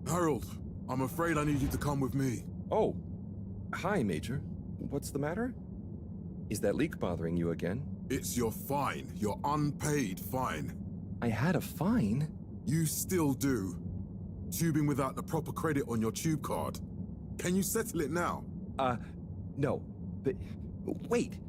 Harold, I'm afraid I need you to come with me. Oh, hi, Major. What's the matter? Is that leak bothering you again? It's your fine, your unpaid fine. I had a fine? You still do. Tubing without the proper credit on your tube card. Can you settle it now? No. But, wait.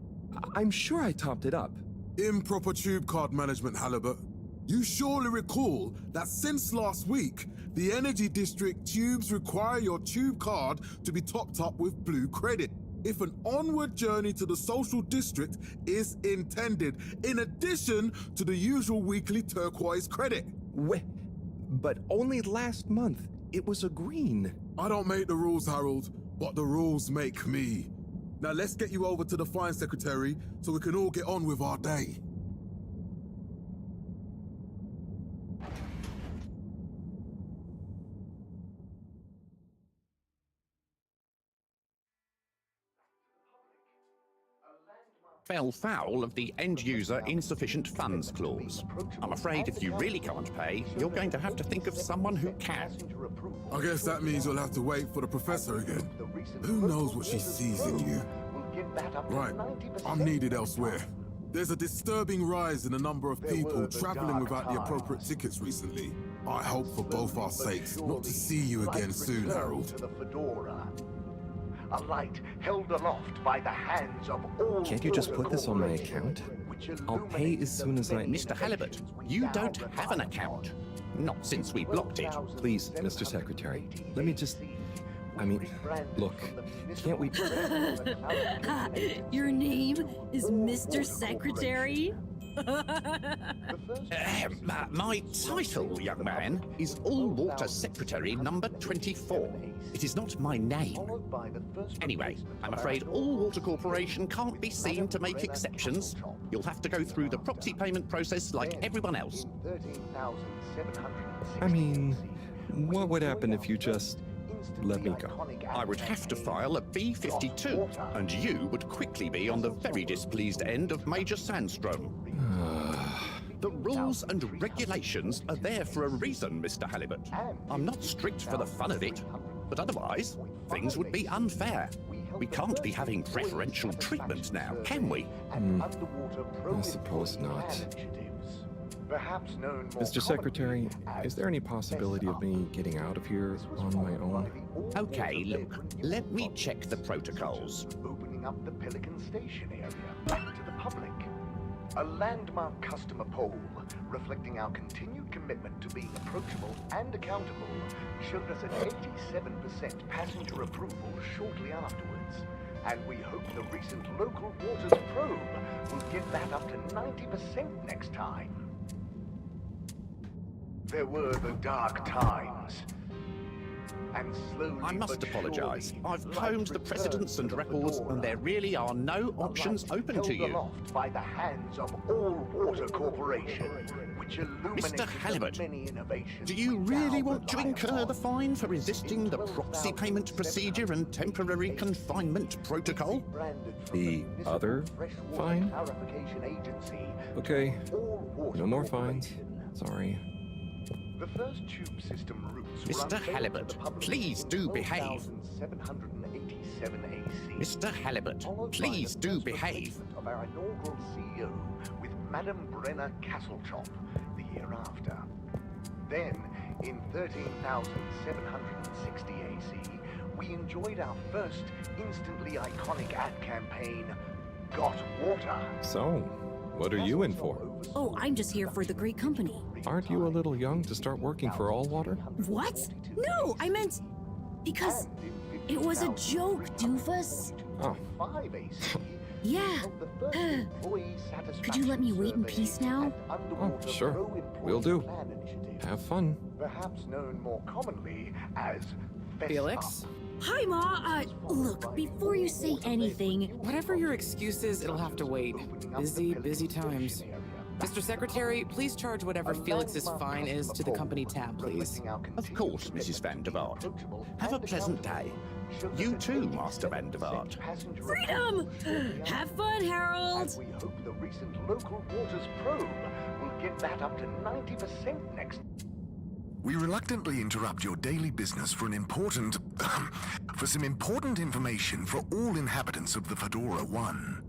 I'm sure I topped it up. Improper tube card management, Halibut. You surely recall that since last week, the Energy District tubes require your tube card to be topped up with blue credit if an onward journey to the social district is intended, in addition to the usual weekly turquoise credit. But only last month, it was a green. I don't make the rules, Harold, but the rules make me. Now let's get you over to the fine secretary so we can all get on with our day. Fell foul of the end-user insufficient funds clause. I'm afraid if you really can't pay, you're going to have to think of someone who can. I guess that means you'll have to wait for the professor again. Who knows what she sees in you? Right, I'm needed elsewhere. There's a disturbing rise in the number of people traveling without the appropriate tickets recently. I hope for both our sakes not to see you again soon, Harold. A light held aloft by the hands of all. Can't you just put this on my account? I'll pay as soon as I... Mr. Halibut, you don't have an account. Not since we blocked it. Please, Mr. Secretary, let me just... look, can't we... Your name is Mr. Secretary? My title, young man, is All-Water Secretary number 24. It is not my name. Anyway, I'm afraid All-Water Corporation can't be seen to make exceptions. You'll have to go through the proxy payment process like everyone else. What would happen if you just let me go? I would have to file a B-52, and you would quickly be on the very displeased end of Major Sandstrom. The rules and regulations are there for a reason, Mr. Halibut. I'm not strict for the fun of it, but otherwise, things would be unfair. We can't be having preferential treatment now, can we? I suppose not. Mr. Secretary, is there any possibility of me getting out of here on my own? Okay, look, let me check the protocols. Opening up the Pelican Station area back to the public. A landmark customer poll reflecting our continued commitment to being approachable and accountable showed us an 87% passenger approval shortly afterwards. And we hope the recent local waters probe will get that up to 90% next time. There were the dark times. And slowly I must apologize. I've combed the precedents and records, and there really are no options open to you. Aloft by the hands of All-Water Corporation, which Mr. Halibut, do you really want to incur the fine for resisting the proxy payment procedure and temporary confinement protocol? The other fine? Okay, no more fines. Sorry. The first tube system routes Mr. were unveiled Halibut, to the public please in do behave. 12,787 AC. Mr. Halibut, Followed by please the do first behave. replacement of our inaugural CEO with Madame Brenner Castlechop the year after. Then, in 13,760 AC, we enjoyed our first instantly iconic ad campaign, Got Water. So, what are you in for? Oh, I'm just here for the great company. Aren't you a little young to start working for All Water? What? No, I meant because it was a joke, doofus. Oh. Yeah. Could you let me wait in peace now? Oh, sure. Will do. Have fun. Perhaps known more commonly as Felix? Hi, Ma. Look, before you say anything, Whatever your excuse is, it'll have to wait. Busy times. Mr. Secretary, please charge whatever Felix's fine is to the company tab, please. Of course, Mrs. Van der Vaart. Have a pleasant day. You too, Master Van der Vaart. freedom! Have fun, Harold! We hope the recent local waters probe will get that up to 90% next. We reluctantly interrupt your daily business for some important information for all inhabitants of the Fedora 1.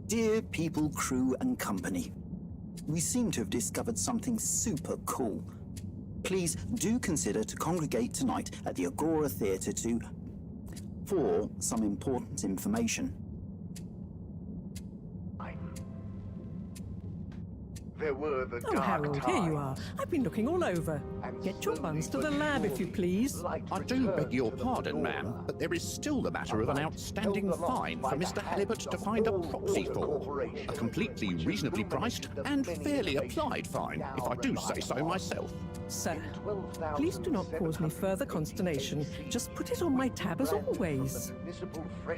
Dear people, crew, and company, we seem to have discovered something super cool. Please do consider to congregate tonight at the Agora Theatre for some important information. There were the Oh, dark Harold, here you times. are. I've been looking all over. Get your buns to the lab, if you please. I do beg your pardon, ma'am, but there is still the matter of an outstanding fine for Mr. Halibut to find a proxy for. A completely reasonably priced and fairly applied fine, if I do say so myself. Sir, please do not cause me further consternation. Just put it on my tab as always.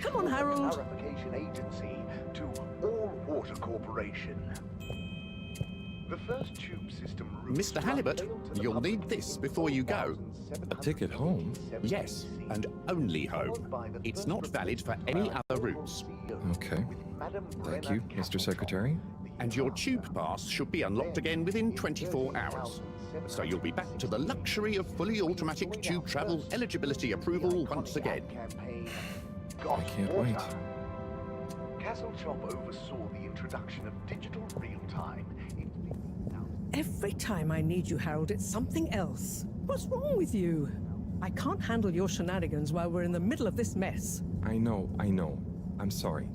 Come on, Harold. Purification Agency to All Water Corporation. The first tube system routes Mr. Halibut, you'll need this before you go. A ticket home? Yes, and only home. It's not valid for any other routes. Okay. Thank you, Mr. Secretary. And your tube pass should be unlocked again within 24 hours. So you'll be back to the luxury of fully automatic tube travel eligibility approval once again. I can't wait. Castlechop oversaw the introduction of digital real-time. Every time I need you, Harold, it's something else. What's wrong with you? I can't handle your shenanigans while we're in the middle of this mess. I know. I'm sorry.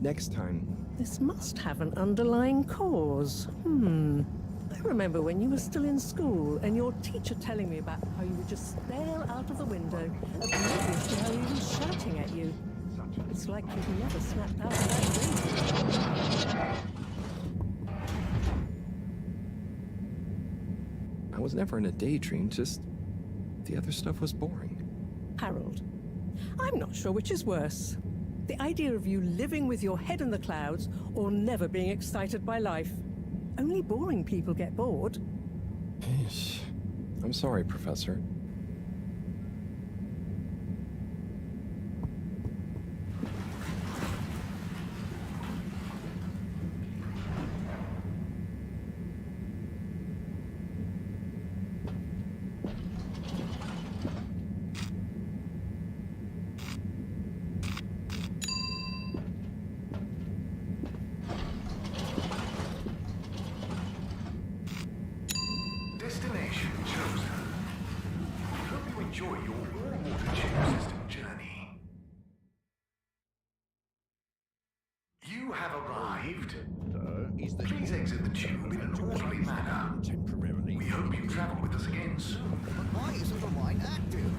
Next time. This must have an underlying cause. I remember when you were still in school and your teacher telling me about how you would just stare out of the window, oblivious to how he was shouting at you. It's like you've never snapped out of that dream. I was never in a daydream, just the other stuff was boring. Harold, I'm not sure which is worse. The idea of you living with your head in the clouds or never being excited by life. Only boring people get bored. Eesh. I'm sorry, Professor. Destination chosen. Hope you enjoy your all-water tube system journey. You have arrived. Please exit the tube in an orderly manner. Temporarily. We hope you travel with us again soon. Why isn't the line active?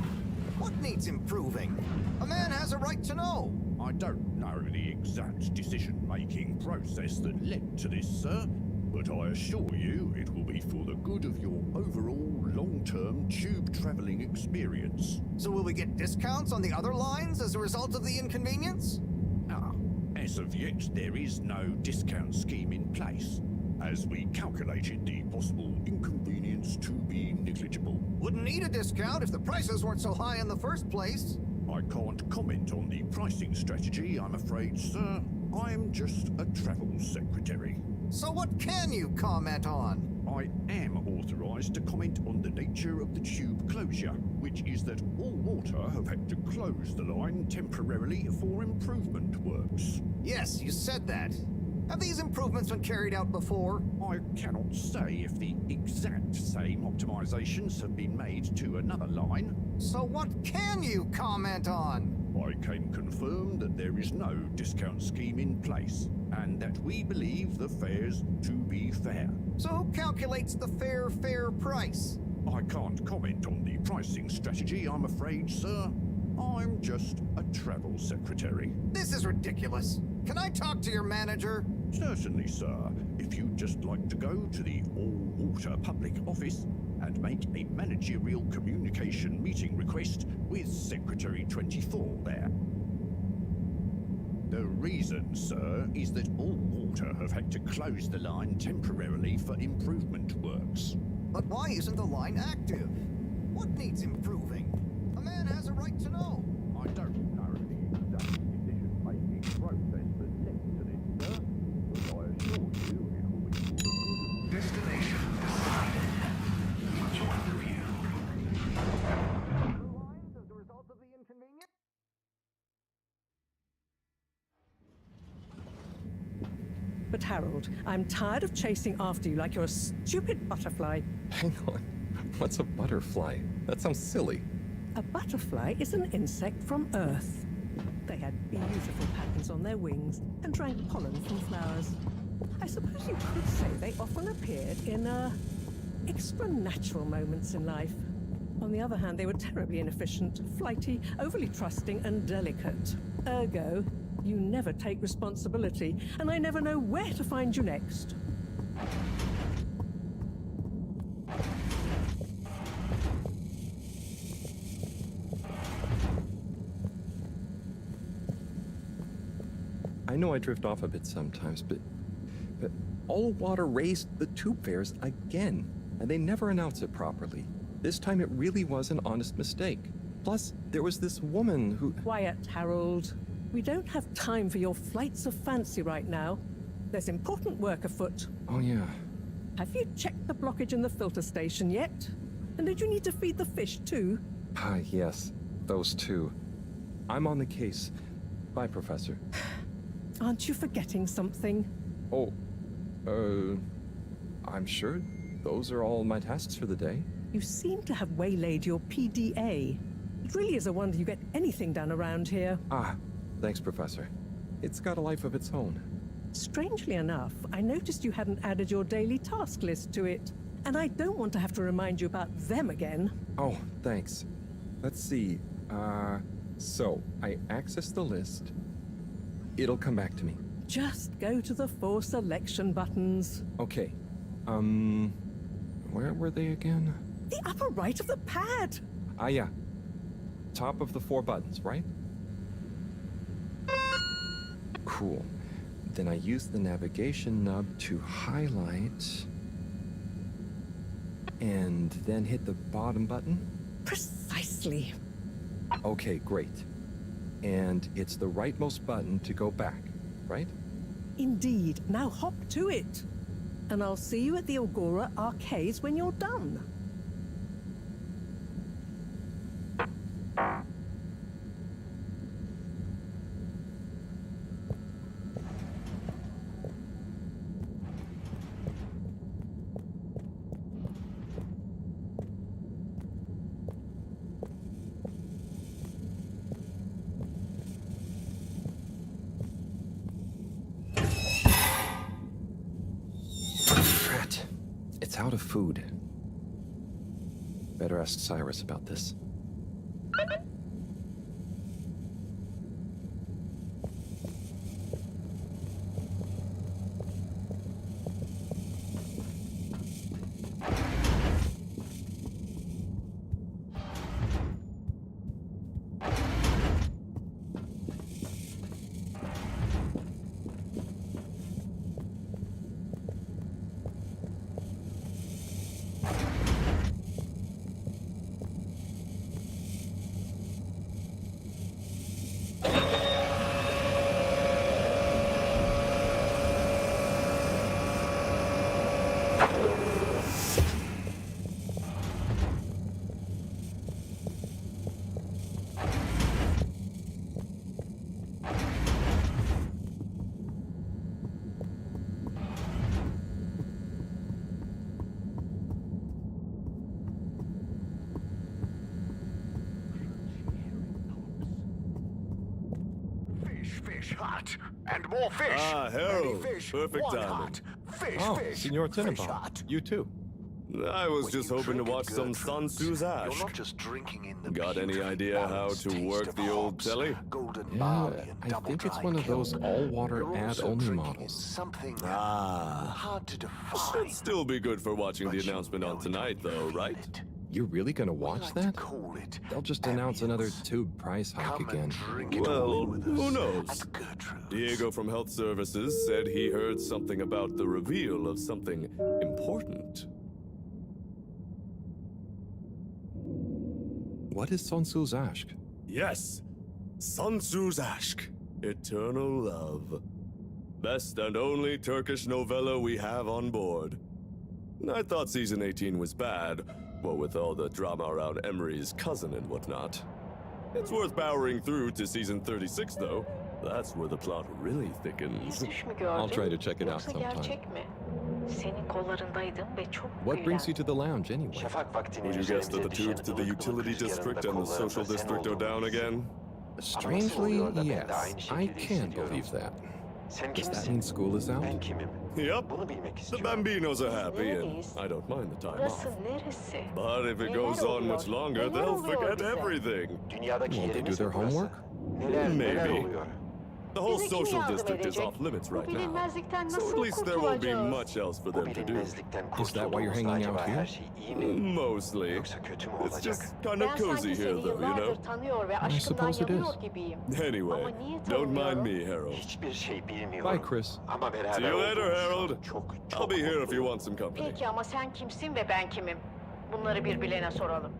What needs improving? A man has a right to know. I don't know the exact decision-making process that led to this, sir, but I assure you it will be for the good of your overall long-term tube travelling experience. So will we get discounts on the other lines as a result of the inconvenience? As of yet, there is no discount scheme in place, as we calculated the possible inconvenience to be negligible. Wouldn't need a discount if the prices weren't so high in the first place. I can't comment on the pricing strategy, I'm afraid, sir. I'm just a travel secretary. So what can you comment on? I am authorised to comment on the nature nature of the tube closure, which is that all water have had to close the line temporarily for improvement works. Yes, you said that. Have these improvements been carried out before? I cannot say if the exact same optimizations have been made to another line. So what can you comment on? I can confirm that there is no discount scheme in place, and that we believe the fares to be fair. So who calculates the fair price? I can't comment on the pricing strategy, I'm afraid, sir. I'm just a travel secretary. This is ridiculous. Can I talk to your manager? Certainly, sir. If you'd just like to go to the all-water public office and make a managerial communication meeting request with Secretary 24 there. The reason, sir, is that all water have had to close the line temporarily for improvement works. But why isn't the line active? What needs improving? A man has a right to know. I don't know the exact decision-making process that led to this, sir, but I assure you it will be for the good. Destination decided. Much wonder view. Lines as a result of the inconvenience? But Harold, I'm tired of chasing after you like you're a stupid butterfly. Hang on. What's a butterfly? That sounds silly. A butterfly is an insect from Earth. They had beautiful patterns on their wings and drank pollen from flowers. I suppose you could say they often appeared in, extra natural moments in life. On the other hand, they were terribly inefficient, flighty, overly trusting, and delicate. Ergo, you never take responsibility, and I never know where to find you next. I know I drift off a bit sometimes, but all water raised the tube fares again, and they never announce it properly. This time it really was an honest mistake. Plus, there was this woman who... Quiet, Harold. We don't have time for your flights of fancy right now. There's important work afoot. Oh, yeah. Have you checked the blockage in the filter station yet? And did you need to feed the fish too? Ah, yes. Those two. I'm on the case. Bye, Professor. Aren't you forgetting something? Oh, I'm sure those are all my tasks for the day. You seem to have waylaid your PDA. It really is a wonder you get anything done around here. Ah, thanks, Professor. It's got a life of its own. Strangely enough, I noticed you hadn't added your daily task list to it. And I don't want to have to remind you about them again. Oh, thanks. Let's see. So I access the list. It'll come back to me. Just go to the 4 selection buttons. Okay. Where were they again? The upper right of the pad. Ah, yeah. Top of the 4 buttons, right? Cool. Then I use the navigation nub to highlight. And then hit the bottom button. Precisely. Okay, great. And it's the rightmost button to go back, right? Indeed. Now hop to it. And I'll see you at the Agora arcades when you're done. It's out of food. Better ask Cyrus about this. hot. And more fish. Ah, Harold. Many fish, Perfect one timing. hot. Fish, Oh, fish. Senor fish Tenenbaum. hot. You too. I was When just you hoping to drink watch at some Gertrude's, Sun Tzu's You're Ash. not just drinking in the Got any beautifully idea how balanced to taste work of the old hops, telly? golden Yeah, barley and I double think it's dry one of those kiln. all-water You're also ad-only drinking in models. Something Ah. hard to define. Should still be good for watching the But you announcement on know it tonight, when you though, feel right? it. You're really gonna We watch like that? to call it They'll just announce another ambience. tube price hike Come again. and drink it all Well, in with who us knows? at Gertrude's. Diego from Health Services said he heard something about the reveal of something important. What is Sun Tzu's Ash? Yes, Sun Tzu's Aşk, Eternal Love. Best and only Turkish novella we have on board. I thought season 18 was bad, what with all the drama around Emery's cousin and whatnot. It's worth powering through to season 36 though. That's where the plot really thickens. Düş mü gördün? I'll try to check it out Yoksa sometime. gerçek mi? Senin kollarındaydım ve çok What brings you to the lounge anyway? Would you guess that the tubes to the utility district and the social district are down again? Strangely, yes. I can't believe that. Does that mean school is out? Yep. The Bambinos are happy and I don't mind the time off. Burası neresi? But if it goes on much longer, they'll forget everything. Won't they do their homework? Maybe. The whole Bize kim social yardım district is edecek? off limits Bu right now. bilinmezlikten So nasıl at least there won't be kurtulacağız? much else for them to do. Is that why you're hanging out here? Mostly. It's just kind Ben of cozy sanki here seni though, you know? yıllardır tanıyor ve aşkından suppose it yanıyor is. gibiyim. Anyway, Ama niye don't mind tanımıyorum? me, Harold. Bye, Chris. See you later, Harold. I'll be here if you want some company. Peki ama sen kimsin ve ben kimim? Bunları birbirlerine soralım.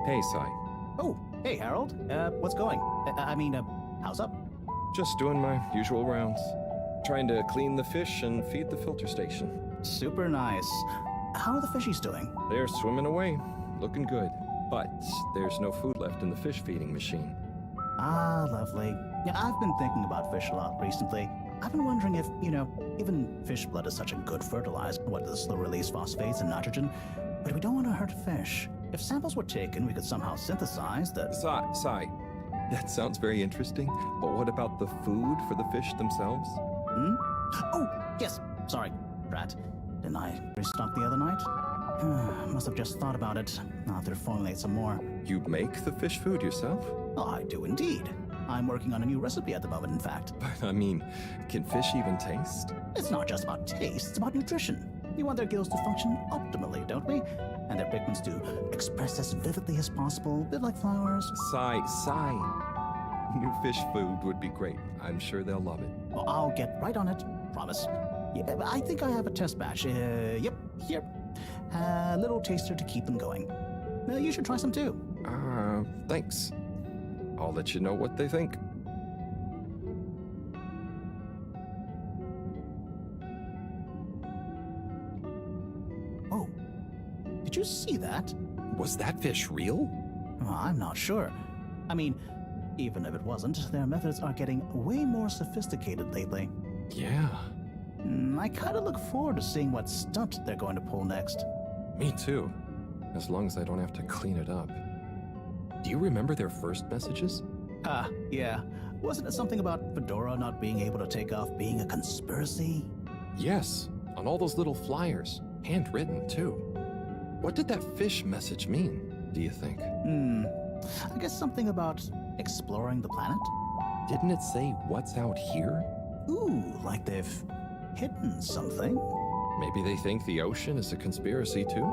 Hey, Sai. Oh, hey, Harold. What's going? How's up? Just doing my usual rounds. Trying to clean the fish and feed the filter station. Super nice. How are the fishies doing? They're swimming away, looking good. But there's no food left in the fish feeding machine. Ah, lovely. Yeah, I've been thinking about fish a lot recently. I've been wondering if, even fish blood is such a good fertilizer. What does slow release phosphates and nitrogen? But we don't want to hurt fish. If samples were taken, we could somehow synthesize the... Sai, that sounds very interesting, but what about the food for the fish themselves? Hmm? Oh, yes. Sorry, Rat. Didn't I restock the other night? Must have just thought about it. I'll have to formulate some more. You make the fish food yourself? Oh, I do indeed. I'm working on a new recipe at the moment, in fact. But I mean, can fish even taste? It's not just about taste, it's about nutrition. We want their gills to function optimally, don't we? And their pigments to express as vividly as possible, a bit like flowers. Sai. New fish food would be great. I'm sure they'll love it. Well, I'll get right on it, promise. Yeah, I think I have a test batch. Yep, here. A little taster to keep them going. You should try some too. Thanks. I'll let you know what they think. Oh, did you see that? Was that fish real? Well, I'm not sure. I mean, even if it wasn't, their methods are getting way more sophisticated lately. Yeah. I kind of look forward to seeing what stunt they're going to pull next. Me too. As long as I don't have to clean it up. Do you remember their first messages? Yeah. Wasn't it something about Fedora not being able to take off being a conspiracy? Yes, on all those little flyers. Handwritten, too. What did that fish message mean, do you think? I guess something about exploring the planet? Didn't it say what's out here? Ooh, like they've hidden something? Maybe they think the ocean is a conspiracy too?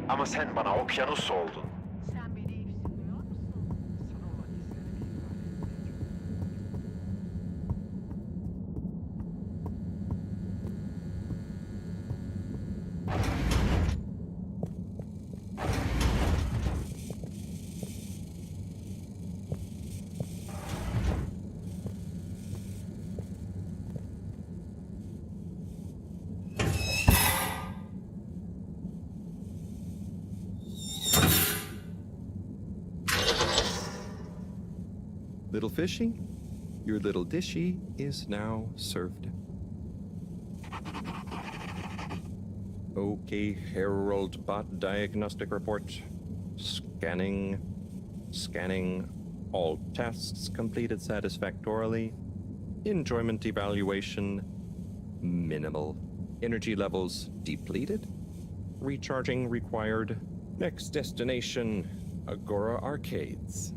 Ama sen bana okyanus oldun. Sen beni hissediyor musun? Sana olan hislerimi Little fishy, your little dishy is now served. Okay, Herald Bot diagnostic report. Scanning. All tests completed satisfactorily. Enjoyment evaluation minimal. Energy levels depleted. Recharging required. Next destination, Agora Arcades.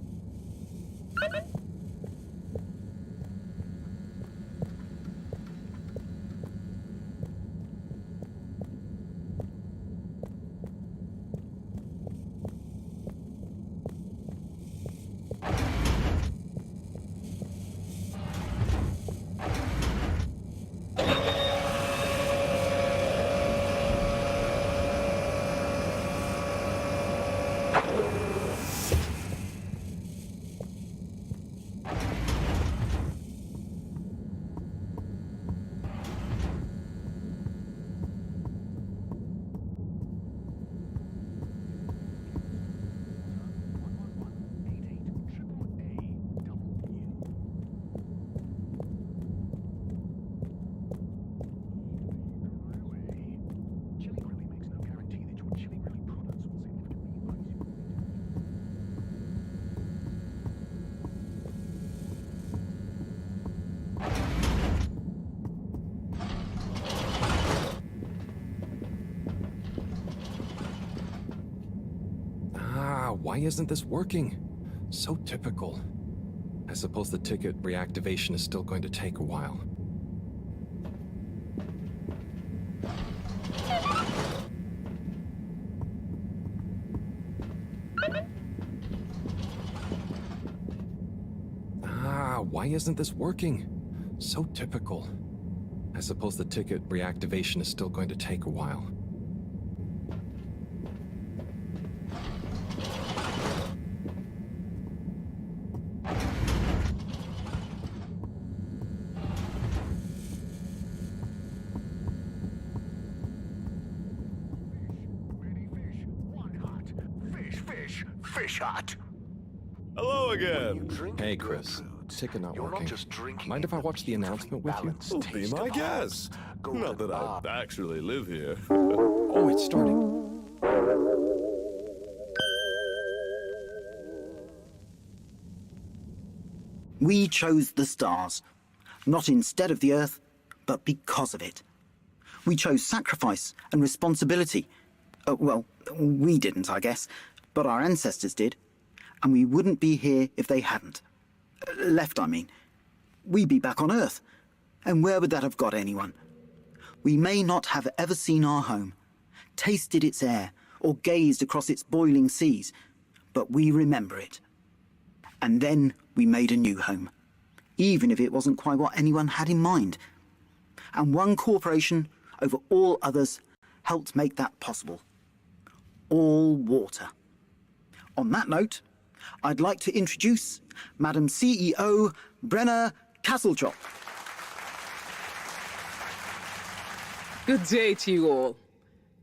Why isn't this working? So typical. I suppose the ticket reactivation is still going to take a while. Why isn't this working? So typical. I suppose the ticket reactivation is still going to take a while. Fish hut. Hello again. Hey, Chris. Ticket not working. Mind if I watch the announcement with you? Well, be my guest. Not that I actually live here. Oh, it's starting. We chose the stars, not instead of the Earth, but because of it. We chose sacrifice and responsibility. Well, we didn't, I guess, but our ancestors did, and we wouldn't be here if they hadn't. Left, I mean. We'd be back on Earth, and where would that have got anyone? We may not have ever seen our home, tasted its air, or gazed across its boiling seas, but we remember it. And then we made a new home, even if it wasn't quite what anyone had in mind. And one corporation, over all others, helped make that possible. All water. On that note, I'd like to introduce Madam CEO Brenna Castletop. Good day to you all.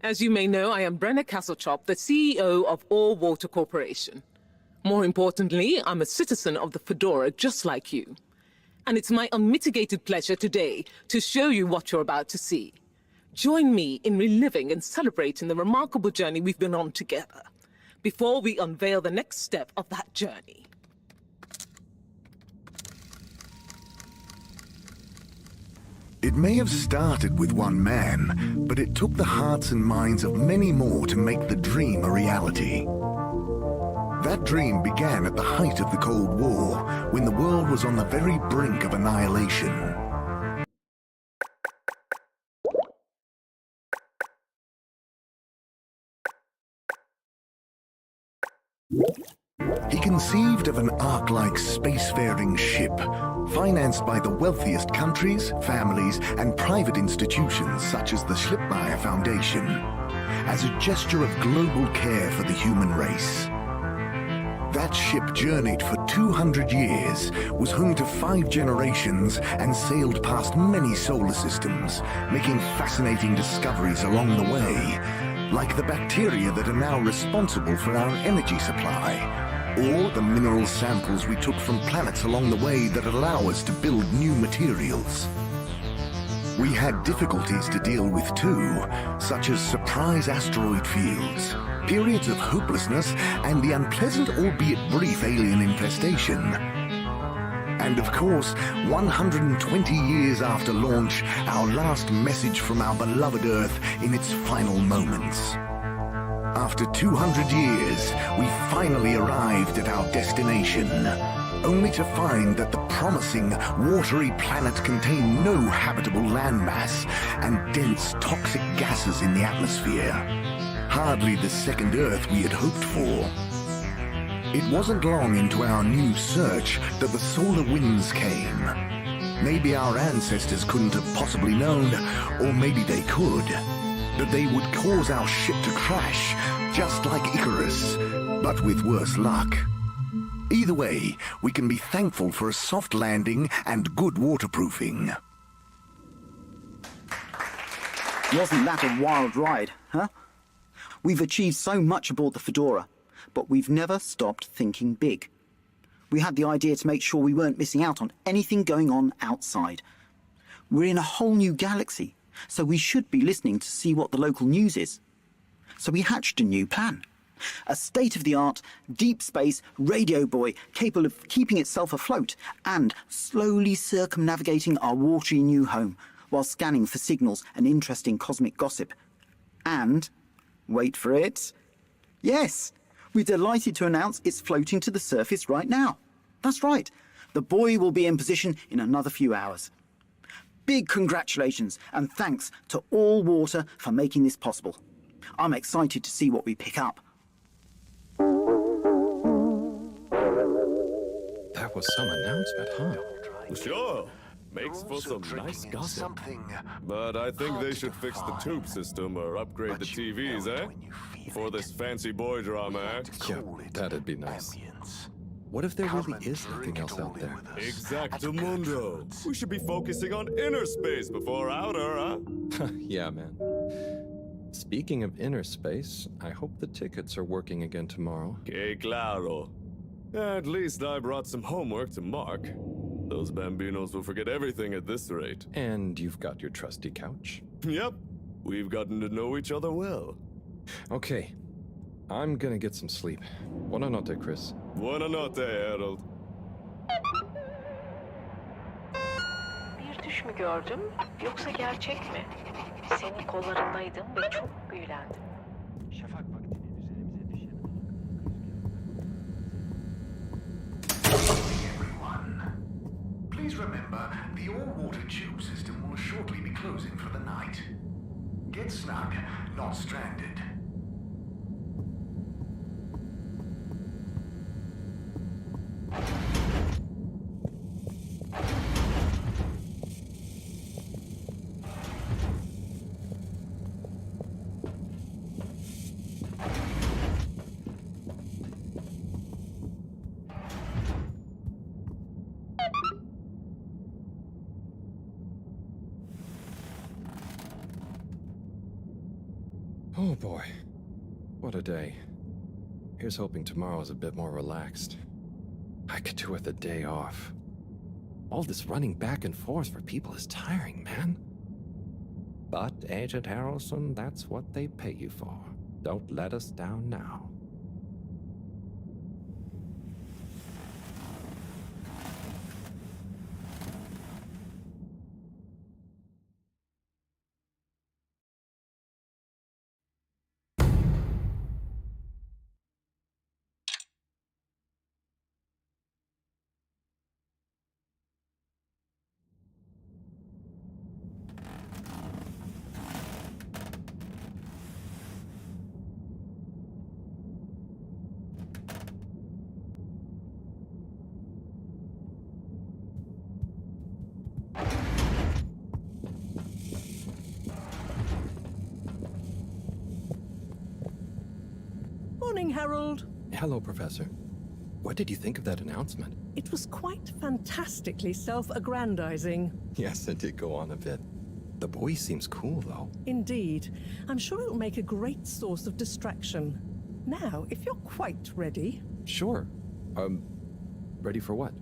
As you may know, I am Brenna Castletop, the CEO of All Water Corporation. More importantly, I'm a citizen of the Fedora just like you. And it's my unmitigated pleasure today to show you what you're about to see. Join me in reliving and celebrating the remarkable journey we've been on together, before we unveil the next step of that journey. It may have started with one man, but it took the hearts and minds of many more to make the dream a reality. That dream began at the height of the Cold War, when the world was on the very brink of annihilation. He conceived of an Ark-like spacefaring ship, financed by the wealthiest countries, families, and private institutions such as the Stupplays Foundation, as a gesture of global care for the human race. That ship journeyed for 200 years, was home to 5 generations, and sailed past many solar systems, making fascinating discoveries along the way, like the bacteria that are now responsible for our energy supply, or the mineral samples we took from planets along the way that allow us to build new materials. We had difficulties to deal with too, such as surprise asteroid fields, periods of hopelessness, and the unpleasant albeit brief alien infestation. And of course, 120 years after launch, our last message from our beloved Earth in its final moments. After 200 years, we finally arrived at our destination, only to find that the promising, watery planet contained no habitable landmass and dense toxic gases in the atmosphere. Hardly the second Earth we had hoped for. It wasn't long into our new search that the solar winds came. Maybe our ancestors couldn't have possibly known, or maybe they could, that they would cause our ship to crash, just like Icarus, but with worse luck. Either way, we can be thankful for a soft landing and good waterproofing. Wasn't that a wild ride, huh? We've achieved so much aboard the Fedora, but we've never stopped thinking big. We had the idea to make sure we weren't missing out on anything going on outside. We're in a whole new galaxy, so we should be listening to see what the local news is. So we hatched a new plan. A state-of-the-art, deep space radio buoy capable of keeping itself afloat and slowly circumnavigating our watery new home while scanning for signals and interesting cosmic gossip. And, wait for it, yes, we're delighted to announce it's floating to the surface right now. That's right, the buoy will be in position in another few hours. Big congratulations and thanks to All Water for making this possible. I'm excited to see what we pick up. That was some announcement, huh? Sure. Makes for some nice gossip. But I think they should fix the tube system or upgrade the TVs, eh? For this fancy boy drama, eh? Yeah, that'd be nice. What if there really is nothing else out there? Exactamundo. We should be focusing on inner space before outer, huh? Yeah, man. Speaking of inner space, I hope the tickets are working again tomorrow. Que claro. At least I brought some homework to mark. Those bambinos will forget everything at this rate. And you've got your trusty couch. Yep. We've gotten to know each other well. Okay. I'm gonna get some sleep. Buona notte, Chris. Buona notte, Harold. Bir düş mü gördüm, yoksa gerçek mi? Senin kollarındaydım ve çok büyülendim. Şafak vaktinin üzerimize düşen... Everyone, please remember the all-water tube system will shortly be closing for the night. Get snug, not stranded. Oh boy. What a day. Here's hoping tomorrow's a bit more relaxed. I could do with a day off. All this running back and forth for people is tiring, man. But, Agent Harrelson, that's what they pay you for. Don't let us down now. Morning, Harold. Hello, Professor. What did you think of that announcement? It was quite fantastically self-aggrandizing. Yes, it did go on a bit. The boy seems cool, though. Indeed. I'm sure it'll make a great source of distraction. Now, if you're quite ready... Sure. Ready for what?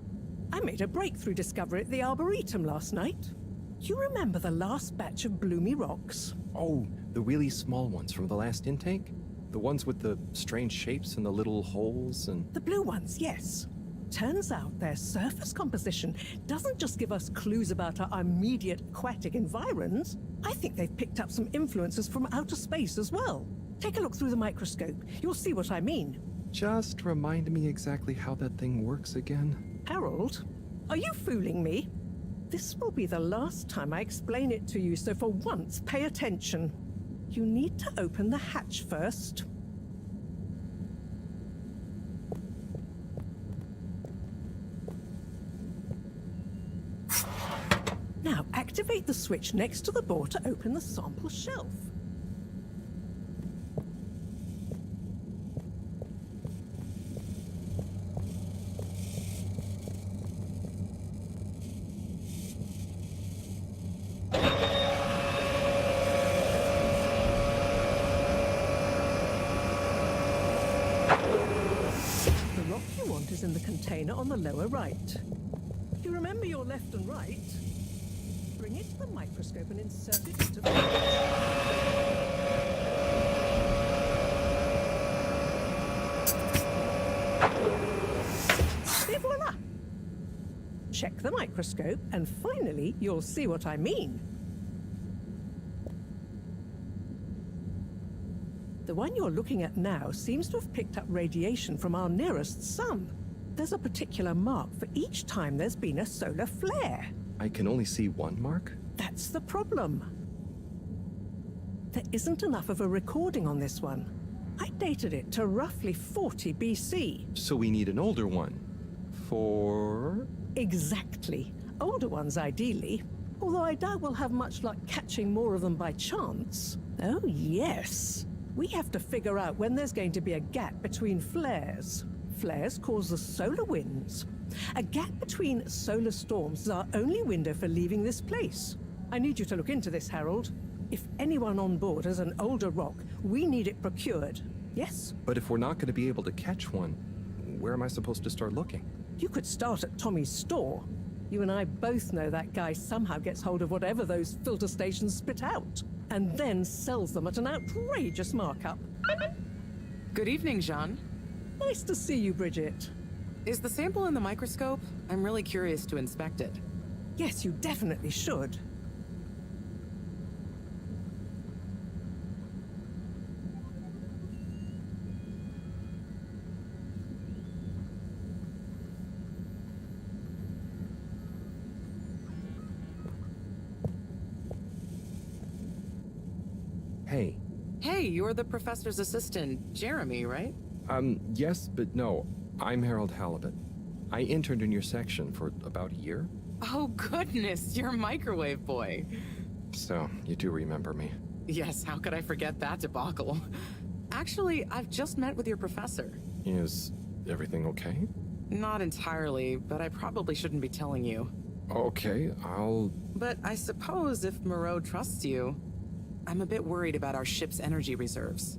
I made a breakthrough discovery at the Arboretum last night. You remember the last batch of bloomy rocks? Oh, the really small ones from the last intake? The ones with the strange shapes and the little holes and... The blue ones, yes. Turns out their surface composition doesn't just give us clues about our immediate aquatic environs. I think they've picked up some influences from outer space as well. Take a look through the microscope. You'll see what I mean. Just remind me exactly how that thing works again. Harold, are you fooling me? This will be the last time I explain it to you, so for once, pay attention. You need to open the hatch first. Now, activate the switch next to the board to open the sample shelf. The rock you want is in the container on the lower right. You remember your left and right? Bring it to the microscope and insert it into the Et voila! Check the microscope and finally you'll see what I mean. The one you're looking at now seems to have picked up radiation from our nearest sun. There's a particular mark for each time there's been a solar flare. I can only see one mark? That's the problem. There isn't enough of a recording on this one. I dated it to roughly 40 BC. So we need an older one. For... Exactly. Older ones, ideally. Although I doubt we'll have much luck catching more of them by chance. Oh, yes. We have to figure out when there's going to be a gap between flares. Flares cause the solar winds. A gap between solar storms is our only window for leaving this place. I need you to look into this, Harold. If anyone on board has an older rock, we need it procured. Yes? But if we're not going to be able to catch one, where am I supposed to start looking? You could start at Tommy's store. You and I both know that guy somehow gets hold of whatever those filter stations spit out, and then sells them at an outrageous markup. Good evening, Jean. Nice to see you, Bridget. Is the sample in the microscope? I'm really curious to inspect it. Yes, you definitely should. Hey. Hey, you're the professor's assistant, Jeremy, right? Yes, but no. I'm Harold Halibut. I interned in your section for about a year. Oh, goodness, you're a microwave boy. So, you do remember me. Yes, how could I forget that debacle? Actually, I've just met with your professor. Is everything okay? Not entirely, but I probably shouldn't be telling you. Okay, I'll... But I suppose if Moreau trusts you, I'm a bit worried about our ship's energy reserves.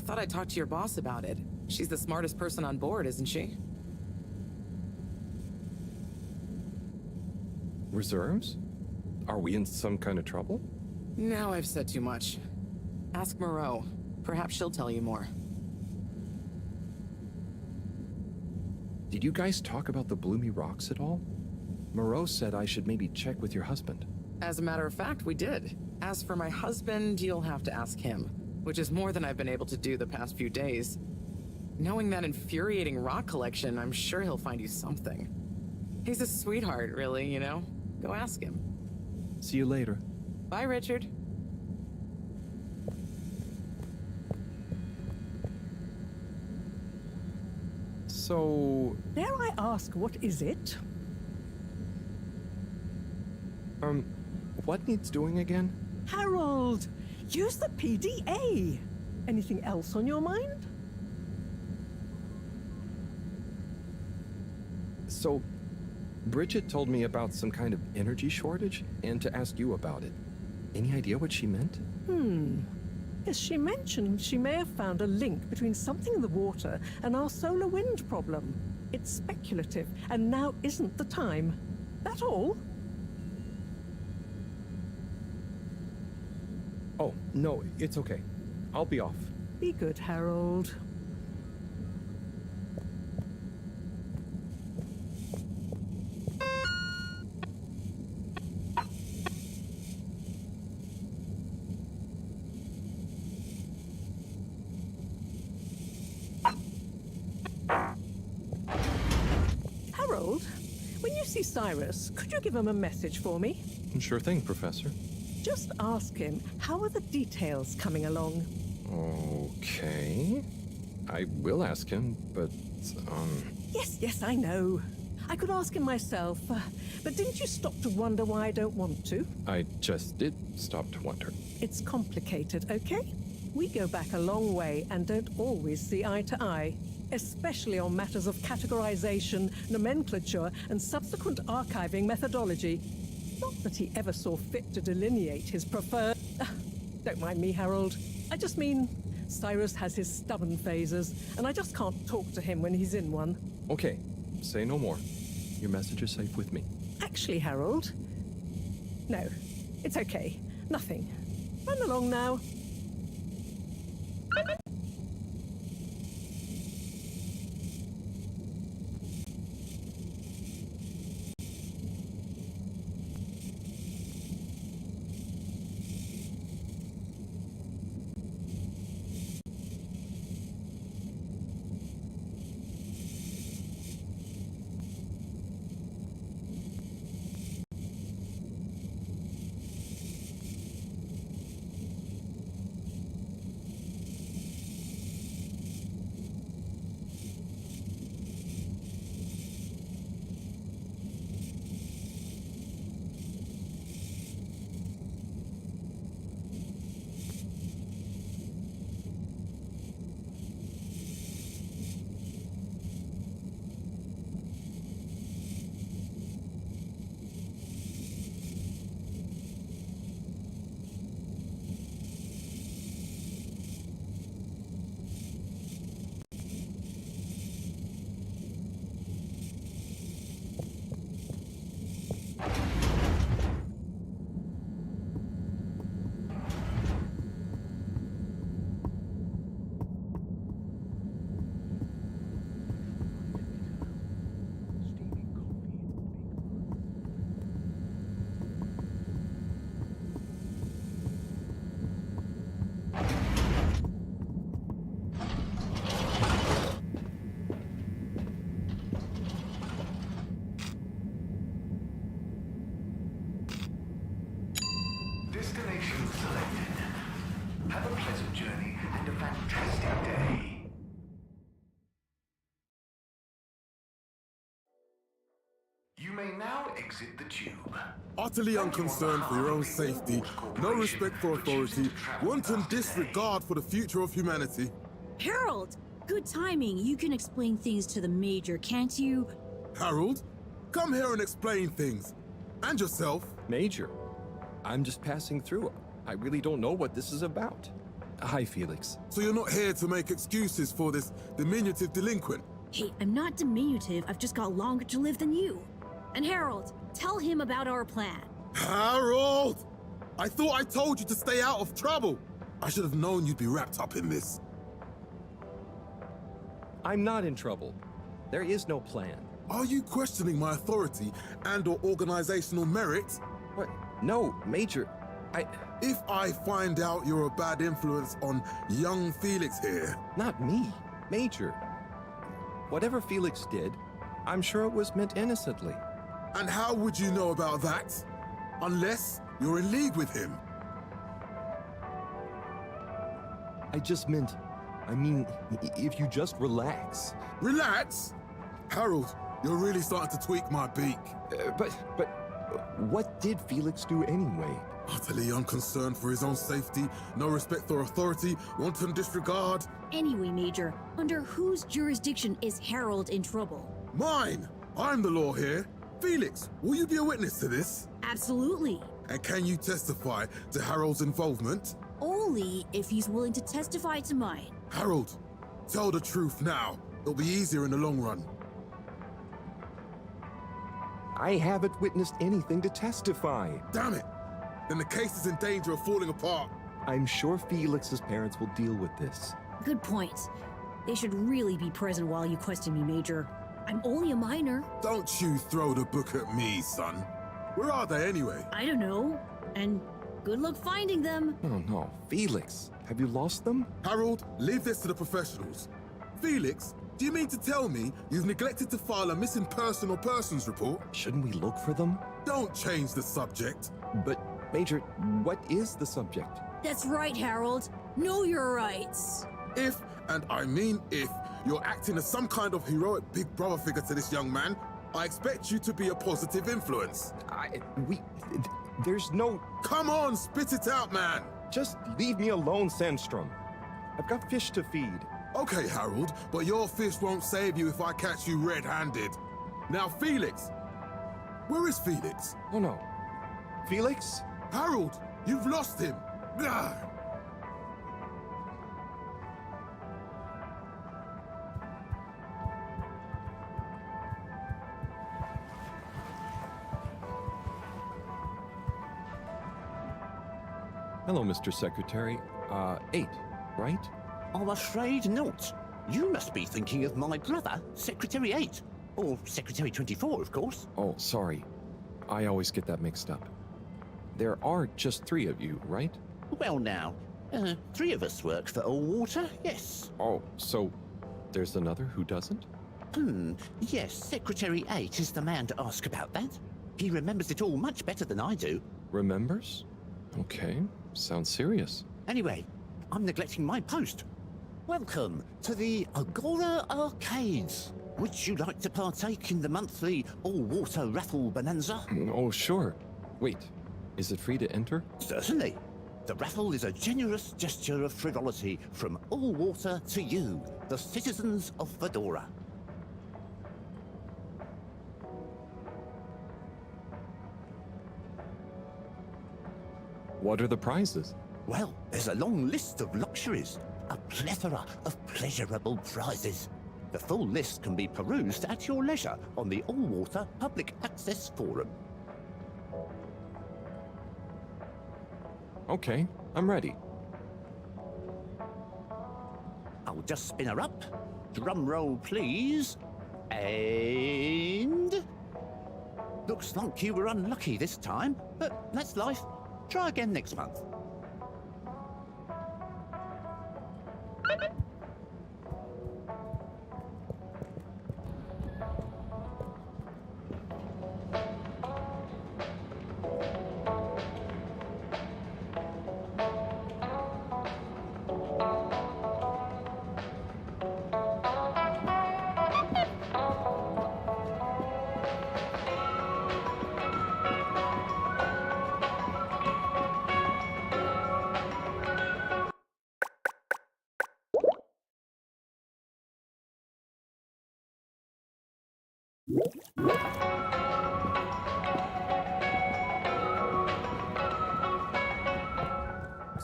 I thought I'd talk to your boss about it. She's the smartest person on board, isn't she? Reserves? Are we in some kind of trouble? Now I've said too much. Ask Moreau. Perhaps she'll tell you more. Did you guys talk about the bloomy rocks at all? Moreau said I should maybe check with your husband. As a matter of fact, we did. As for my husband, you'll have to ask him, which is more than I've been able to do the past few days. Knowing that infuriating rock collection, I'm sure he'll find you something. He's a sweetheart, really, you know? Go ask him. See you later. Bye, Richard. So... Dare I ask, what is it? What needs doing again? Harold! Use the PDA! Anything else on your mind? So, Bridget told me about some kind of energy shortage and to ask you about it. Any idea what she meant? As she mentioned, she may have found a link between something in the water and our solar wind problem. It's speculative, and now isn't the time. That all? Oh, no, it's okay. I'll be off. Be good, Harold. Harold, when you see Cyrus, could you give him a message for me? Sure thing, Professor. Just ask him, how are the details coming along? Okay. I will ask him, but, Yes, I know. I could ask him myself, but didn't you stop to wonder why I don't want to? I just did stop to wonder. It's complicated, okay? We go back a long way and don't always see eye to eye, especially on matters of categorization, nomenclature, and subsequent archiving methodology. Not that he ever saw fit to delineate his preferred... Don't mind me, Harold. I just mean, Cyrus has his stubborn phases, and I just can't talk to him when he's in one. Okay, say no more. Your message is safe with me. Actually, Harold... No, it's okay. Nothing. Run along now. Destination selected. Have a pleasant journey and a fantastic day. You may now exit the tube. Utterly unconcerned for your own safety, no respect for authority, wanton disregard for the future of humanity. Harold! Good timing. You can explain things to the Major, can't you? Harold, come here and explain things. And yourself. Major, I'm just passing through. I really don't know what this is about. Hi, Felix. So you're not here to make excuses for this diminutive delinquent? Hey, I'm not diminutive. I've just got longer to live than you. And Harold, tell him about our plan. Harold! I thought I told you to stay out of trouble. I should have known you'd be wrapped up in this. I'm not in trouble. There is no plan. Are you questioning my authority and/or organizational merit? What? No, Major. If I find out you're a bad influence on young Felix here... Not me, Major. Whatever Felix did, I'm sure it was meant innocently. And how would you know about that? Unless you're in league with him. I just meant... I mean, if you just relax. Relax? Harold, you're really starting to tweak my beak. But what did Felix do anyway? Utterly unconcerned for his own safety, no respect for authority, wanton disregard. Anyway, Major, under whose jurisdiction is Harold in trouble? Mine! I'm the law here. Felix, will you be a witness to this? Absolutely. And can you testify to Harold's involvement? All only if he's willing to testify to mine. Harold, tell the truth now. It'll be easier in the long run. I haven't witnessed anything to testify. Damn it! Then the case is in danger of falling apart. I'm sure Felix's parents will deal with this. Good point. They should really be present while you question me, Major. I'm only a minor. Don't you throw the book at me, son. Where are they anyway? I don't know. And good luck finding them. Oh no, Felix, have you lost them? Harold, leave this to the professionals. Felix, do you mean to tell me you've neglected to file a missing person or persons report? Shouldn't we look for them? Don't change the subject. But, Major, what is the subject? That's right, Harold. Know your rights. If, and I mean if, you're acting as some kind of heroic big brother figure to this young man, I expect you to be a positive influence. There's no... Come on, spit it out, man! Just leave me alone, Sandstrom. I've got fish to feed. Okay, Harold, but your fish won't save you if I catch you red-handed. Now, Felix! Where is Felix? Oh no. Felix? Harold, you've lost him! Ugh. Hello, Mr. Secretary. 8, right? I'm afraid not. You must be thinking of my brother, Secretary 8. Or Secretary 24, of course. Oh, sorry. I always get that mixed up. There are just 3 of you, right? Well now, 3 of us work for Allwater, yes. Oh, so there's another who doesn't? Yes, Secretary 8 is the man to ask about that. He remembers it all much better than I do. Remembers? Okay, sounds serious. Anyway, I'm neglecting my post. Welcome to the Agora Arcades. Would you like to partake in the monthly all-water raffle bonanza? Oh, sure. Wait, is it free to enter? Certainly. The raffle is a generous gesture of frivolity from Allwater to you, the citizens of Fedora. What are the prizes? Well, there's a long list of luxuries, a plethora of pleasurable prizes. The full list can be perused at your leisure on the Allwater Public Access Forum. Okay, I'm ready. I'll just spin her up. Drum roll, please. And... Looks like you were unlucky this time, but that's life. Try again next month.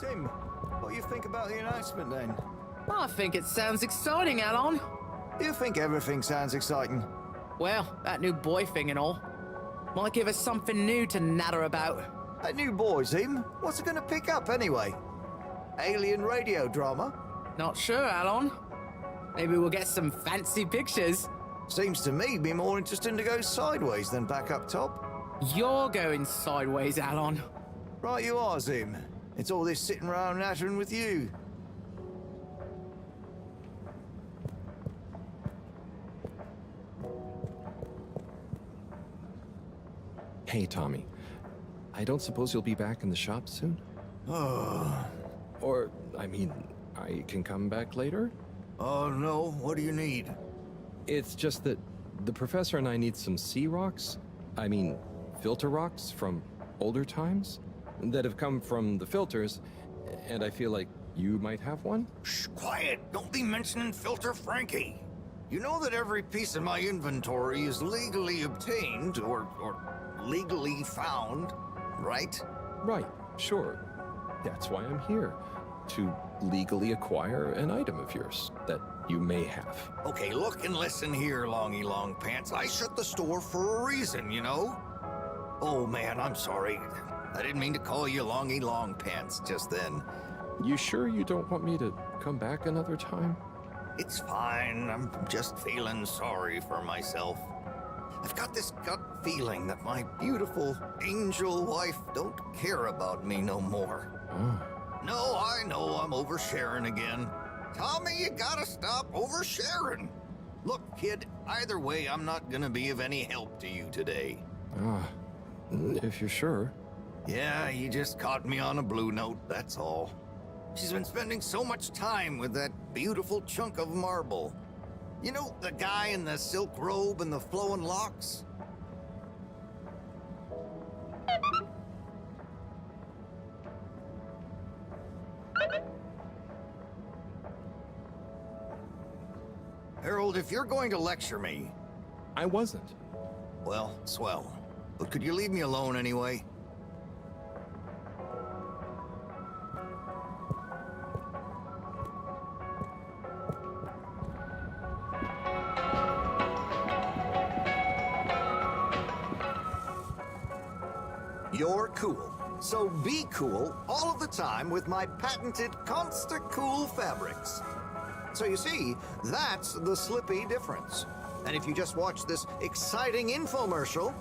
Tim, what do you think about the announcement then? I think it sounds exciting, Alon. You think everything sounds exciting? Well, that new boy thing and all. Might give us something new to natter about. That new boy, Tim? What's it gonna pick up anyway? Alien radio drama? Not sure, Alon. Maybe we'll get some fancy pictures. Seems to me be more interesting to go sideways than back up top. You're going sideways, Alon. Right you are, Zim. It's all this sitting around nattering with you. Hey, Tommy. I don't suppose you'll be back in the shop soon? Oh. Or, I mean, I can come back later? Oh, no. What do you need? It's just that the professor and I need some sea rocks. I mean, filter rocks from older times that have come from the filters, and I feel like you might have one? Shh, quiet. Don't be mentioning Filter Frankie. You know that every piece in my inventory is legally obtained or legally found, right? Right, sure. That's why I'm here. to legally acquire an item of yours that you may have. Okay, look and listen here, Longy Long Pants. I shut the store for a reason, you know? Oh man, I'm sorry. I didn't mean to call you Longy Long Pants just then. You sure you don't want me to come back another time? It's fine. I'm just feeling sorry for myself. I've got this gut feeling that my beautiful angel wife don't care about me no more. Oh. No, I know I'm oversharing again. Tommy, you gotta stop oversharing. Look, kid, either way, I'm not gonna be of any help to you today. Ah, if you're sure. Yeah, you just caught me on a blue note, that's all. She's been spending so much time with that beautiful chunk of marble. You know, the guy in the silk robe and the flowing locks? Harold, if you're going to lecture me... I wasn't. Well, swell. But could you leave me alone anyway? You're cool. So be cool all of the time with my patented Consta-Cool fabrics. So you see, that's the Slippy difference. And if you just watch this exciting infomercial...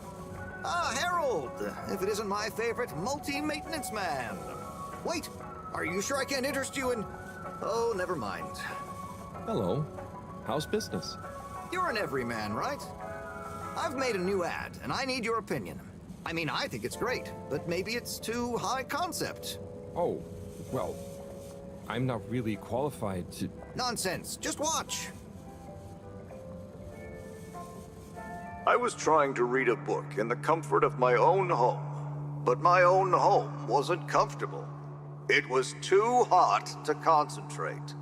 Ah, Harold! If it isn't my favorite multi-maintenance man. Wait, are you sure I can't interest you in... Oh, never mind. Hello. How's business? You're an everyman, right? I've made a new ad, and I need your opinion. I mean, I think it's great, but maybe it's too high concept. Oh, well, I'm not really qualified to... Nonsense. Just watch. I was trying to read a book in the comfort of my own home, but my own home wasn't comfortable. It was too hot to concentrate.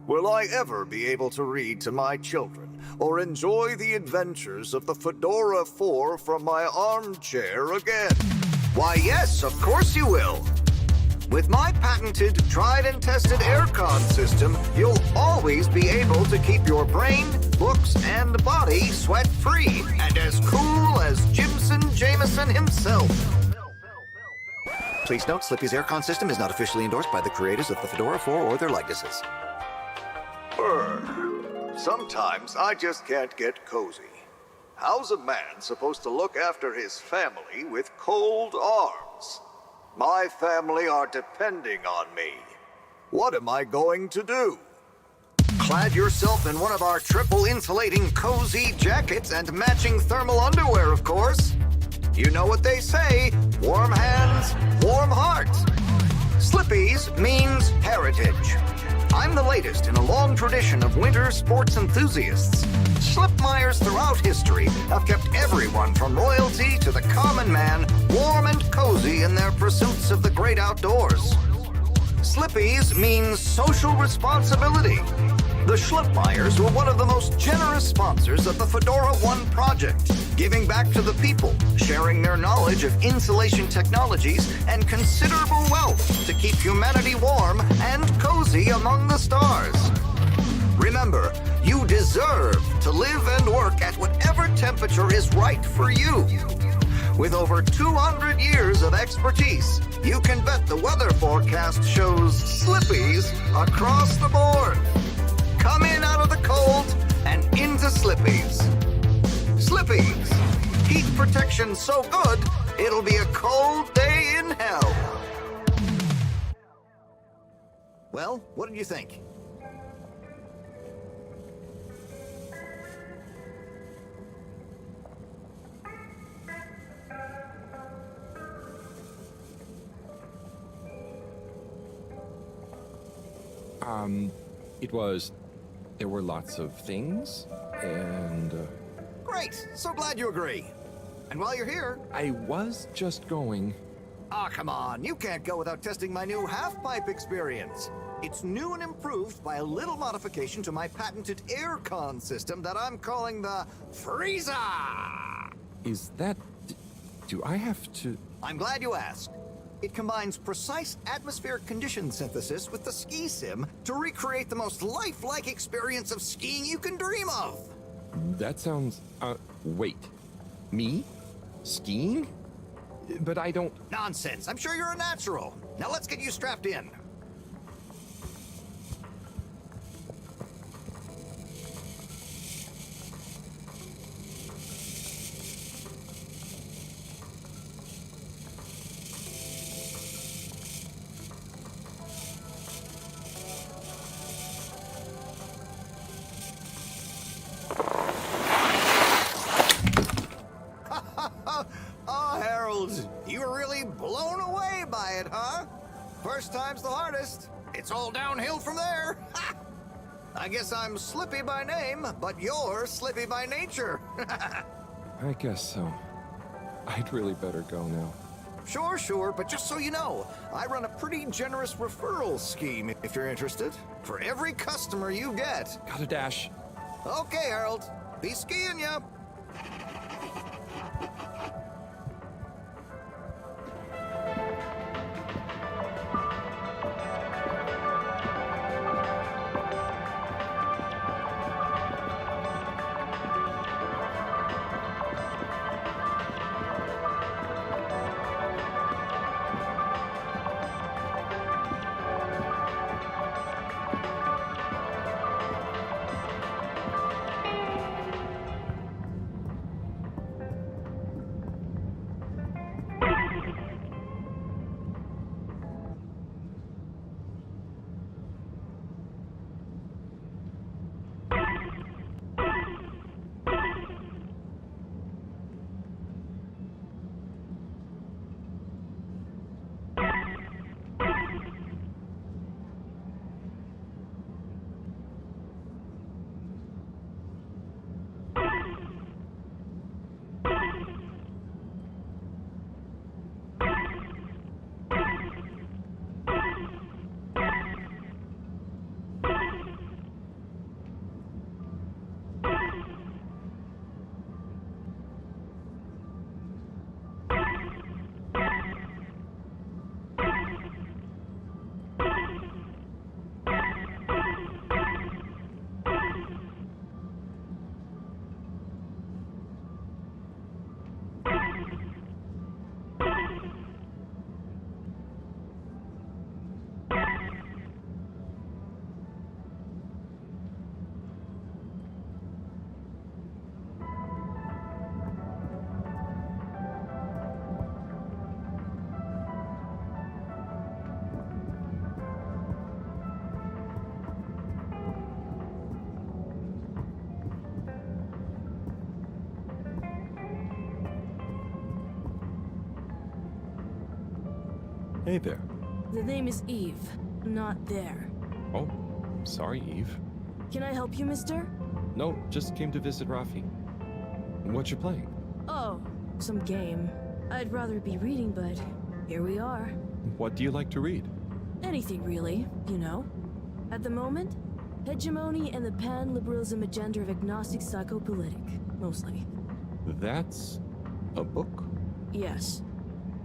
Will I ever be able to read to my children or enjoy the adventures of the Fedora 4 from my armchair again? Why, yes, of course you will. With my patented, tried and tested aircon system, you'll always be able to keep your brain, books, and body sweat-free and as cool as Jimson Jameson himself. Please note, Slippy's aircon system is not officially endorsed by the creators of the Fedora 4 or their likenesses. Sometimes I just can't get cozy. How's a man supposed to look after his family with cold arms? My family are depending on me. What am I going to do? Clad yourself in one of our triple insulating cozy jackets and matching thermal underwear, of course. You know what they say, warm hands, warm heart. Slippy's means heritage. I'm the latest in a long tradition of winter sports enthusiasts. Slipmeyers throughout history have kept everyone from royalty to the common man warm and cozy in their pursuits of the great outdoors. Slippy's means social responsibility. The Schlipmeyers were one of the most generous sponsors of the Fedora 1 project, giving back to the people, sharing their knowledge of insulation technologies and considerable wealth to keep humanity warm and cozy among the stars. Remember, you deserve to live and work at whatever temperature is right for you. With over 200 years of expertise, you can bet the weather forecast shows Slippies across the board. Come in out of the cold and into Slippies. Slippies. Heat protection so good, it'll be a cold day in hell. Well, what did you think? There were lots of things, and... Great! So glad you agree. And while you're here... I was just going... Ah, come on. You can't go without testing my new half-pipe experience. It's new and improved by a little modification to my patented aircon system that I'm calling the Freezer! Is that... do I have to... I'm glad you asked. It combines precise atmospheric condition synthesis with the ski sim to recreate the most lifelike experience of skiing you can dream of. That sounds... wait. Me? Skiing? But I don't... Nonsense. I'm sure you're a natural. Now let's get you strapped in. Oh, Harold, you were really blown away by it, huh? First time's the hardest. It's all downhill from there. I guess I'm Slippy by name, but you're Slippy by nature. I guess so. I'd really better go now. Sure, but just so you know, I run a pretty generous referral scheme if you're interested. For every customer you get. Gotta dash. Okay, Harold. Be skiing ya. Hey there. The name is Eve, not there. Oh, sorry, Eve. Can I help you, mister? No, just came to visit Rafi. What you playing? Oh, some game. I'd rather be reading, but here we are. What do you like to read? Anything really, you know. At the moment, hegemony and the pan-liberalism agenda of agnostic psychopolitic, mostly. That's a book? Yes.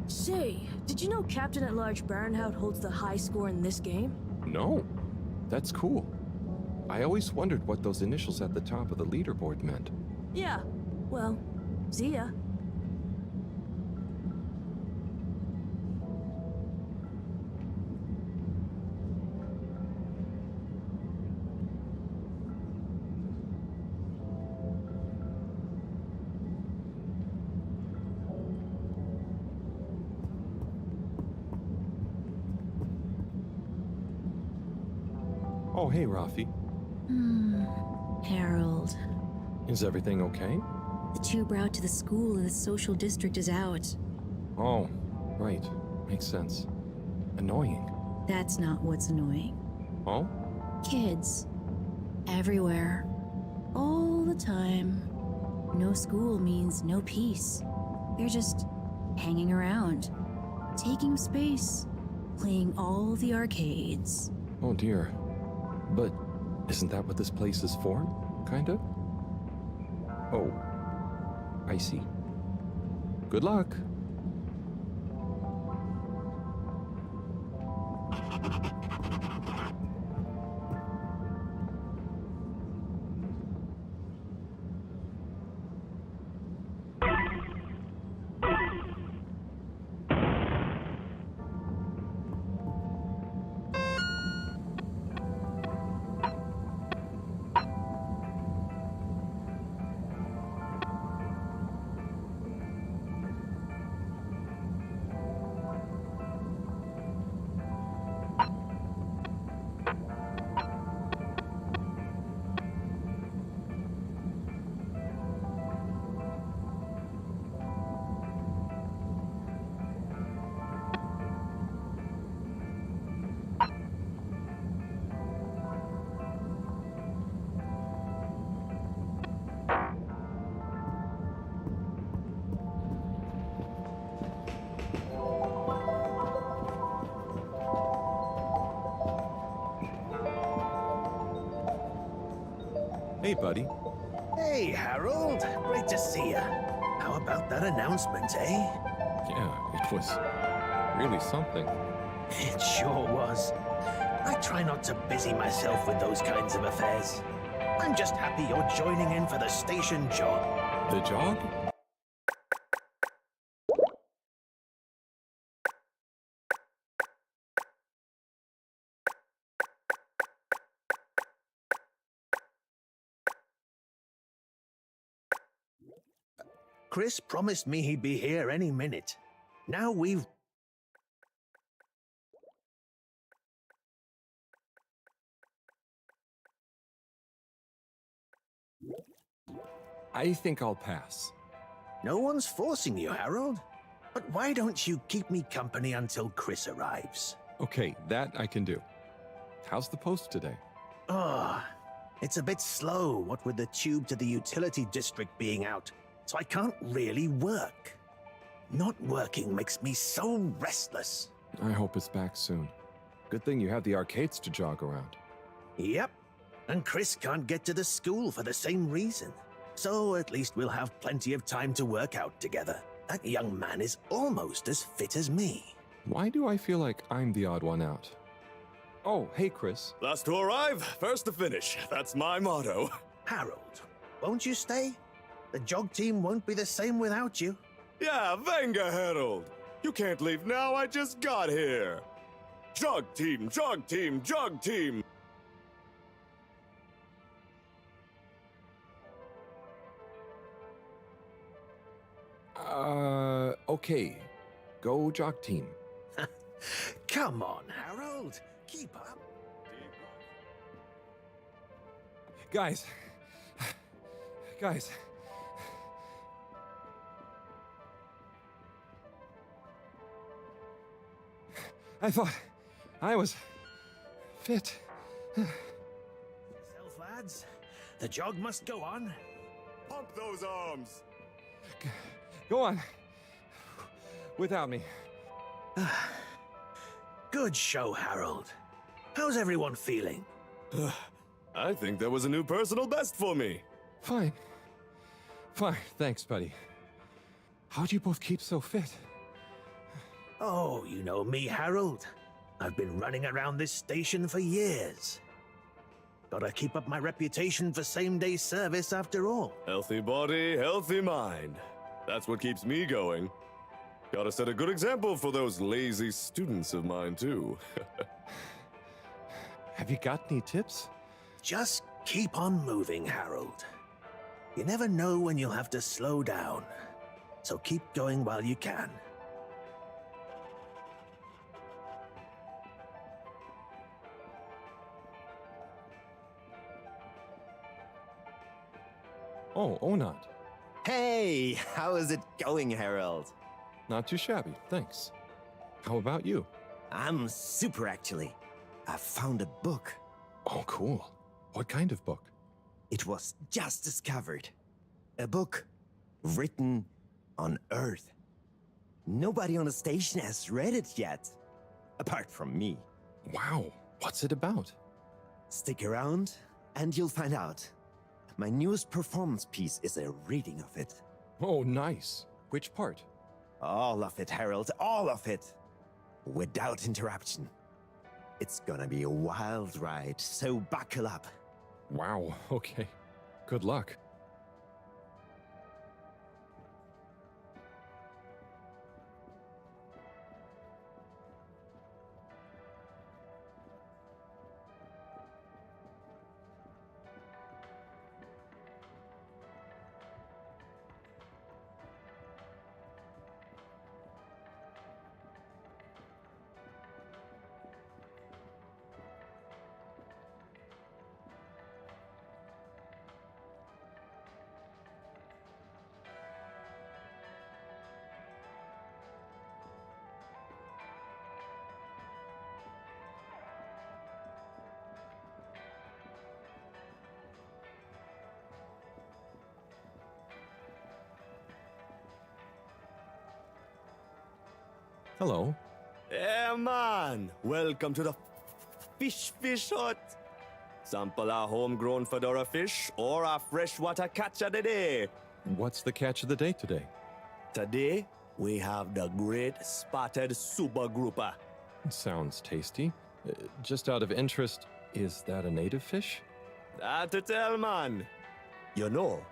Say, did you know Captain at Large Baronhout holds the high score in this game? No. That's cool. I always wondered what those initials at the top of the leaderboard meant. Yeah. Well, see ya. Oh, hey, Rafi. Harold. Is everything okay? The tube route to the school in the social district is out. Oh, right. Makes sense. Annoying. That's not what's annoying. Oh? Kids. Everywhere. All the time. No school means no peace. They're just hanging around. Taking space. Playing all the arcades. Oh dear. But isn't that what this place is for? Kinda? Oh. I see. Good luck. Hey, buddy. Hey, Harold. Great to see you. How about that announcement, eh? Yeah, it was really something. It sure was. I try not to busy myself with those kinds of affairs. I'm just happy you're joining in for the station jog. The jog? Chris promised me he'd be here any minute. Now we've... I think I'll pass. No one's forcing you, Harold. But why don't you keep me company until Chris arrives? Okay, that I can do. How's the post today? Oh, it's a bit slow, what with the tube to the utility district being out, so I can't really work. Not working makes me so restless. I hope it's back soon. Good thing you have the arcades to jog around. Yep, and Chris can't get to the school for the same reason. So at least we'll have plenty of time to work out together. That young man is almost as fit as me. Why do I feel like I'm the odd one out? Oh, hey, Chris. Last to arrive, first to finish. That's my motto. Harold, won't you stay? The jog team won't be the same without you. Yeah, venga, Harold. You can't leave now, I just got here. Jog team, jog team, jog team. Okay. Go jog team. Come on, Harold. Keep up. Guys. Guys. I thought I was fit. Self, lads. The jog must go on. Pump those arms. Go on. Without me. Good show, Harold. How's everyone feeling? I think that was a new personal best for me. Fine. Fine. Thanks, buddy. How'd you both keep so fit? Oh, you know me, Harold. I've been running around this station for years. Gotta keep up my reputation for same-day service after all. Healthy body, healthy mind. That's what keeps me going. Gotta set a good example for those lazy students of mine, too. Have you got any tips? Just keep on moving, Harold. You never know when you'll have to slow down. So keep going while you can. Oh, Onat. Hey, how is it going, Harold? Not too shabby, thanks. How about you? I'm super, actually. I found a book. Oh, cool. What kind of book? It was just discovered. A book written on Earth. Nobody on the station has read it yet, apart from me. Wow, what's it about? Stick around and you'll find out. My newest performance piece is a reading of it. Oh, nice. Which part? All of it, Harold, all of it. Without interruption. It's gonna be a wild ride, so buckle up. Wow, okay. Good luck. Hello. Yeah, man. Welcome to the fish hut. Sample a homegrown fedora fish or a freshwater catch of the day. What's the catch of the day today? Today, we have the great spotted super grouper. Sounds tasty. Just out of interest, is that a native fish? Hard to tell, man. You know,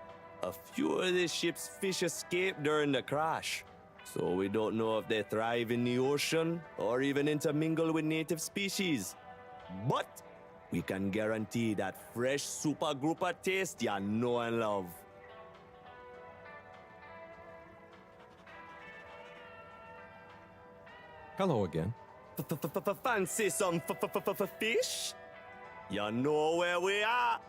a few of the ship's fish escaped during the crash. So we don't know if they thrive in the ocean or even intermingle with native species. But we can guarantee that fresh super grouper taste you know and love. Hello again. Fancy some fish? You know where we are.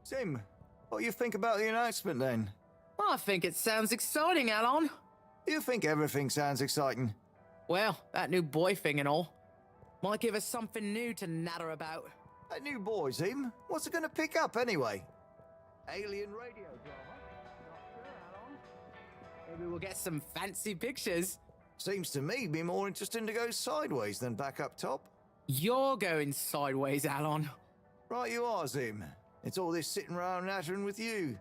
Tim, what do you think about the announcement then? I think it sounds exciting, Alon. You think everything sounds exciting? Well, that new boy thing and all. Might give us something new to natter about. That new boy, Tim? What's it gonna pick up anyway? Alien radio drama? Maybe we'll get some fancy pictures. Seems to me be more interesting to go sideways than back up top. You're going sideways, Alon. Right you are, Zim. It's all this sitting around nattering with you.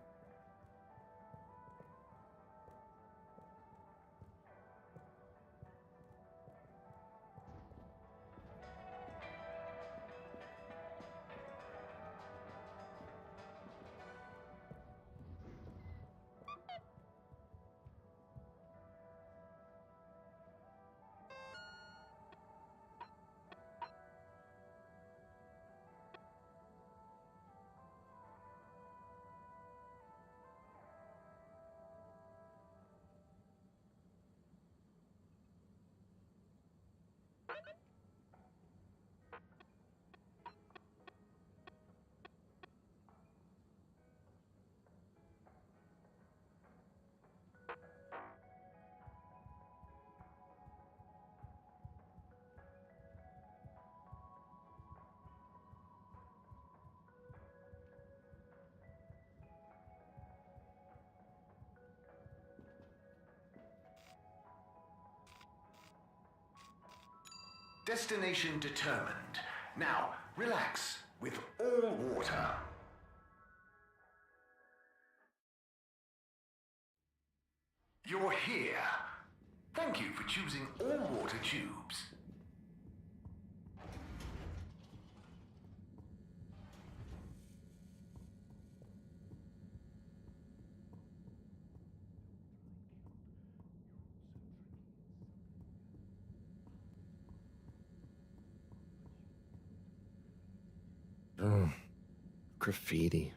Destination determined. Now, relax with all water. You're here. Thank you for choosing all water tubes. Graffiti.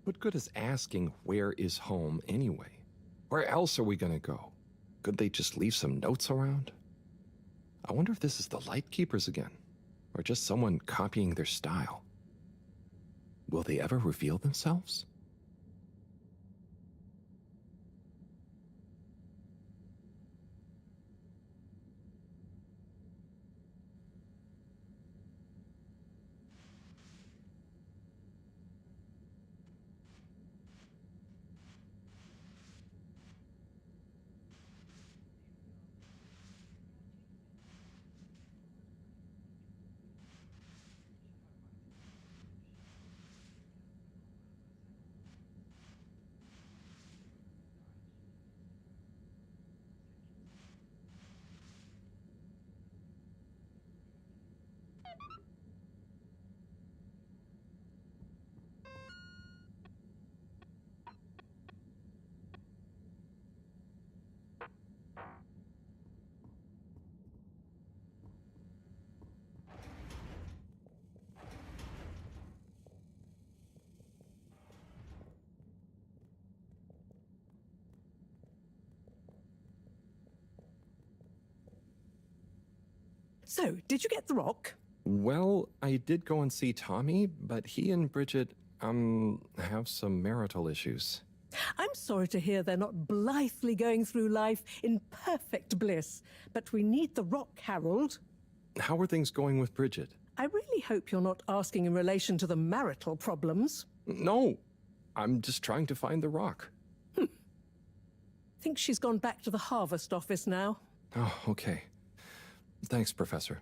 What good is asking where is home anyway? Where else are we gonna go? Could they just leave some notes around? I wonder if this is the Lightkeepers again, or just someone copying their style. Will they ever reveal themselves? So, did you get the rock? Well, I did go and see Tommy, but he and Bridget, have some marital issues. I'm sorry to hear they're not blithely going through life in perfect bliss, but we need the rock, Harold. How are things going with Bridget? I really hope you're not asking in relation to the marital problems. No, I'm just trying to find the rock. Think she's gone back to the harvest office now. Oh, okay. Thanks, Professor.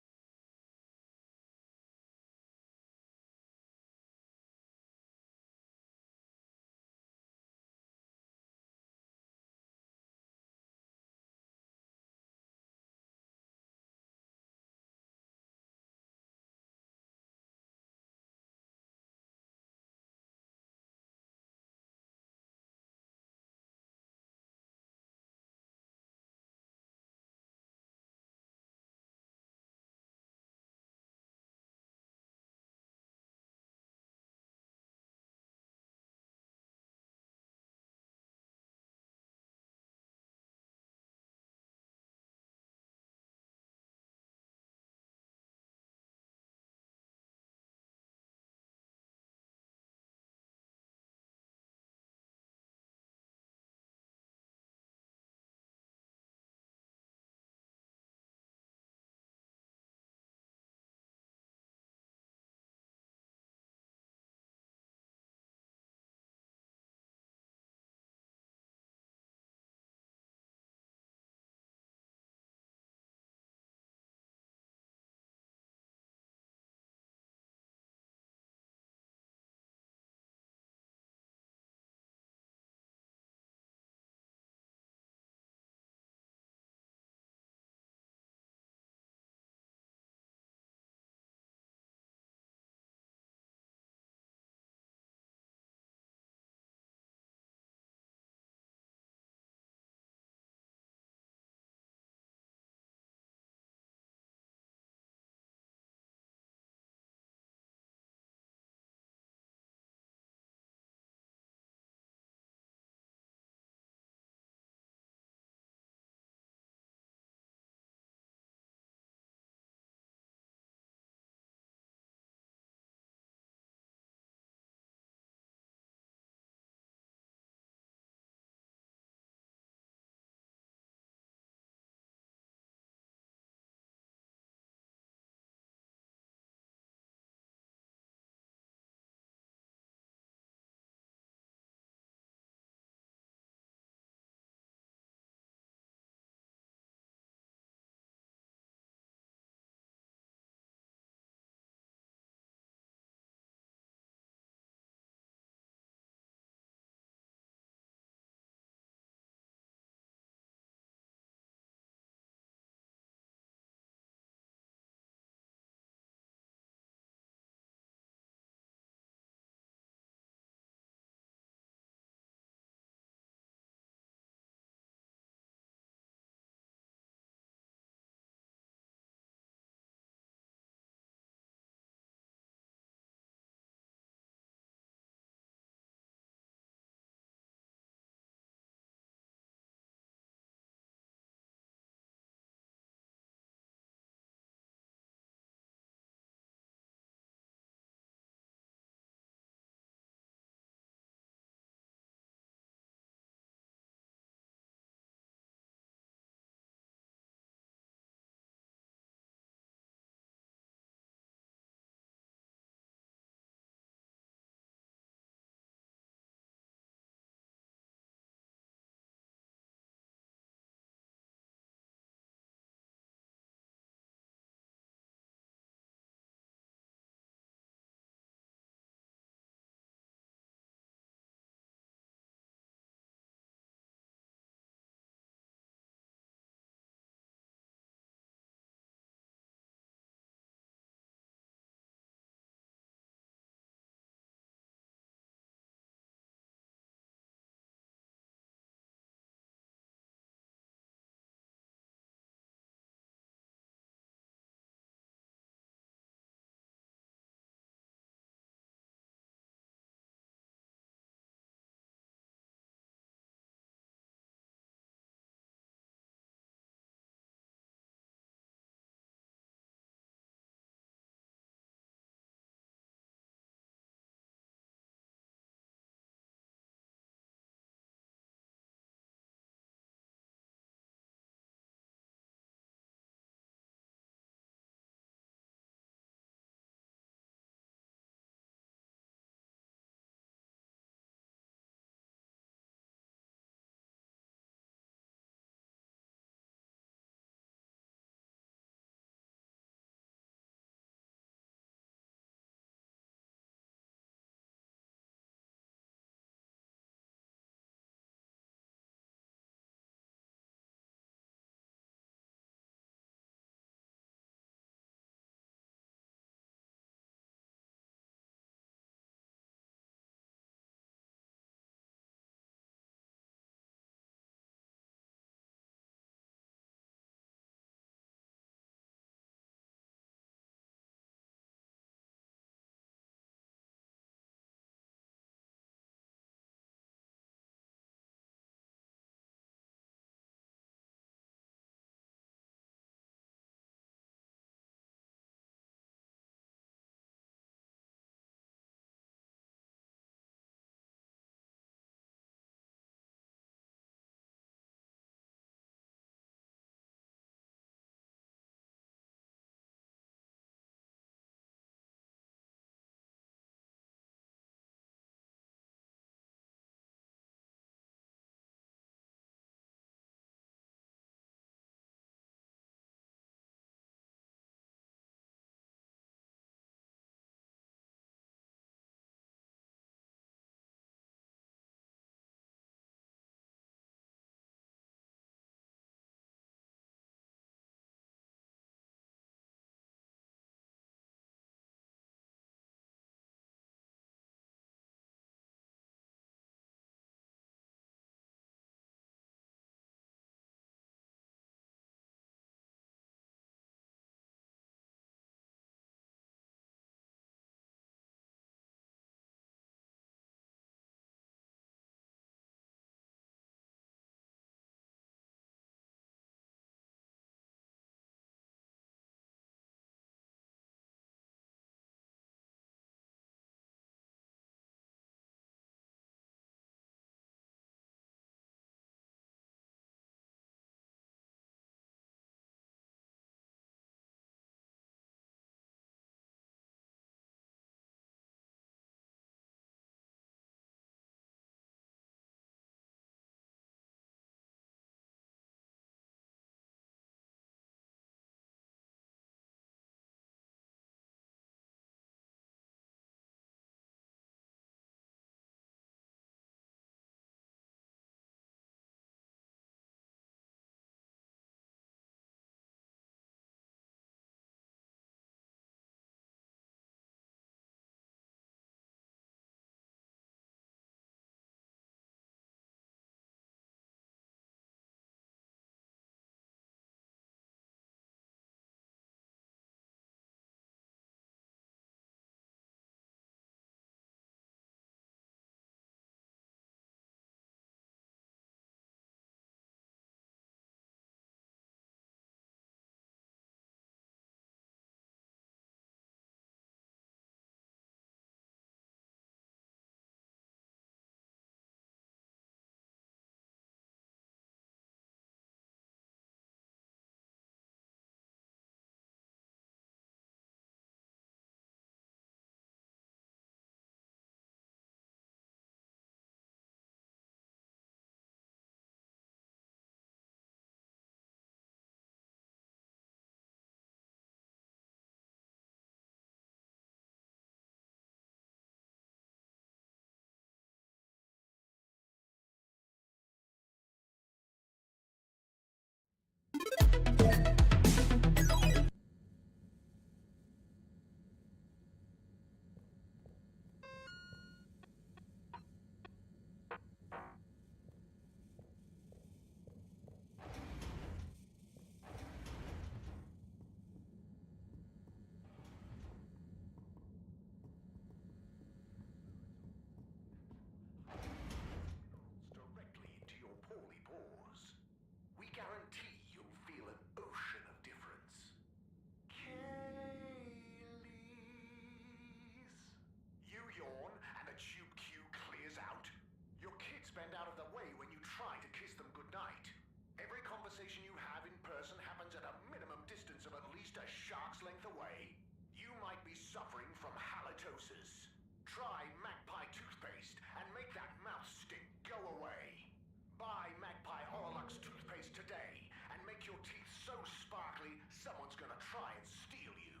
try to kiss them goodnight. Every conversation you have in person happens at a minimum distance of at least a shark's length away. You might be suffering from halitosis. Try Magpie toothpaste and make that mouth stink go away. Buy Magpie Oralux toothpaste today and make your teeth so sparkly someone's gonna try and steal you.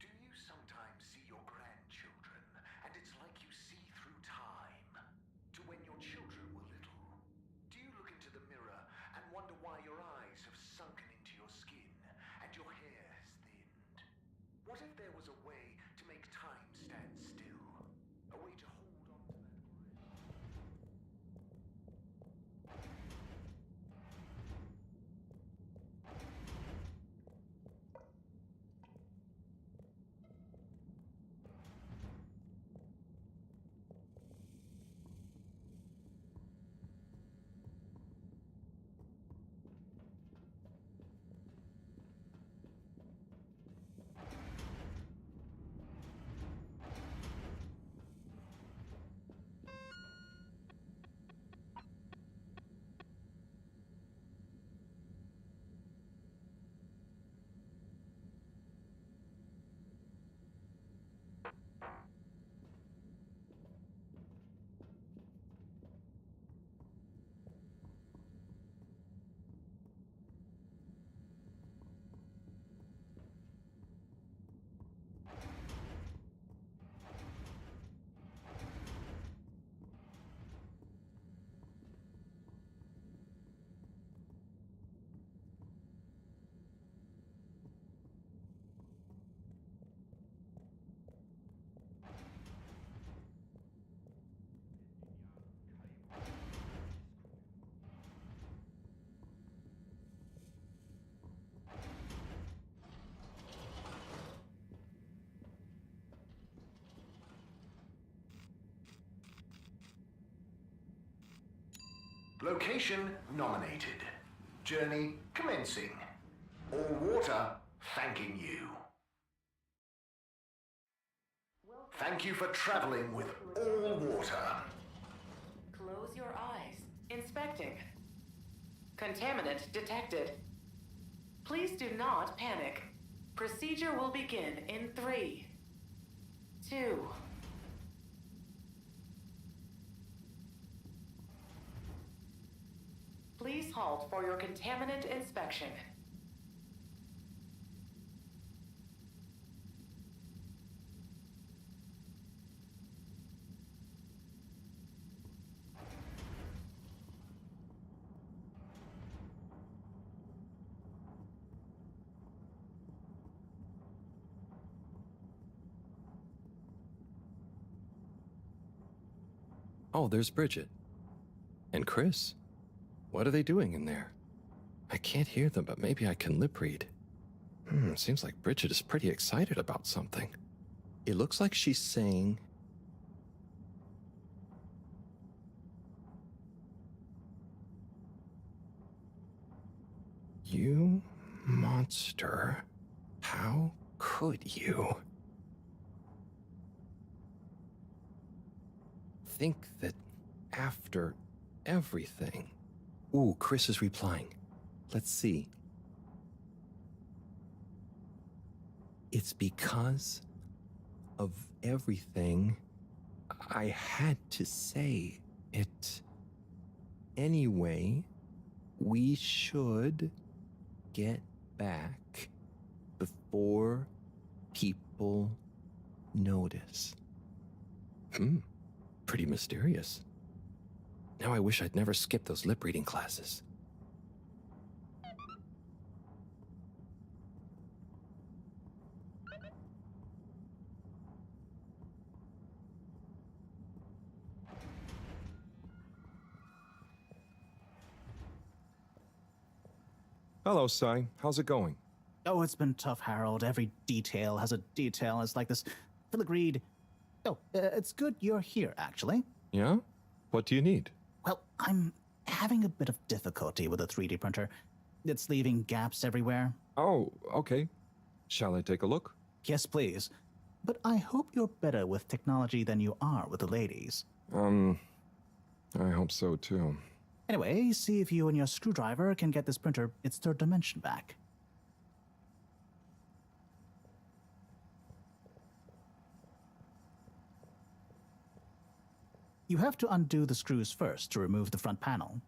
Do you sometimes see your grandchildren and it's like you see through time to when your children were little? Do you look into the mirror and wonder why your eyes have sunken into your skin and your hair has thinned? What if there was a way to make time stand still? A way to hold on to that Location nominated. Journey commencing. All water thanking you. Thank you for traveling with all water. Close your eyes. Inspecting. Contaminant detected. Please do not panic. Procedure will begin in 3, 2. Please halt for your contaminant inspection. Oh, there's Bridget. And Chris. What are they doing in there? I can't hear them, but maybe I can lip read. Seems like Bridget is pretty excited about something. It looks like she's saying... You monster. How could you? Think that after everything... Ooh, Chris is replying. Let's see. It's because of everything I had to say it. Anyway, we should get back before people notice. Pretty mysterious. Now I wish I'd never skipped those lip reading classes. Hello, Sai. How's it going? Oh, it's been tough, Harold. Every detail has a detail. It's like this filigreed. Oh, it's good you're here, actually. Yeah? What do you need? Well, I'm having a bit of difficulty with a 3D printer. It's leaving gaps everywhere. Oh, okay. Shall I take a look? Yes, please. But I hope you're better with technology than you are with the ladies. I hope so, too. Anyway, see if you and your screwdriver can get this printer its third dimension back. You have to undo the screws first to remove the front panel.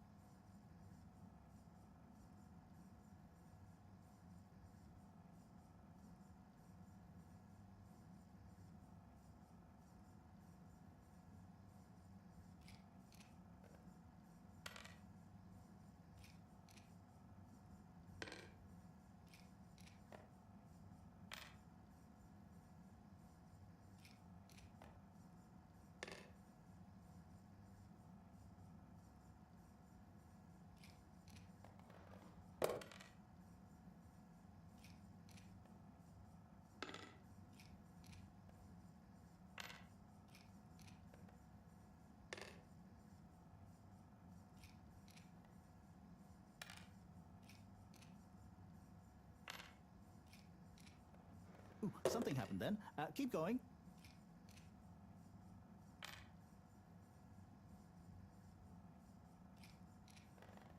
Ooh, something happened then. Keep going.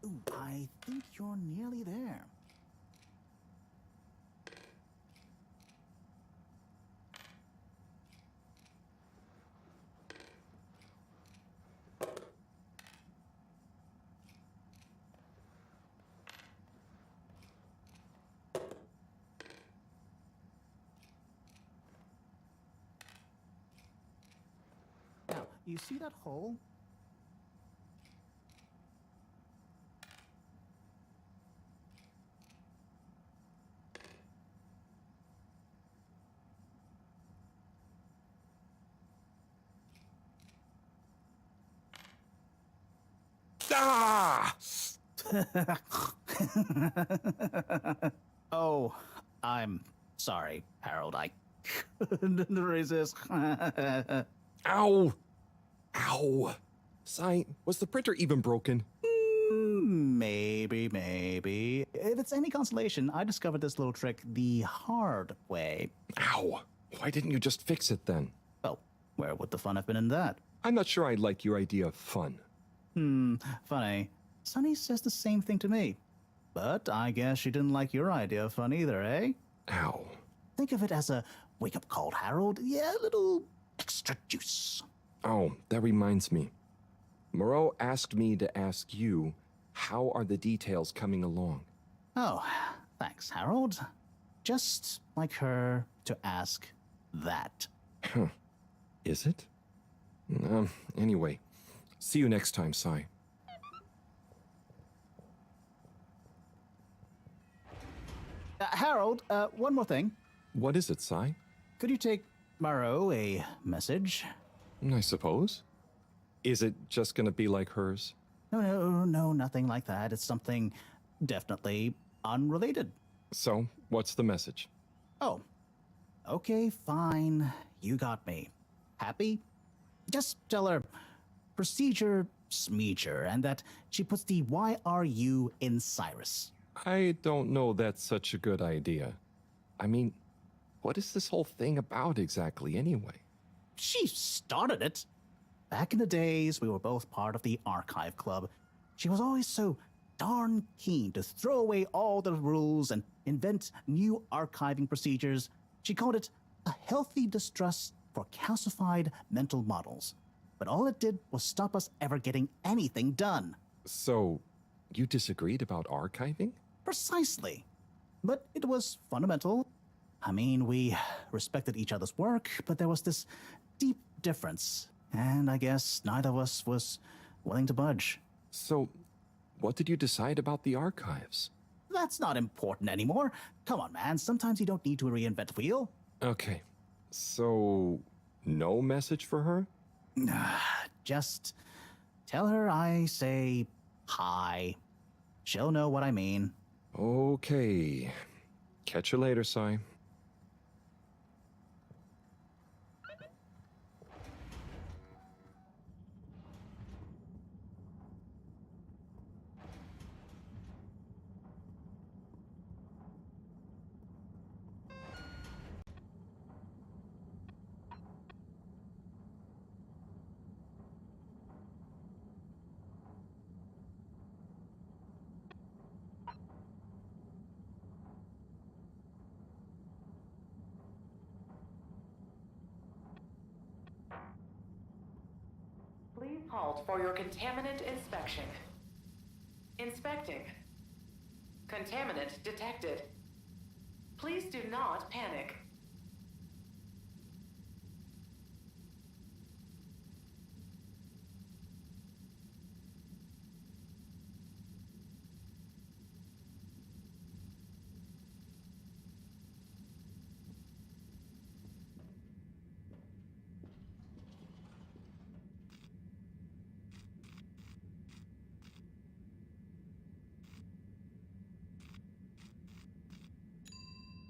Ooh, I think you're nearly there. Now, you see that hole? Ah! Oh, I'm sorry, Harold. I couldn't resist. Ow! Ow! Sai, was the printer even broken? Maybe. If it's any consolation, I discovered this little trick the hard way. Ow! Why didn't you just fix it then? Well, where would the fun have been in that? I'm not sure I like your idea of fun. Funny. Sunny says the same thing to me. But I guess she didn't like your idea of fun either, eh? Ow. Think of it as a wake-up call, Harold. Yeah, a little extra juice. Oh, that reminds me. Moreau asked me to ask you, how are the details coming along? Oh, thanks, Harold. Just like her to ask that. Huh. Is it? Anyway, see you next time, Sai. Harold, one more thing. What is it, Sai? Could you take Moreau a message? I suppose. Is it just gonna be like hers? No, nothing like that. It's something definitely unrelated. So, what's the message? Oh, okay, fine. You got me. Happy? Just tell her procedure smeeger and that she puts the YRU in Cyrus. I don't know that's such a good idea. I mean, what is this whole thing about exactly anyway? She started it. Back in the days, we were both part of the Archive Club. She was always so darn keen to throw away all the rules and invent new archiving procedures. She called it a healthy distrust for calcified mental models. But all it did was stop us ever getting anything done. So, you disagreed about archiving? Precisely. But it was fundamental. I mean, we respected each other's work, but there was this deep difference. And I guess neither of us was willing to budge. So, what did you decide about the archives? That's not important anymore. Come on, man. Sometimes you don't need to reinvent the wheel. Okay. So, no message for her? Just tell her I say hi. She'll know what I mean. Okay. Catch you later, Sai. Halt for your contaminant inspection. Inspecting. Contaminant detected. Please do not panic.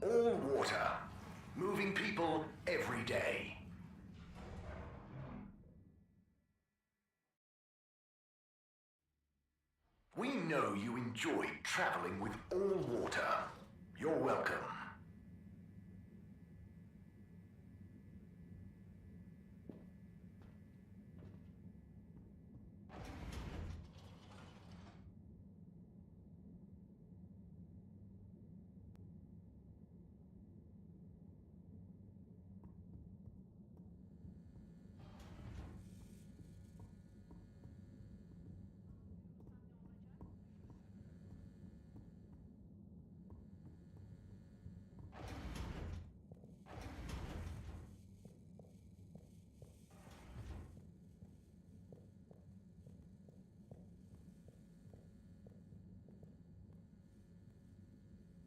All water. Moving people every day. We know you enjoyed traveling with all water. You're welcome.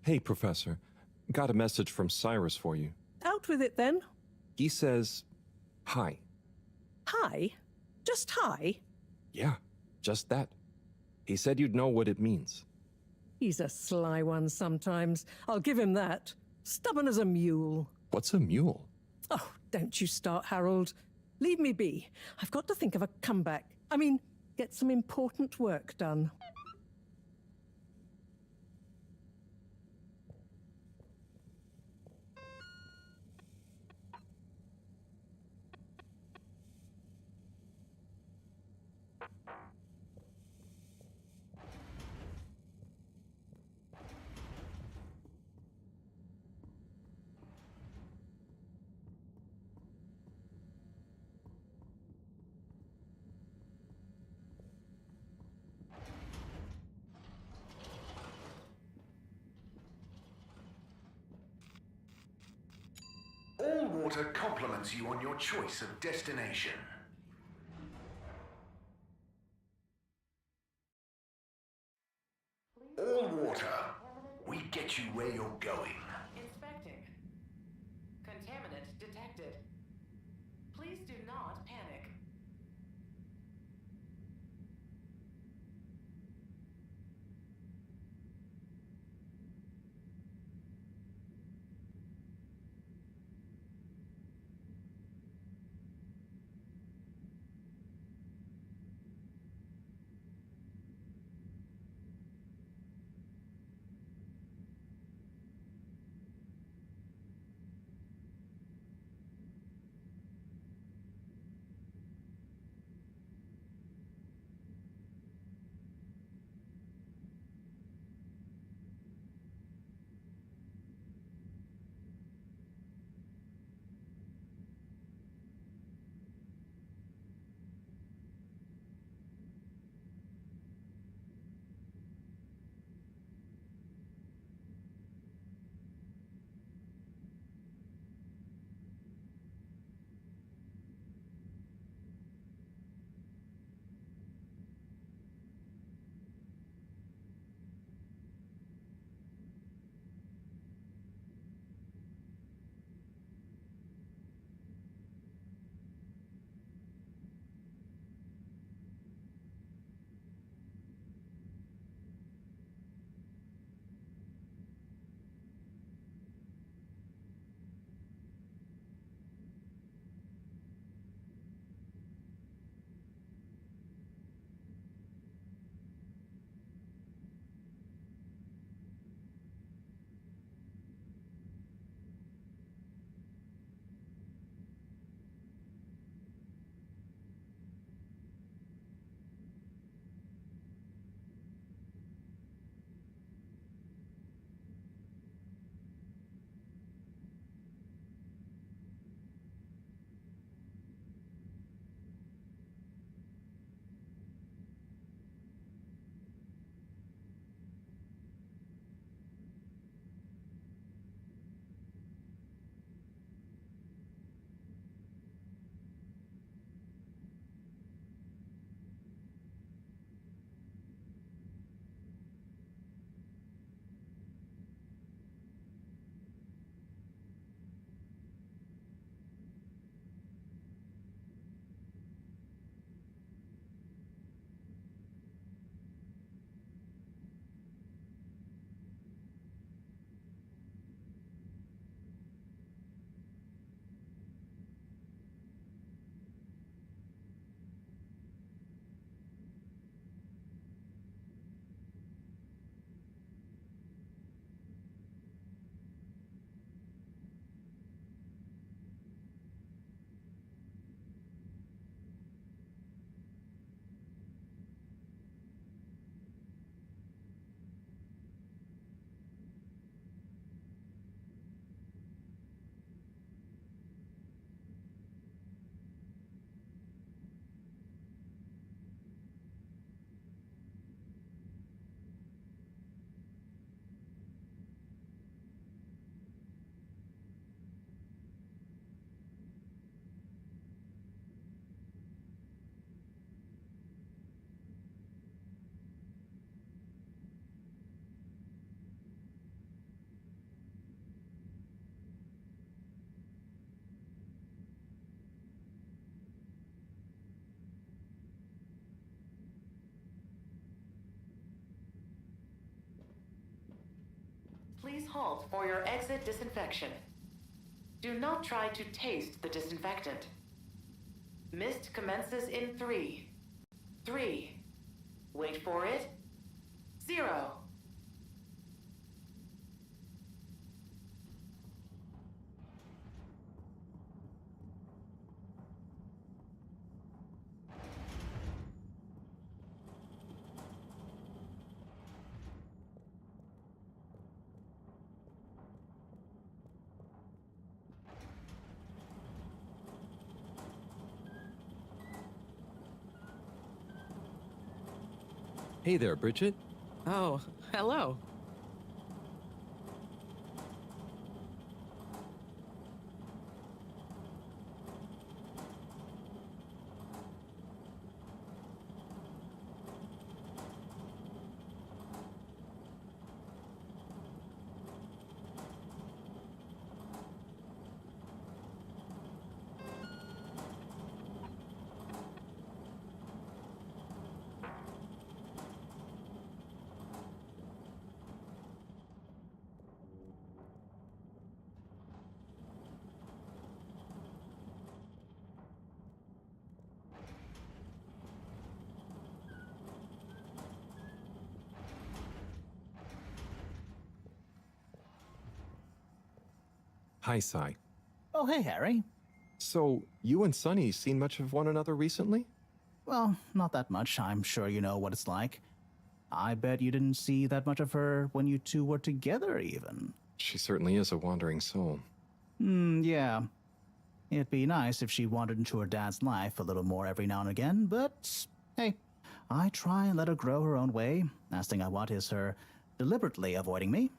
Hey, Professor. Got a message from Cyrus for you. Out with it then. He says, hi. Hi? Just hi? Yeah, just that. He said you'd know what it means. He's a sly one sometimes. I'll give him that. Stubborn as a mule. What's a mule? Oh, don't you start, Harold. Leave me be. I've got to think of a comeback. I mean, get some important work done. All water compliments you on your choice of destination. All water. We get you where you're going. Inspecting. Contaminant detected. Please do not panic. halt for your exit disinfection. Do not try to taste the disinfectant. Mist commences in 3. 3. Wait for it. 0. Hey there, Bridget. Oh, hello. Hi, Sai. Oh, hey, Harry. So, you and Sunny seen much of one another recently? Well, not that much. I'm sure you know what it's like. I bet you didn't see that much of her when you two were together, even. She certainly is a wandering soul. Yeah. It'd be nice if she wandered into her dad's life a little more every now and again, but hey, I try and let her grow her own way. Last thing I want is her deliberately avoiding me.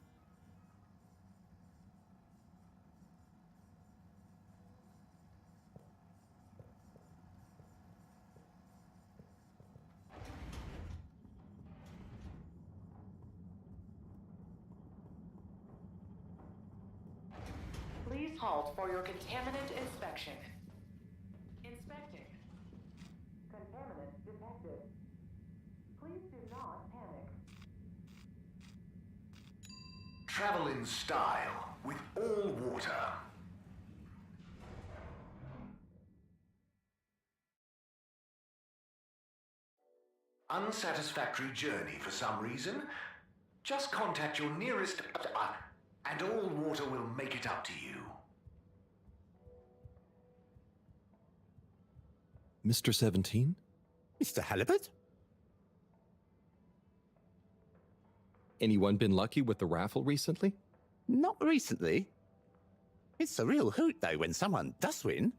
Please halt for your contaminant inspection. Inspecting. Contaminant detected. Please do not panic. Travel in style with all water. Unsatisfactory journey for some reason? Just contact your nearest and all water will make it up to you. Mr. 17? Mr. Halibut? Anyone been lucky with the raffle recently? Not recently. It's a real hoot, though, when someone does win.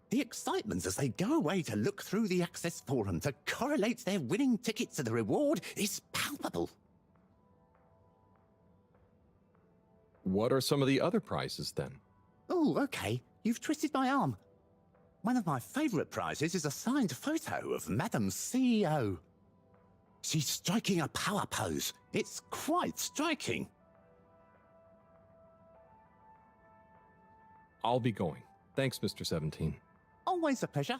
The excitement as they go away to look through the access forum to correlate their winning ticket to the reward is palpable. What are some of the other prizes, then? Oh, okay. You've twisted my arm. One of my favourite prizes is a signed photo of Madam CEO. She's striking a power pose. It's quite striking. I'll be going. Thanks, Mr. 17. Always a pleasure.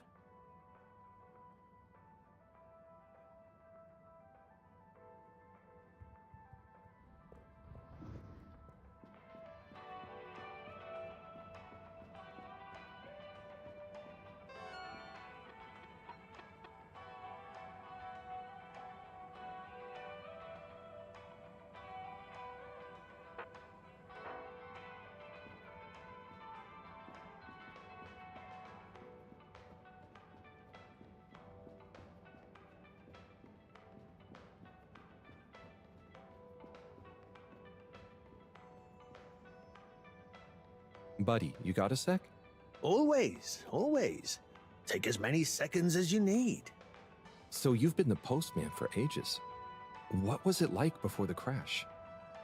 Buddy, you got a sec? Always, always. Take as many seconds as you need. So you've been the postman for ages. What was it like before the crash?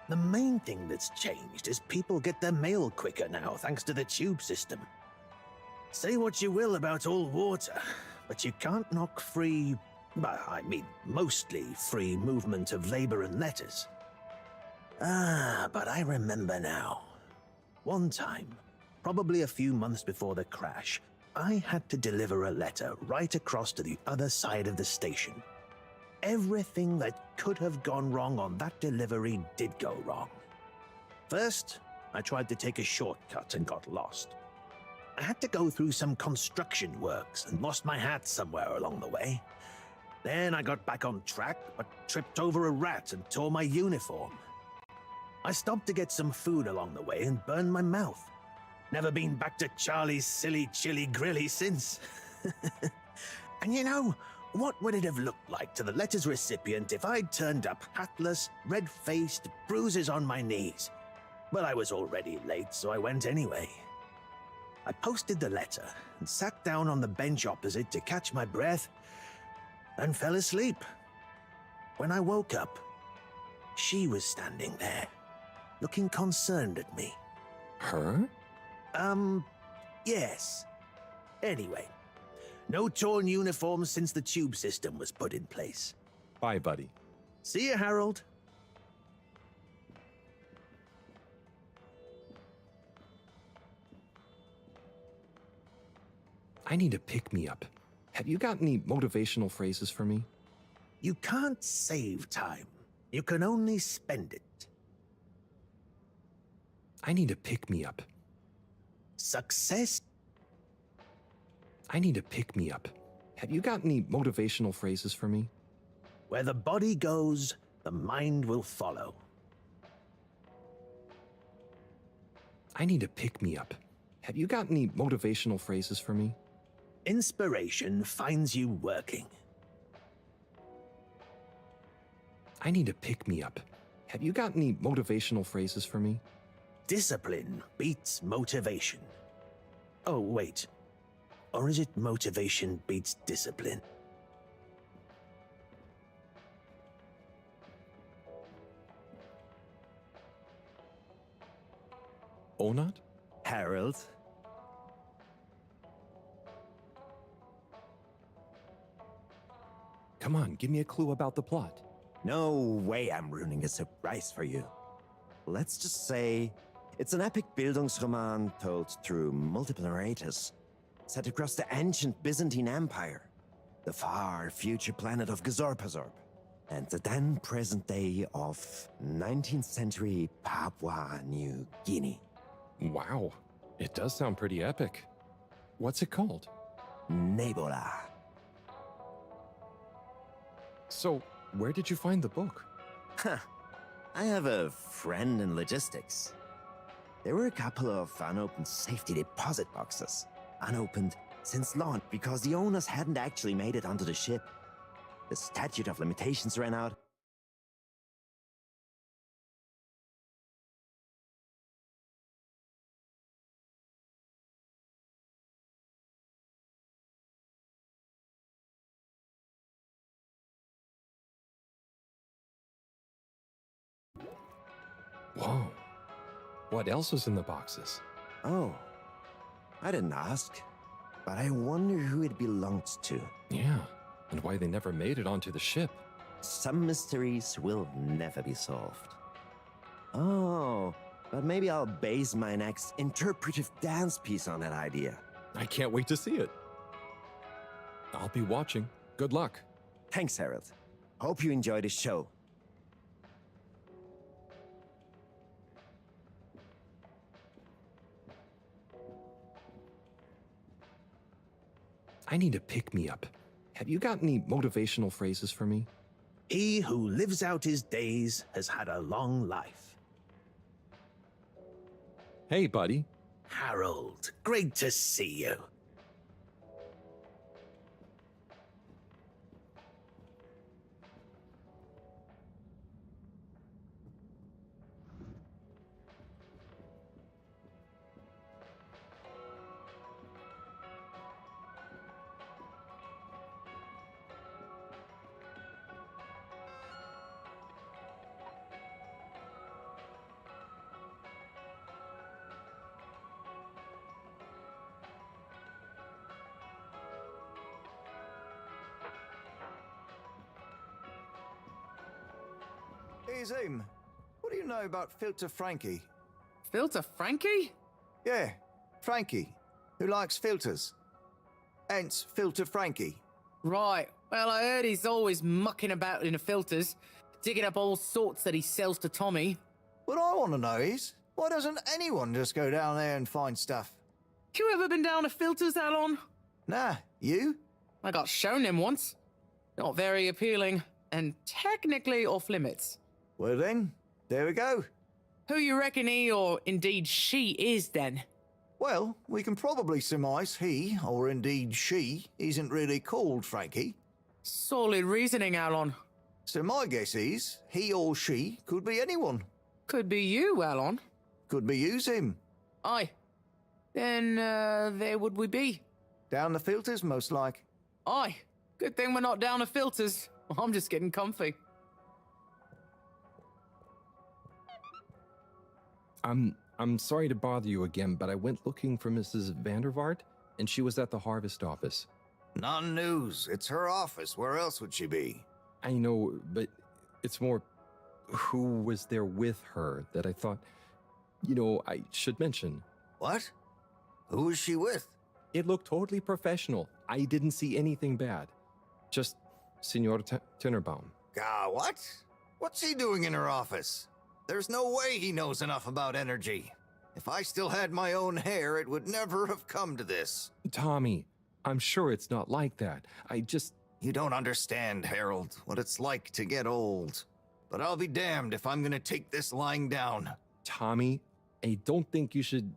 The main thing that's changed is people get their mail quicker now, thanks to the tube system. Say what you will about all water, but you can't knock free, mostly free movement of labor and letters. But I remember now. One time, probably a few months before the crash, I had to deliver a letter right across to the other side of the station. Everything that could have gone wrong on that delivery did go wrong. First, I tried to take a shortcut and got lost. I had to go through some construction works and lost my hat somewhere along the way. Then I got back on track, but tripped over a rat and tore my uniform. I stopped to get some food along the way and burned my mouth. Never been back to Charlie's silly chili grilly since. And you know, what would it have looked like to the letter's recipient if I'd turned up hatless, red-faced, bruises on my knees? But I was already late, so I went anyway. I posted the letter and sat down on the bench opposite to catch my breath and fell asleep. When I woke up, she was standing there, looking concerned at me. Her? Yes. Anyway, no torn uniforms since the tube system was put in place. Bye, buddy. See you, Harold. I need a pick-me-up. Have you got any motivational phrases for me? You can't save time. You can only spend it. I need a pick-me-up. Success? I need a pick-me-up. Have you got any motivational phrases for me? Where the body goes, the mind will follow. I need a pick-me-up. Have you got any motivational phrases for me? Inspiration finds you working. I need a pick-me-up. Have you got any motivational phrases for me? Discipline beats motivation. Oh, wait. Or is it motivation beats discipline? Onat? Harold? Come on, give me a clue about the plot. No way I'm ruining a surprise for you. Let's just say it's an epic Bildungsroman told through multiple narrators, set across the ancient Byzantine Empire, the far future planet of Gazorpazorp, and the then present day of 19th century Papua New Guinea. Wow, it does sound pretty epic. What's it called? Nebola. So, where did you find the book? Huh. I have a friend in logistics. There were a couple of unopened safety deposit boxes. Unopened since launch because the owners hadn't actually made it onto the ship. The statute of limitations ran out. Whoa. What else was in the boxes? Oh, I didn't ask, but I wonder who it belonged to. Yeah, and why they never made it onto the ship. Some mysteries will never be solved. Oh, but maybe I'll base my next interpretive dance piece on that idea. I can't wait to see it. I'll be watching. Good luck. Thanks, Harold. Hope you enjoy the show. I need a pick-me-up. Have you got any motivational phrases for me? He who lives out his days has had a long life. Hey, buddy. Harold, great to see you. Hey, Zoom. What do you know about Filter Frankie? Filter Frankie? Yeah, Frankie, who likes filters. Hence, Filter Frankie. Right. Well, I heard he's always mucking about in the filters, digging up all sorts that he sells to Tommy. What I want to know is, Why doesn't anyone just go down there and find stuff? You ever been down to Filters, Alon? Nah, you? I got shown him once. Not very appealing, and technically off limits. Well then, there we go. Who you reckon he, or indeed she, is then? Well, we can probably surmise he, or indeed she, isn't really called Frankie. Solid reasoning, Alon. So my guess is, he or she could be anyone. Could be you, Alon. Could be you's him. Aye. Then, there would we be? Down the Filters, most like. Aye. Good thing we're not down to Filters. I'm just getting comfy. I'm sorry to bother you again, but I went looking for Mrs. Vandervaart, and she was at the harvest office. None news. It's her office. Where else would she be? I know, but it's more who was there with her that I thought, I should mention. What? Who was she with? It looked totally professional. I didn't see anything bad. Just Senor Tinnerbaum. What? What's he doing in her office? There's no way he knows enough about energy. If I still had my own hair, it would never have come to this. Tommy, I'm sure it's not like that. You don't understand, Harold, what it's like to get old. But I'll be damned if I'm gonna take this lying down. Tommy, I don't think you should,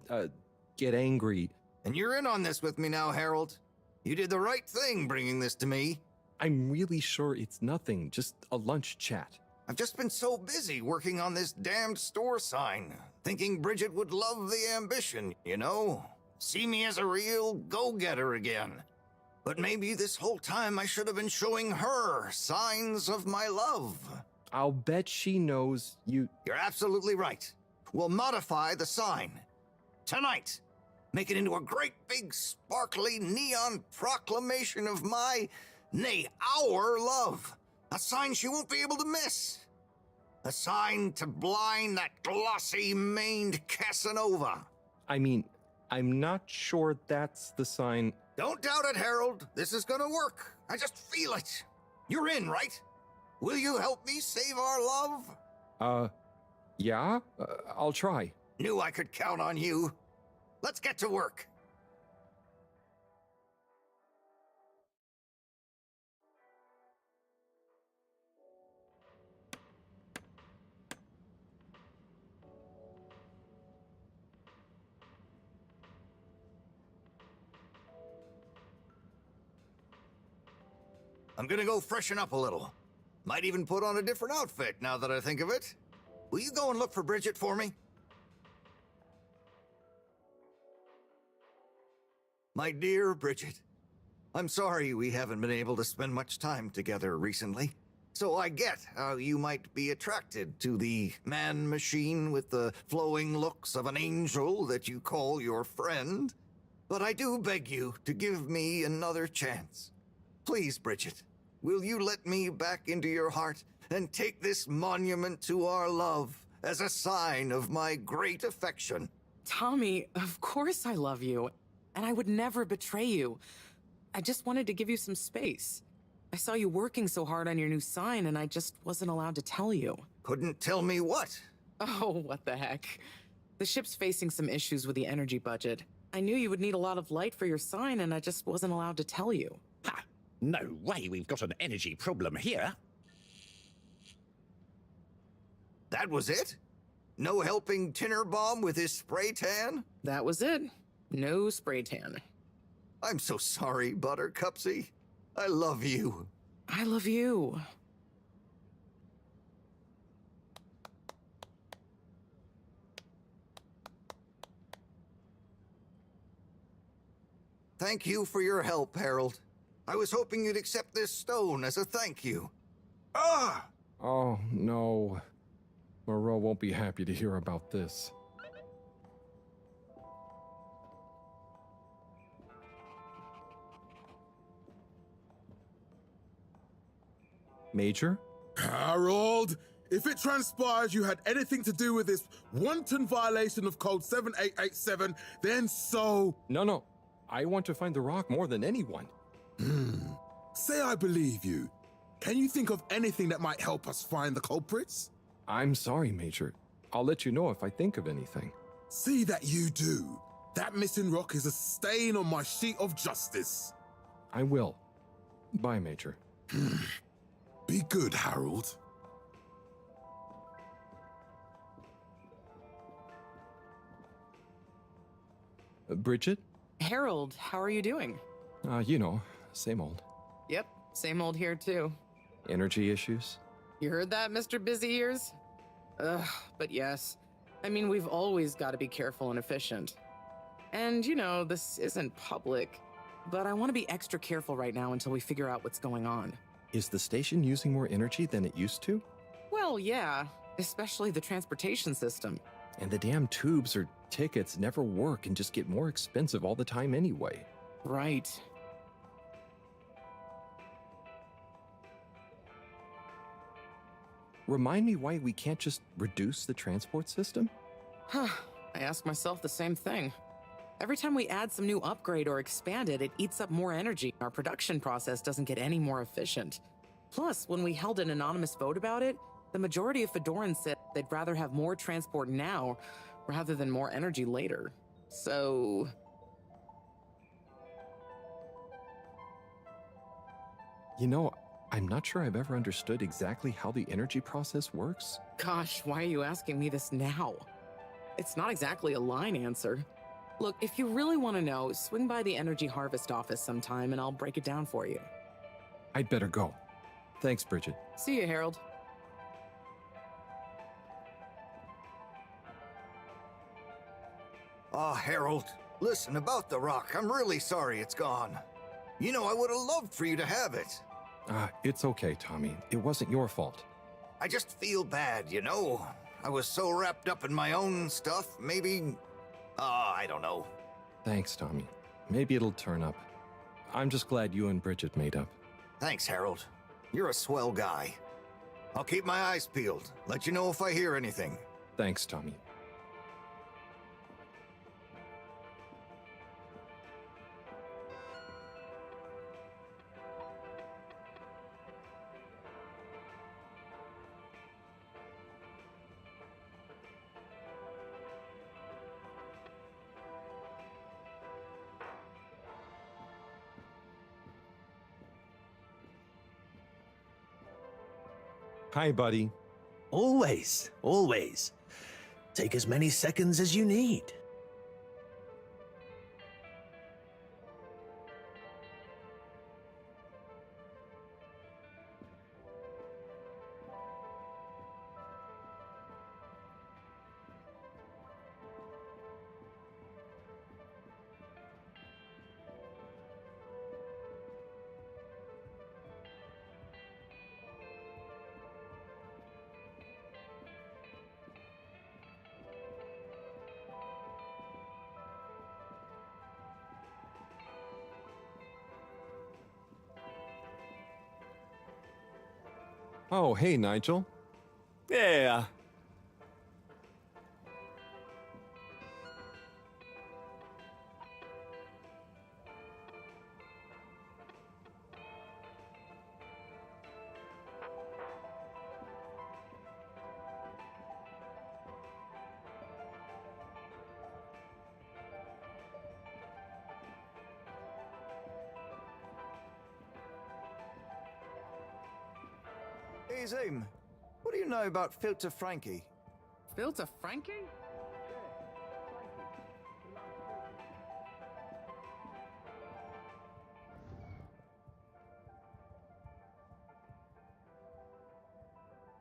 get angry. And you're in on this with me now, Harold. You did the right thing bringing this to me. I'm really sure it's nothing, just a lunch chat. I've just been so busy working on this damned store sign, thinking Bridget would love the ambition, See me as a real go-getter again. But maybe this whole time I should have been showing her signs of my love. I'll bet she knows you... You're absolutely right. We'll modify the sign. Tonight. Make it into a great big sparkly neon proclamation of my, nay, our love. A sign she won't be able to miss. A sign to blind that glossy-maned Casanova. I mean, I'm not sure that's the sign... Don't doubt it, Harold. This is gonna work. I just feel it. You're in, right? Will you help me save our love? Yeah? I'll try. Knew I could count on you. Let's get to work. I'm gonna go freshen up a little. Might even put on a different outfit now that I think of it. Will you go and look for Bridget for me? My dear Bridget, I'm sorry we haven't been able to spend much time together recently. So I get how you might be attracted to the man-machine with the flowing looks of an angel that you call your friend. But I do beg you to give me another chance. Please, Bridget, will you let me back into your heart and take this monument to our love as a sign of my great affection? Tommy, of course I love you, and I would never betray you. I just wanted to give you some space. I saw you working so hard on your new sign, and I just wasn't allowed to tell you. Couldn't tell me what? Oh, what the heck. The ship's facing some issues with the energy budget. I knew you would need a lot of light for your sign, and I just wasn't allowed to tell you. Ha! No way we've got an energy problem here. That was it? No helping Tinnerbaum with his spray tan? That was it. No spray tan. I'm so sorry, Buttercupsy. I love you. I love you. Thank you for your help, Harold. I was hoping you'd accept this stone as a thank you. Ah! Oh, no. Moreau won't be happy to hear about this. Major? Harold, if it transpires you had anything to do with this wanton violation of Code 7887, then so... No. I want to find the rock more than anyone. Say I believe you. Can you think of anything that might help us find the culprits? I'm sorry, Major. I'll let you know if I think of anything. See that you do. That missing rock is a stain on my sheet of justice. I will. Bye, Major. Be good, Harold. Bridget? Harold, how are you doing? You know, same old. Yep, same old here too. Energy issues? You heard that, Mr. Busy Ears? Ugh, but yes. I mean, we've always got to be careful and efficient. And, you know, this isn't public, but I want to be extra careful right now until we figure out what's going on. Is the station using more energy than it used to? Well, yeah, especially the transportation system. And the damn tubes or tickets never work and just get more expensive all the time anyway. Right. Remind me why we can't just reduce the transport system? Huh, I ask myself the same thing. Every time we add some new upgrade or expand it, it eats up more energy. Our production process doesn't get any more efficient. Plus, when we held an anonymous vote about it, the majority of Fedorans said they'd rather have more transport now rather than more energy later. So... You know, I'm not sure I've ever understood exactly how the energy process works. Gosh, why are you asking me this now? It's not exactly a line answer. Look, if you really want to know, swing by the Energy Harvest office sometime and I'll break it down for you. I'd better go. Thanks, Bridget. See you, Harold. Ah, Harold, listen, about the rock, I'm really sorry it's gone. You know, I would have loved for you to have it. It's okay, Tommy. It wasn't your fault. I just feel bad, you know? I was so wrapped up in my own stuff, maybe... I don't know. Thanks, Tommy. Maybe it'll turn up. I'm just glad you and Bridget made up. Thanks, Harold. You're a swell guy. I'll keep my eyes peeled. Let you know if I hear anything. Thanks, Tommy. Hi, buddy. Always, always. Take as many seconds as you need. Oh, hey, Nigel. Yeah. Hey, Zoom. What do you know about Filter Frankie? Filter Frankie?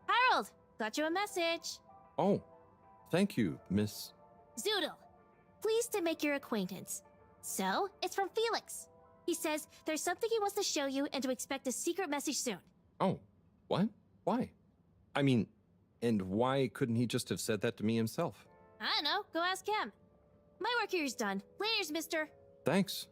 Harold, got you a message. Oh, thank you, Miss... Zoodle, pleased to make your acquaintance. So, it's from Felix. He says there's something he wants to show you and to expect a secret message soon. Oh, what? Why? I mean, and why couldn't he just have said that to me himself? I don't know, go ask him. My work here is done. Laters, mister. Thanks.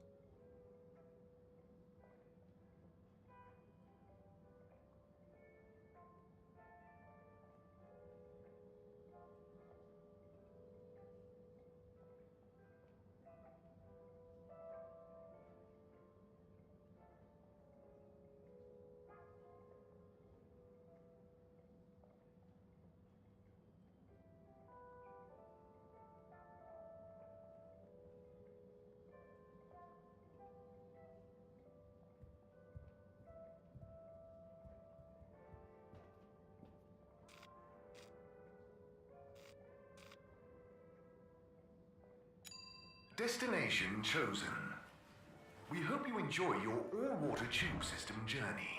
Destination chosen. We hope you enjoy your all-water tube system journey.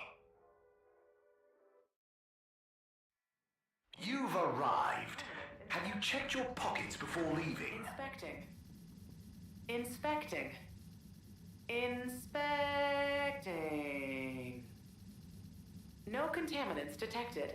You've arrived. Have you checked your pockets before leaving? Inspecting. Inspecting. No contaminants detected.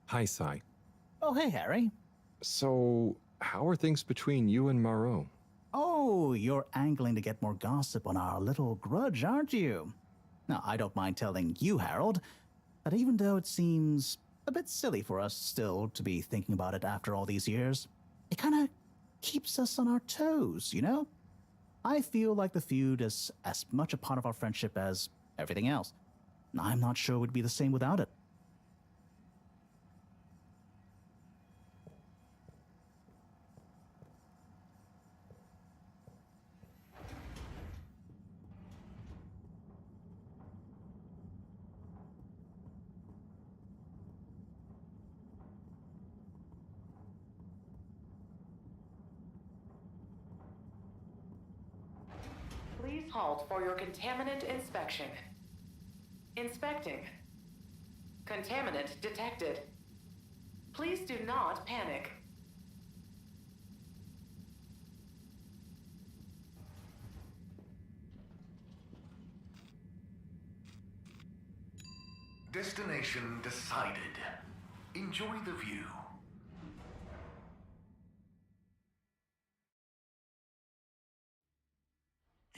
Hi, Sai. Oh, hey, Harry. So, how are things between you and Marot? Oh, you're angling to get more gossip on our little grudge, aren't you? Now, I don't mind telling you, Harold, that even though it seems a bit silly for us still to be thinking about it after all these years, it kind of keeps us on our toes, you know? I feel like the feud is as much a part of our friendship as everything else. I'm not sure it would be the same without it. Please halt for your contaminant inspection. Inspecting. Contaminant detected. Please do not panic. Destination decided. Enjoy the view.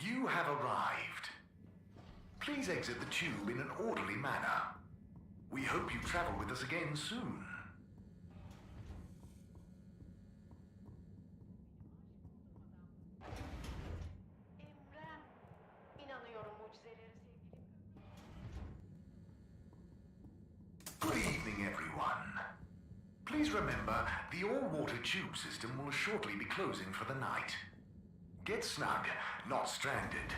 You have arrived. Please exit the tube in an orderly manner. We hope you travel with us again soon. Good evening, everyone. Please remember, the all-water tube system will shortly be closing for the night. Get snug, not stranded.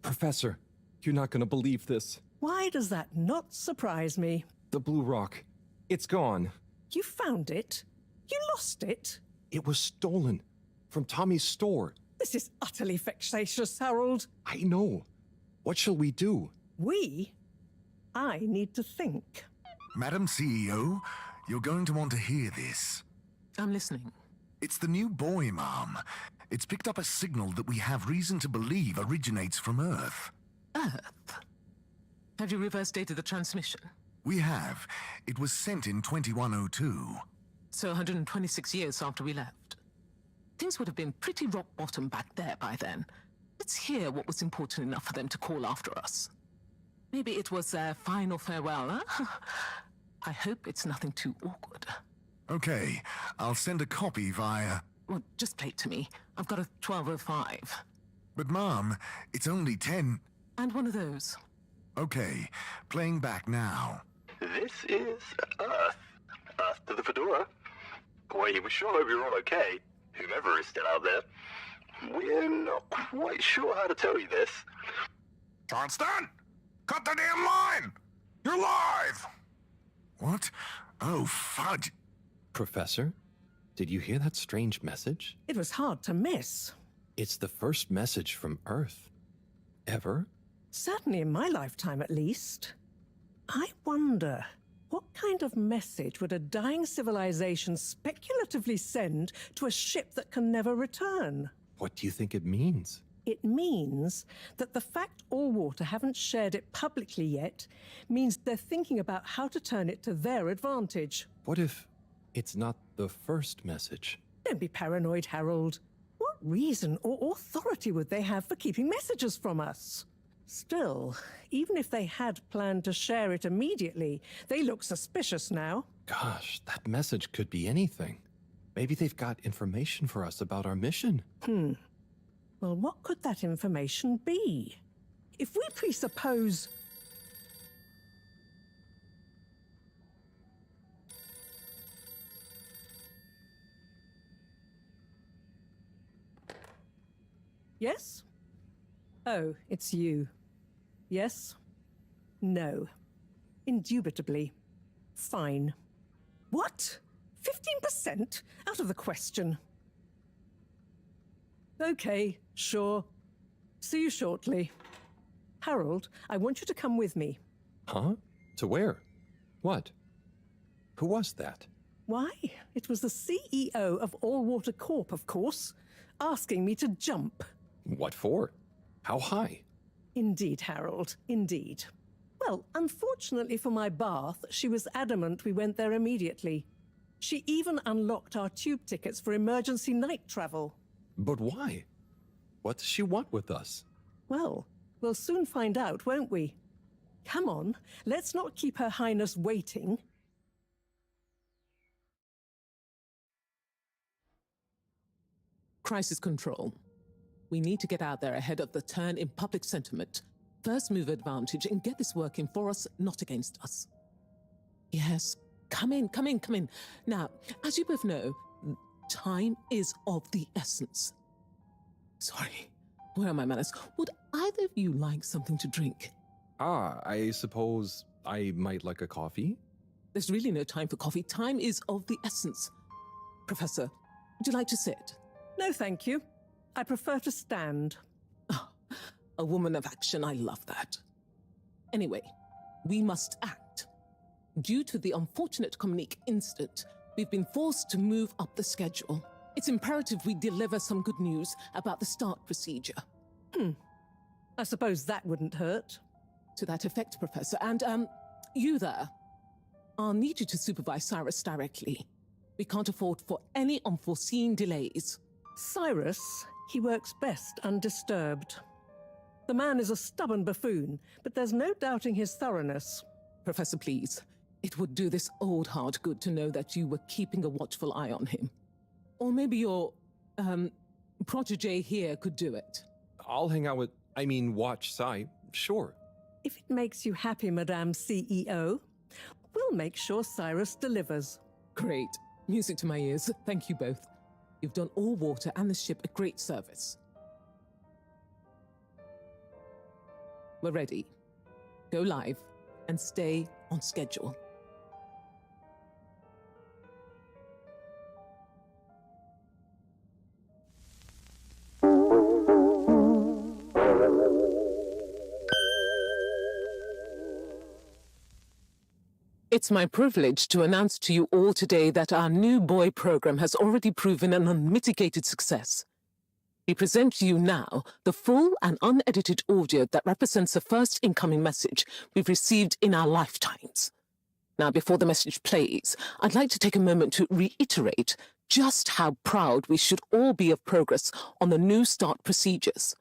Professor, you're not going to believe this. Why does that not surprise me? The blue rock. It's gone. You found it? You lost it? It was stolen from Tommy's store. This is utterly vexatious, Harold. I know. What shall we do? We? I need to think. Madam CEO, you're going to want to hear this. I'm listening. It's the new buoy, Mom. It's picked up a signal that we have reason to believe originates from Earth. Earth? Have you reverse dated the transmission? We have. It was sent in 2102. So 126 years after we left. Things would have been pretty rock bottom back there by then. Let's hear what was important enough for them to call after us. Maybe it was their final farewell, huh? I hope it's nothing too awkward. Okay, I'll send a copy via... Well, just play it to me. I've got a 1205. But Mom, it's only 10... And one of those. Okay, playing back now. This is Earth. Earth to the Fedora. We sure hope you're all okay, whomever is still out there. We're not quite sure how to tell you this. Johnston! Cut the damn line! You're live! What? Oh, fudge. Professor, did you hear that strange message? It was hard to miss. It's the first message from Earth. Ever? Certainly in my lifetime, at least. I wonder, what kind of message would a dying civilization speculatively send to a ship that can never return? What do you think it means? It means that the fact Allwater haven't shared it publicly yet means they're thinking about how to turn it to their advantage. What if it's not the first message? Don't be paranoid, Harold. What reason or authority would they have for keeping messages from us? Still, even if they had planned to share it immediately, they look suspicious now. Gosh, that message could be anything. Maybe they've got information for us about our mission. Well, what could that information be? If we presuppose... Yes? Oh, it's you. Yes? No. Indubitably. Fine. What? 15%? Out of the question. Okay, sure. See you shortly. Harold, I want you to come with me. Huh? To where? What? Who was that? Why, it was the CEO of All Water Corp, of course, asking me to jump. What for? How high? Indeed, Harold, indeed. Well, unfortunately for my bath, she was adamant we went there immediately. She even unlocked our tube tickets for emergency night travel. But why? What does she want with us? Well, we'll soon find out, won't we? Come on, let's not keep Her Highness waiting. Crisis control. We need to get out there ahead of the turn in public sentiment. First move advantage and get this working for us, not against us. Yes, come in. Now, as you both know, time is of the essence. Sorry, where are my manners? Would either of you like something to drink? I suppose I might like a coffee? There's really no time for coffee. Time is of the essence. Professor, would you like to sit? No, thank you. I prefer to stand. Oh, a woman of action, I love that. Anyway, we must act. Due to the unfortunate Communique incident, we've been forced to move up the schedule. It's imperative we deliver some good news about the start procedure. I suppose that wouldn't hurt. To that effect, Professor. And, you there. I'll need you to supervise Cyrus directly. We can't afford for any unforeseen delays. Cyrus, he works best undisturbed. The man is a stubborn buffoon, but there's no doubting his thoroughness. Professor, please. It would do this old heart good to know that you were keeping a watchful eye on him. Or maybe your, protege here could do it. I'll hang out with, watch Cy, sure. If it makes you happy, Madame CEO, we'll make sure Cyrus delivers. Great. Music to my ears. Thank you both. You've done All Water and the ship a great service. We're ready. Go live and stay on schedule. It's my privilege to announce to you all today that our new boy program has already proven an unmitigated success. We present to you now the full and unedited audio that represents the first incoming message we've received in our lifetimes. Now, before the message plays, I'd like to take a moment to reiterate just how proud we should all be of progress on the new start procedures.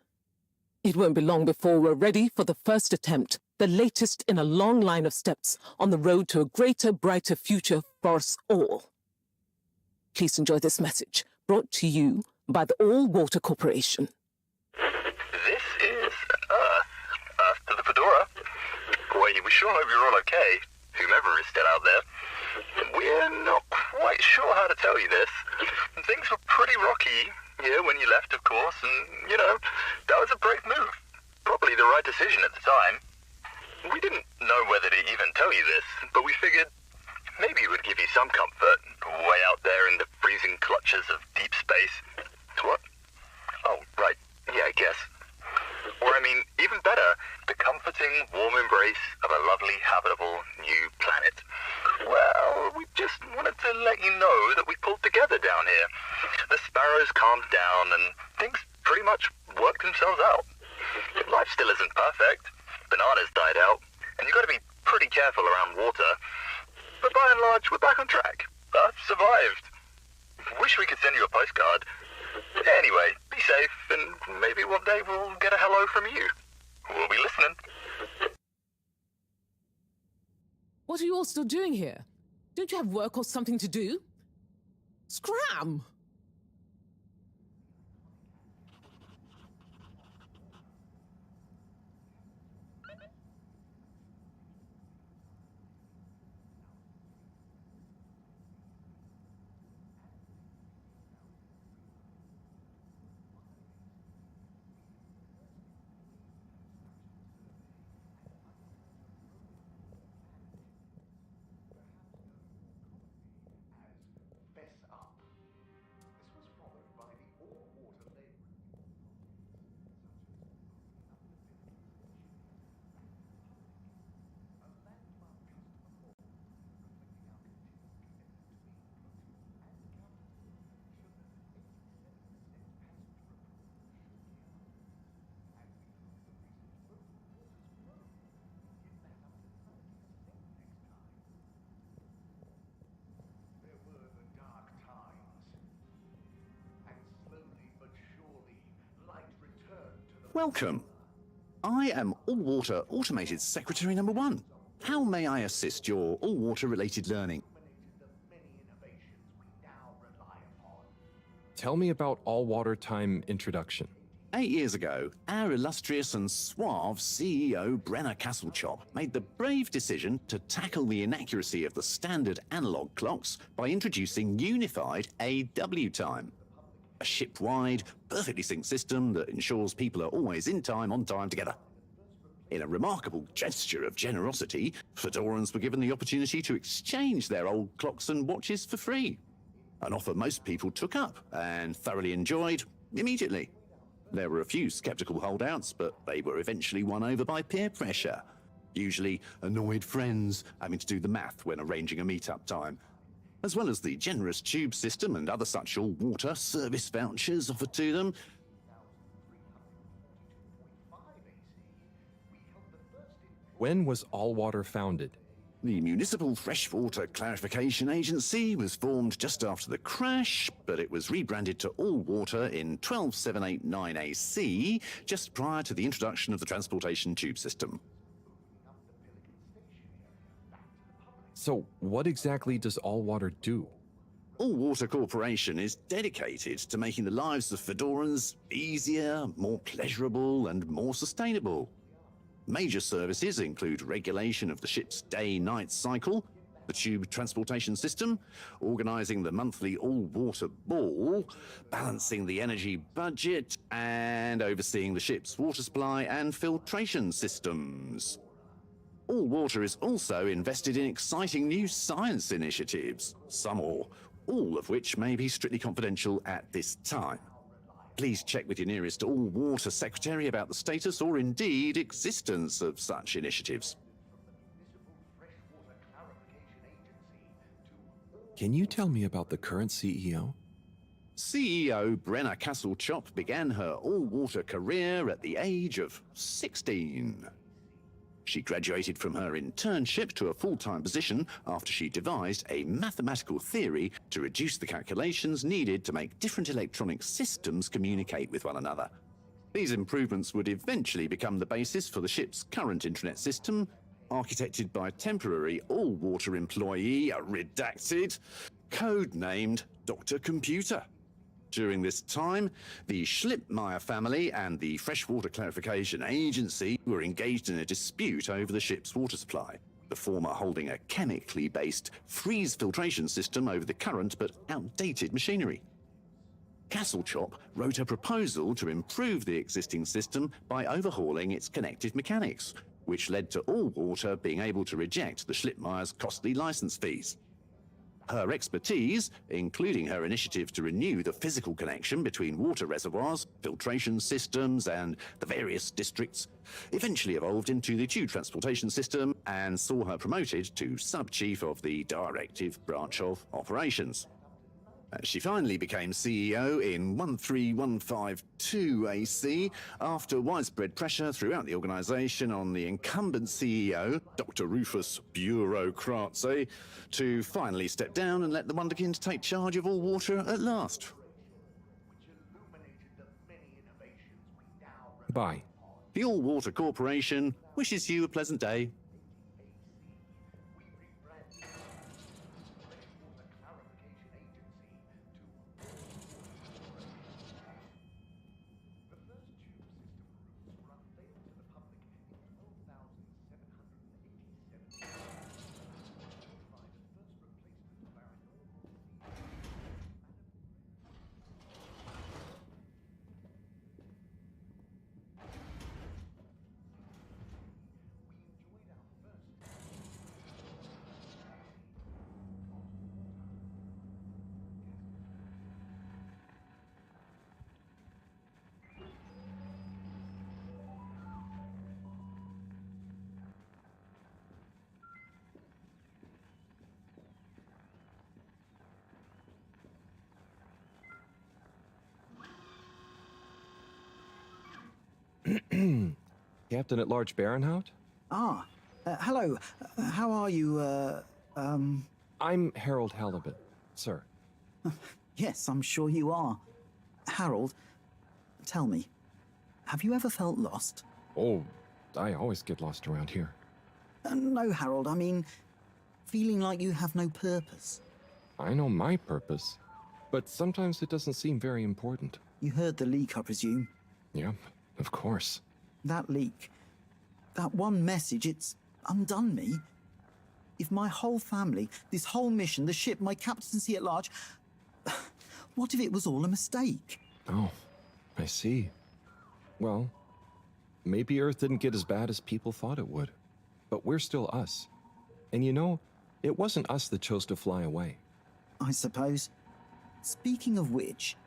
It won't be long before we're ready for the first attempt, the latest in a long line of steps on the road to a greater, brighter future for us all. Please enjoy this message, brought to you by the All Water Corporation. This is Earth to the Fedora. We sure hope you're all okay, whomever is still out there. We're not quite sure how to tell you this. Things were pretty rocky here when you left, of course, and, that was a brave move. Probably the right decision at the time. We didn't know whether to even tell you this, but we figured maybe it would give you some comfort, way out there in the freezing clutches of deep space. What? Oh, right. Yeah, I guess. Or, even better, the comforting, warm embrace of a lovely, habitable, new planet. Well, we just wanted to let you know that we pulled together down here. The sparrows calmed down, and things pretty much worked themselves out. Life still isn't perfect. Bananas died out, and you've got to be pretty careful around water. But by and large, we're back on track. Earth survived. Wish we could send you a postcard. Anyway, be safe, and maybe one day we'll get a hello from you. We'll be listening. What are you all still doing here? Don't you have work or something to do? Scram! Welcome. I am All-Water Automated Secretary number 1. How may I assist your all-water related learning? Tell me about all water time introduction. 8 years ago, our illustrious and suave CEO Brenner Castlechop made the brave decision to tackle the inaccuracy of the standard analog clocks by introducing unified AW time. A ship-wide, perfectly synced system that ensures people are always in time, on time together. In a remarkable gesture of generosity, Fedorans were given the opportunity to exchange their old clocks and watches for free. An offer most people took up and thoroughly enjoyed immediately. There were a few skeptical holdouts, but they were eventually won over by peer pressure. Usually annoyed friends having to do the math when arranging a meet-up time. As well as the generous tube system and other such all-water service vouchers offered to them. When was All Water founded? The Municipal Freshwater Clarification Agency was formed just after the crash, but it was rebranded to All Water in 12789 AC, just prior to the introduction of the transportation tube system. So, what exactly does All Water do? All Water Corporation is dedicated to making the lives of Fedorans easier, more pleasurable, and more sustainable. Major services include regulation of the ship's day-night cycle, the tube transportation system, organising the monthly all-water ball, balancing the energy budget, and overseeing the ship's water supply and filtration systems. All Water is also invested in exciting new science initiatives, some or all of which may be strictly confidential at this time. Please check with your nearest all-water secretary about the status or indeed existence of such initiatives. Can you tell me about the current CEO? CEO Brenner Castlechop began her all-water career at the age of 16. She graduated from her internship to a full-time position after she devised a mathematical theory to reduce the calculations needed to make different electronic systems communicate with one another. These improvements would eventually become the basis for the ship's current internet system, architected by temporary all-water employee, redacted, codenamed Dr. Computer. During this time, the Schlippmeyer family and the Freshwater Clarification Agency were engaged in a dispute over the ship's water supply, the former holding a chemically based freeze filtration system over the current but outdated machinery. Castlechop wrote a proposal to improve the existing system by overhauling its connected mechanics, which led to All Water being able to reject the Schlippmeyer's costly license fees. Her expertise, including her initiative to renew the physical connection between water reservoirs, filtration systems, and the various districts, eventually evolved into the tube transportation system and saw her promoted to sub-chief of the directive branch of operations. She finally became CEO in 13152 AC after widespread pressure throughout the organization on the incumbent CEO, Dr. Rufus Bureaucratze, to finally step down and let the Wonderkind take charge of All Water at last. Bye. The All Water Corporation wishes you a pleasant day. Captain at Large Baronhout? Ah, hello. How are you, I'm Harold Halibut, sir. Yes, I'm sure you are. Harold, tell me, have you ever felt lost? Oh, I always get lost around here. No, Harold, I mean, feeling like you have no purpose. I know my purpose, but sometimes it doesn't seem very important. You heard the leak, I presume? Yep, of course. That leak, that one message, it's undone me. If my whole family, this whole mission, the ship, my captaincy at large, what if it was all a mistake? Oh, I see. Well, maybe Earth didn't get as bad as people thought it would. But we're still us. And you know, it wasn't us that chose to fly away. I suppose. Speaking of which,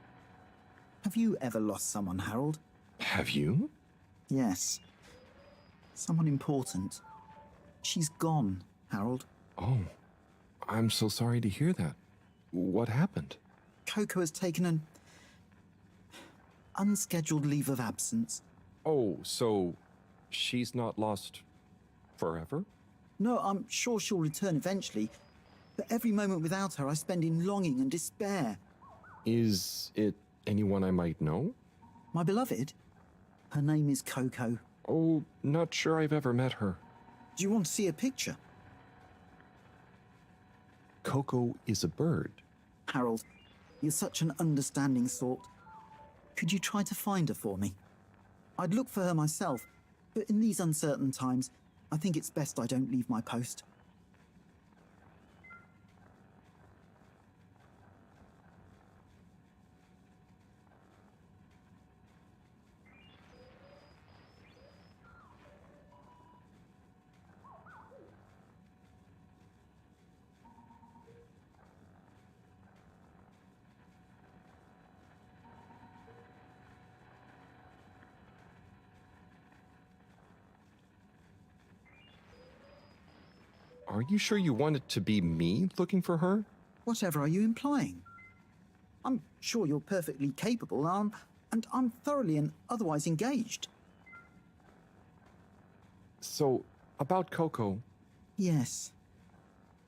have you ever lost someone, Harold? Have you? Yes. Someone important. She's gone, Harold. Oh, I'm so sorry to hear that. What happened? Coco has taken an unscheduled leave of absence. Oh, so she's not lost forever? No, I'm sure she'll return eventually. But every moment without her I spend in longing and despair. Is it anyone I might know? My beloved? Her name is Coco. Oh, not sure I've ever met her. Do you want to see a picture? Coco is a bird. Harold, you're such an understanding sort. Could you try to find her for me? I'd look for her myself, but in these uncertain times, I think it's best I don't leave my post. Are you sure you want it to be me looking for her? Whatever are you implying? I'm sure you're perfectly capable, and I'm thoroughly and otherwise engaged. So, about Coco. Yes.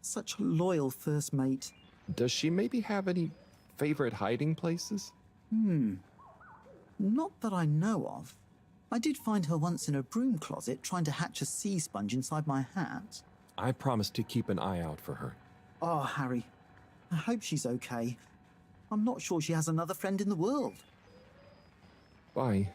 Such a loyal first mate. Does she maybe have any favorite hiding places? Not that I know of. I did find her once in a broom closet trying to hatch a sea sponge inside my hat. I promised to keep an eye out for her. Oh, Harry, I hope she's okay. I'm not sure she has another friend in the world. Bye.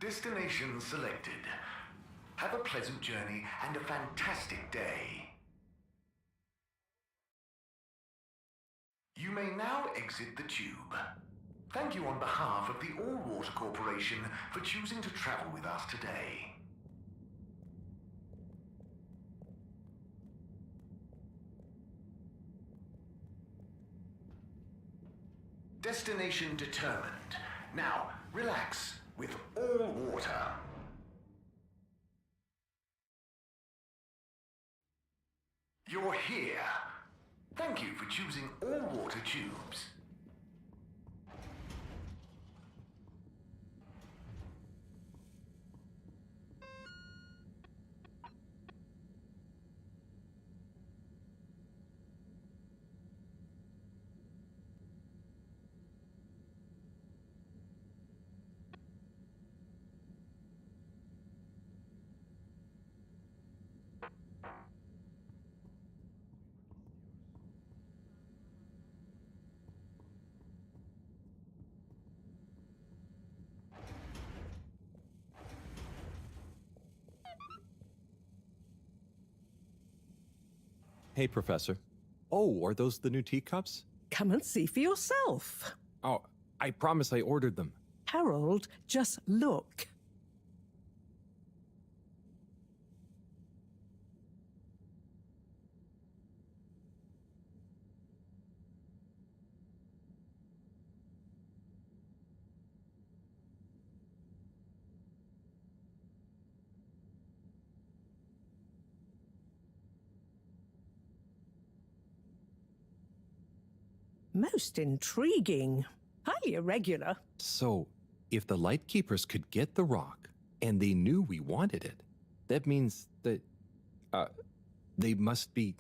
Destination selected. Have a pleasant journey and a fantastic day. You may now exit the tube. Thank you on behalf of the All Water Corporation for choosing to travel with us today. Destination determined. Now, relax with all water. You're here. Thank you for choosing all water tubes. Hey, Professor. Oh, are those the new teacups? Come and see for yourself. Oh, I promise I ordered them. Harold, just look. Most intriguing. Highly irregular. So, if the Lightkeepers could get the rock, and they knew we wanted it, that means that, they must be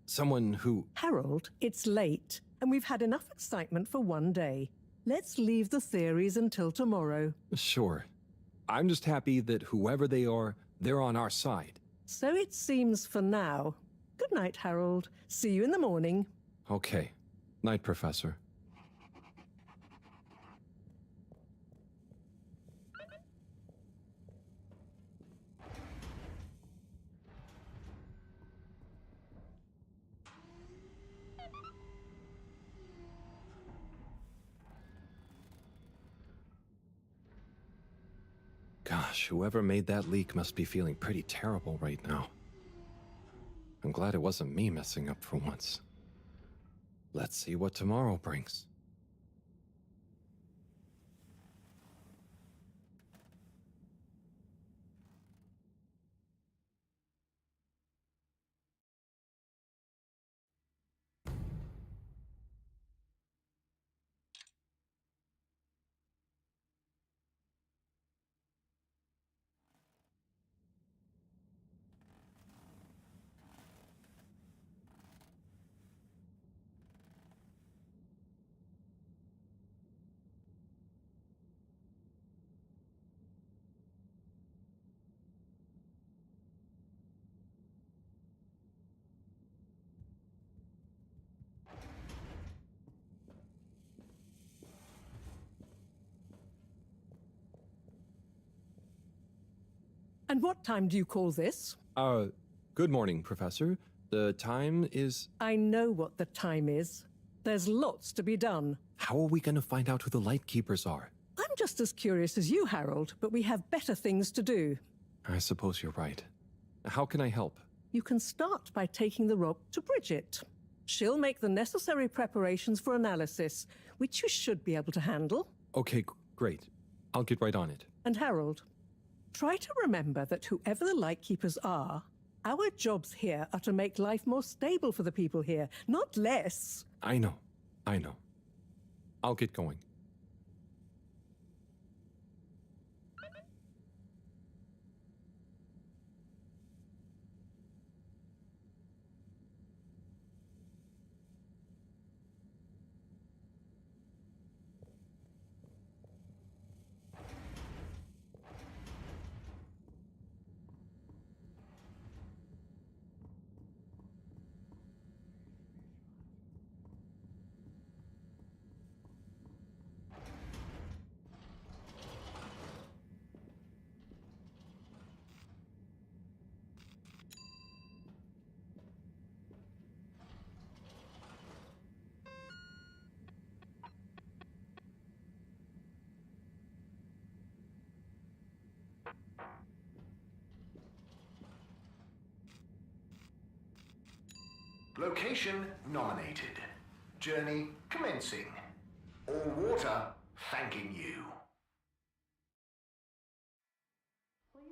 someone who... Harold, it's late, and we've had enough excitement for one day. Let's leave the theories until tomorrow. Sure. I'm just happy that whoever they are, they're on our side. So it seems for now. Good night, Harold. See you in the morning. Okay. Night, Professor. Gosh, whoever made that leak must be feeling pretty terrible right now. I'm glad it wasn't me messing up for once. Let's see what tomorrow brings. And what time do you call this? Good morning, Professor. The time is... I know what the time is. There's lots to be done. How are we going to find out who the Lightkeepers are? I'm just as curious as you, Harold, but we have better things to do. I suppose you're right. How can I help? You can start by taking the rock to Bridget. She'll make the necessary preparations for analysis, which you should be able to handle. Okay, great. I'll get right on it. And Harold, try to remember that whoever the Lightkeepers are, our jobs here are to make life more stable for the people here, not less. I know. I'll get going. Location nominated. Journey commencing. All water thanking you.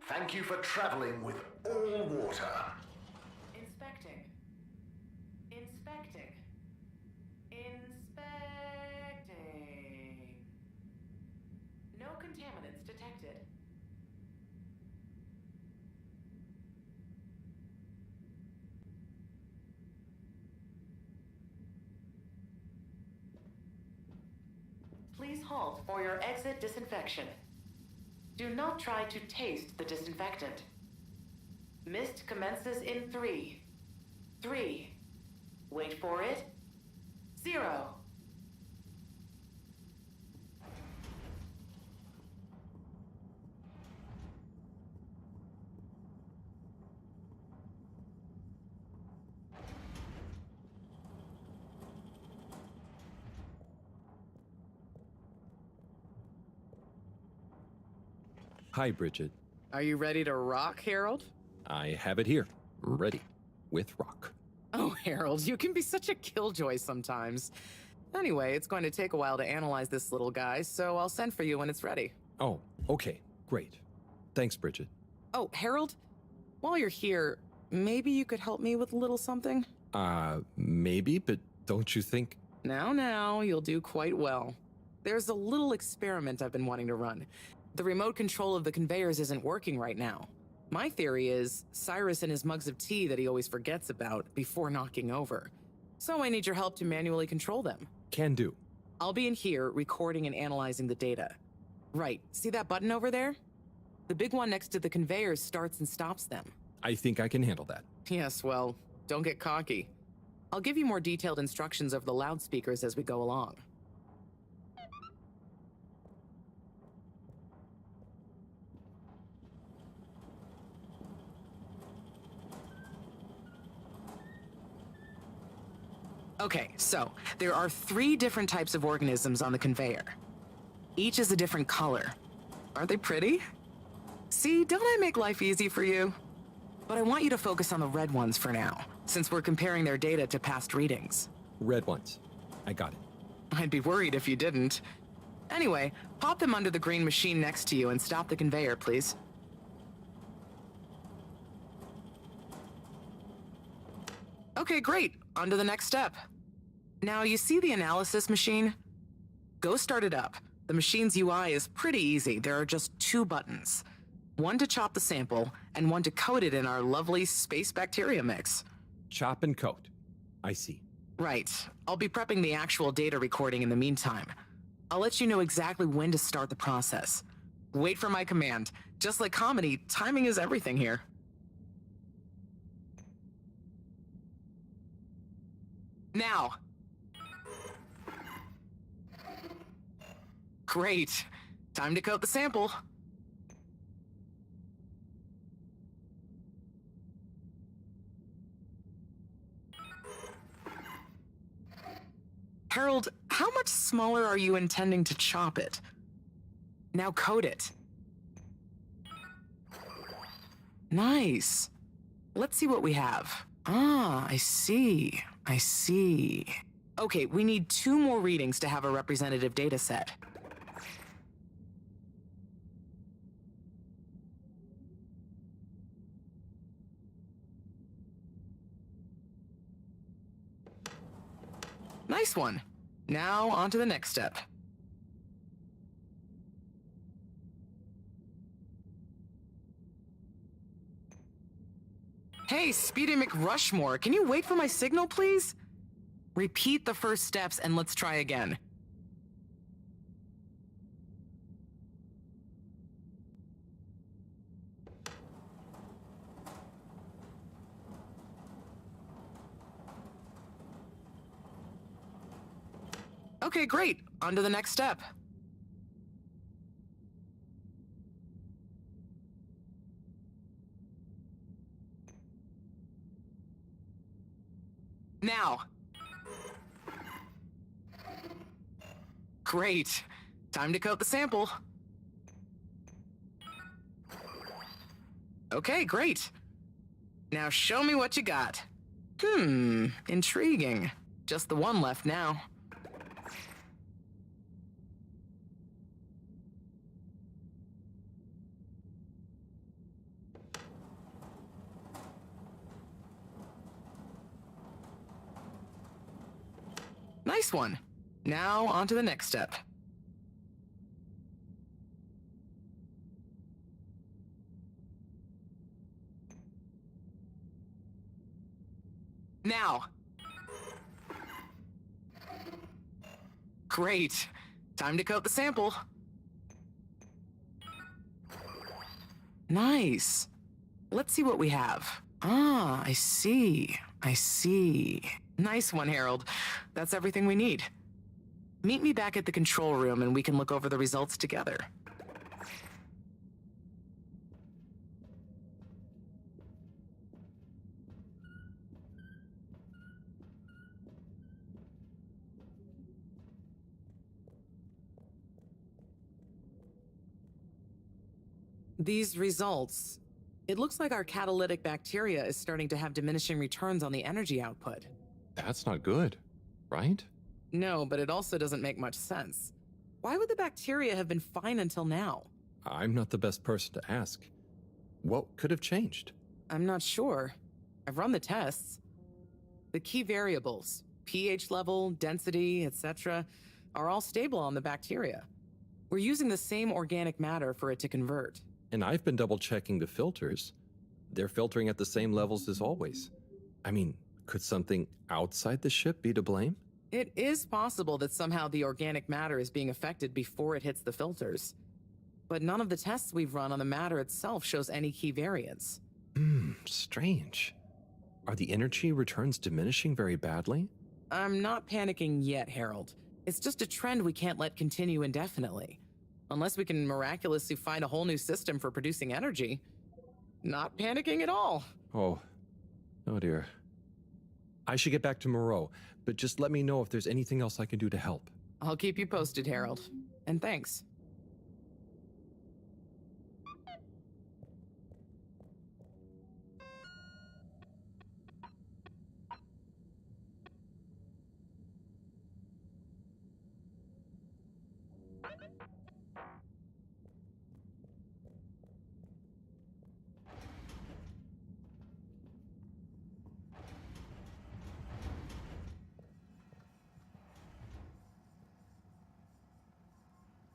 Thank you for traveling with all water. Inspecting. halt for your exit disinfection. Do not try to taste the disinfectant. Mist commences in 3. 3. Wait for it. 0. Hi, Bridget. Are you ready to rock, Harold? I have it here, ready, with rock. Oh, Harold, you can be such a killjoy sometimes. Anyway, it's going to take a while to analyze this little guy, so I'll send for you when it's ready. Oh, okay, great. Thanks, Bridget. Oh, Harold, while you're here, maybe you could help me with a little something? Maybe, but don't you think... Now, you'll do quite well. There's a little experiment I've been wanting to run. The remote control of the conveyors isn't working right now. My theory is Cyrus and his mugs of tea that he always forgets about before knocking over. So I need your help to manually control them. Can do. I'll be in here recording and analyzing the data. Right, see that button over there? The big one next to the conveyors starts and stops them. I think I can handle that. Yes, well, don't get cocky. I'll give you more detailed instructions over the loudspeakers as we go along. Okay, so there are 3 different types of organisms on the conveyor. Each is a different color. Aren't they pretty? See, don't I make life easy for you? But I want you to focus on the red ones for now, since we're comparing their data to past readings. Red ones. I got it. I'd be worried if you didn't. Anyway, pop them under the green machine next to you and stop the conveyor, please. Okay, great. On to the next step. Now, you see the analysis machine? Go start it up. The machine's UI is pretty easy. There are just 2 buttons. One to chop the sample, and one to coat it in our lovely space bacteria mix. Chop and coat. I see. Right. I'll be prepping the actual data recording in the meantime. I'll let you know exactly when to start the process. Wait for my command. Just like comedy, timing is everything here. Now. Great. Time to coat the sample. Harold, how much smaller are you intending to chop it? Now coat it. Nice. Let's see what we have. Ah, I see. I see. Okay, we need 2 more readings to have a representative data set. Nice one. Now, on to the next step. Hey, Speedy McRushmore, can you wait for my signal, please? Repeat the first steps and let's try again. Okay, great. On to the next step. Now. Great. Time to coat the sample. Okay, great. Now show me what you got. Intriguing. Just the one left now. Nice one. Now, on to the next step. Now. Great. Time to coat the sample. Nice. Let's see what we have. Ah, I see. I see. Nice one, Harold. That's everything we need. Meet me back at the control room and we can look over the results together. These results, it looks like our catalytic bacteria is starting to have diminishing returns on the energy output. That's not good, right? No, but it also doesn't make much sense. Why would the bacteria have been fine until now? I'm not the best person to ask. What could have changed? I'm not sure. I've run the tests. The key variables, pH level, density, etc., are all stable on the bacteria. We're using the same organic matter for it to convert. And I've been double-checking the filters. They're filtering at the same levels as always. I mean, could something outside the ship be to blame? It is possible that somehow the organic matter is being affected before it hits the filters. But none of the tests we've run on the matter itself shows any key variants. Strange. Are the energy returns diminishing very badly? I'm not panicking yet, Harold. It's just a trend we can't let continue indefinitely. Unless we can miraculously find a whole new system for producing energy. Not panicking at all. Oh dear. I should get back to Moreau, but just let me know if there's anything else I can do to help. I'll keep you posted, Harold. And thanks.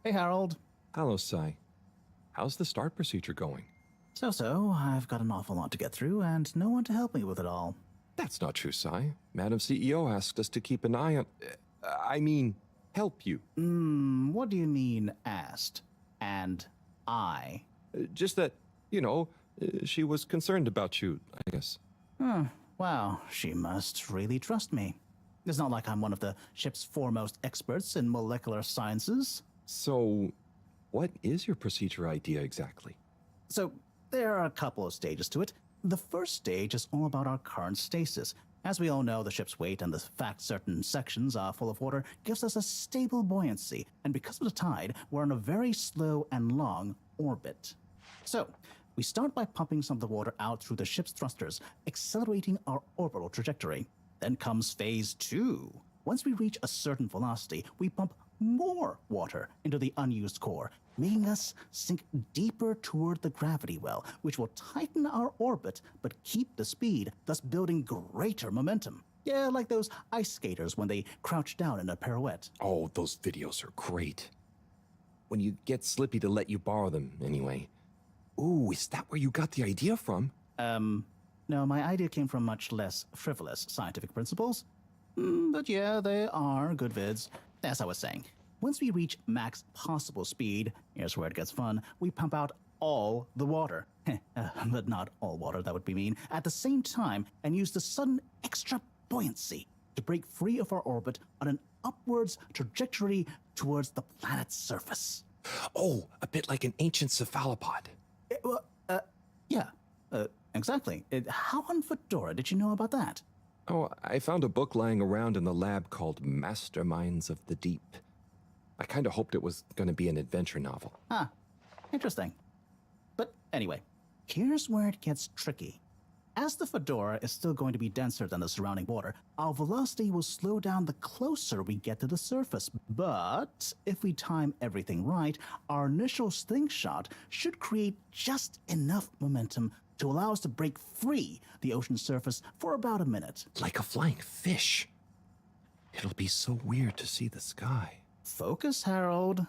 Hey, Harold. Hello, Sai. How's the start procedure going? So, I've got an awful lot to get through, and no one to help me with it all. That's not true, Sai. Madam CEO asked us to keep an eye on... help you. What do you mean, asked? And I? Just that, she was concerned about you, I guess. Wow, she must really trust me. It's not like I'm one of the ship's foremost experts in molecular sciences. So, what is your procedure idea exactly? So, there are a couple of stages to it. The first stage is all about our current stasis. As we all know, the ship's weight and the fact certain sections are full of water gives us a stable buoyancy, and because of the tide, we're on a very slow and long orbit. So, we start by pumping some of the water out through the ship's thrusters, accelerating our orbital trajectory. Then comes phase 2. Once we reach a certain velocity, we pump more water into the unused core, making us sink deeper toward the gravity well, which will tighten our orbit but keep the speed, thus building greater momentum. Yeah, like those ice skaters when they crouch down in a pirouette. Oh, those videos are great. When you get Slippy to let you borrow them, anyway. Ooh, is that where you got the idea from? No, my idea came from much less frivolous scientific principles. But yeah, they are good vids. As I was saying, once we reach max possible speed, here's where it gets fun, we pump out all the water. But not all water, that would be mean. At the same time, and use the sudden extra buoyancy to break free of our orbit on an upwards trajectory towards the planet's surface. Oh, a bit like an ancient cephalopod. Exactly. How on Fedora did you know about that? Oh, I found a book lying around in the lab called Masterminds of the Deep. I kind of hoped it was going to be an adventure novel. Interesting. But anyway, here's where it gets tricky. As the Fedora is still going to be denser than the surrounding water, our velocity will slow down the closer we get to the surface. But if we time everything right, our initial slingshot should create just enough momentum to allow us to break free the ocean surface for about a minute. Like a flying fish. It'll be so weird to see the sky. Focus, Harold.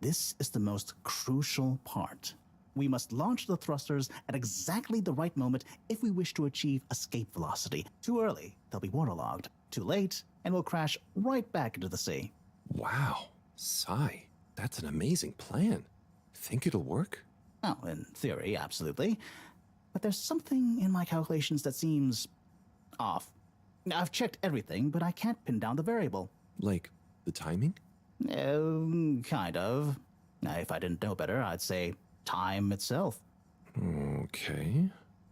This is the most crucial part. We must launch the thrusters at exactly the right moment if we wish to achieve escape velocity. Too early, they'll be waterlogged. Too late, and we'll crash right back into the sea. Wow, Sigh, that's an amazing plan. Think it'll work? Oh, in theory, absolutely. But there's something in my calculations that seems off. I've checked everything, but I can't pin down the variable. Like, the timing? Kind of. If I didn't know better, I'd say time itself. Okay.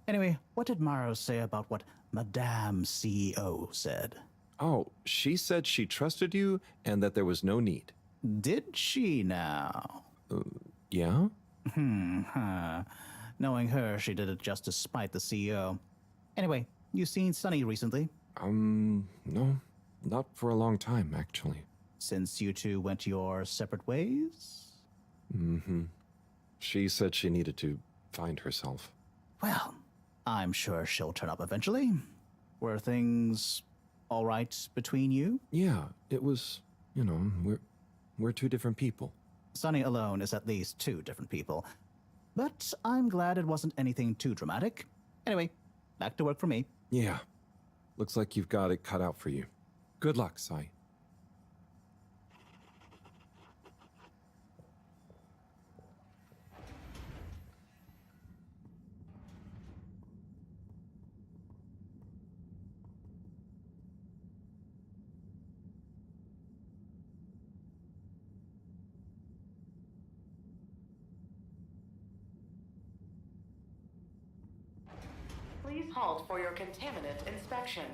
Anyway, what did Maro say about what Madame CEO said? Oh, she said she trusted you and that there was no need. Did she now? Yeah? Knowing her, she did it just to spite the CEO. Anyway, you seen Sunny recently? No. Not for a long time, actually. Since you two went your separate ways? Mm-hmm. She said she needed to find herself. Well, I'm sure she'll turn up eventually. Were things all right between you? Yeah, it was, we're two different people. Sunny alone is at least two different people. But I'm glad it wasn't anything too dramatic. Anyway, back to work for me. Yeah. Looks like you've got it cut out for you. Good luck, Sai. Please halt for your contaminant inspection.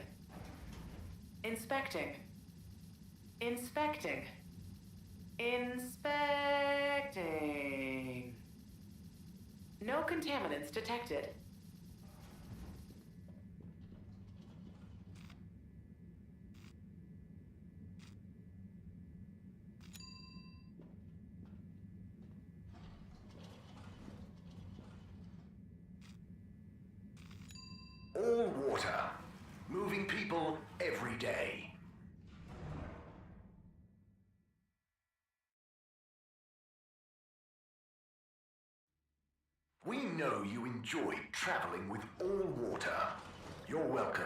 Inspecting. Inspecting. Inspecting. No contaminants detected. All water. Moving people every day. We know you enjoy traveling with all water. You're welcome.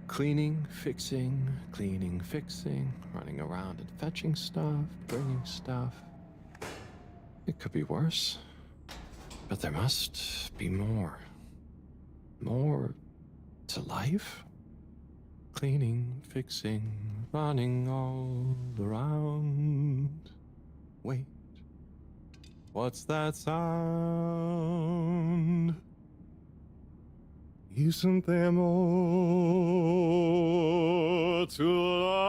Cleaning, fixing, running around and fetching stuff, bringing stuff. It could be worse. But there must be more. More to life? Cleaning, fixing, running all around. Wait, what's that sound? Isn't there more to life?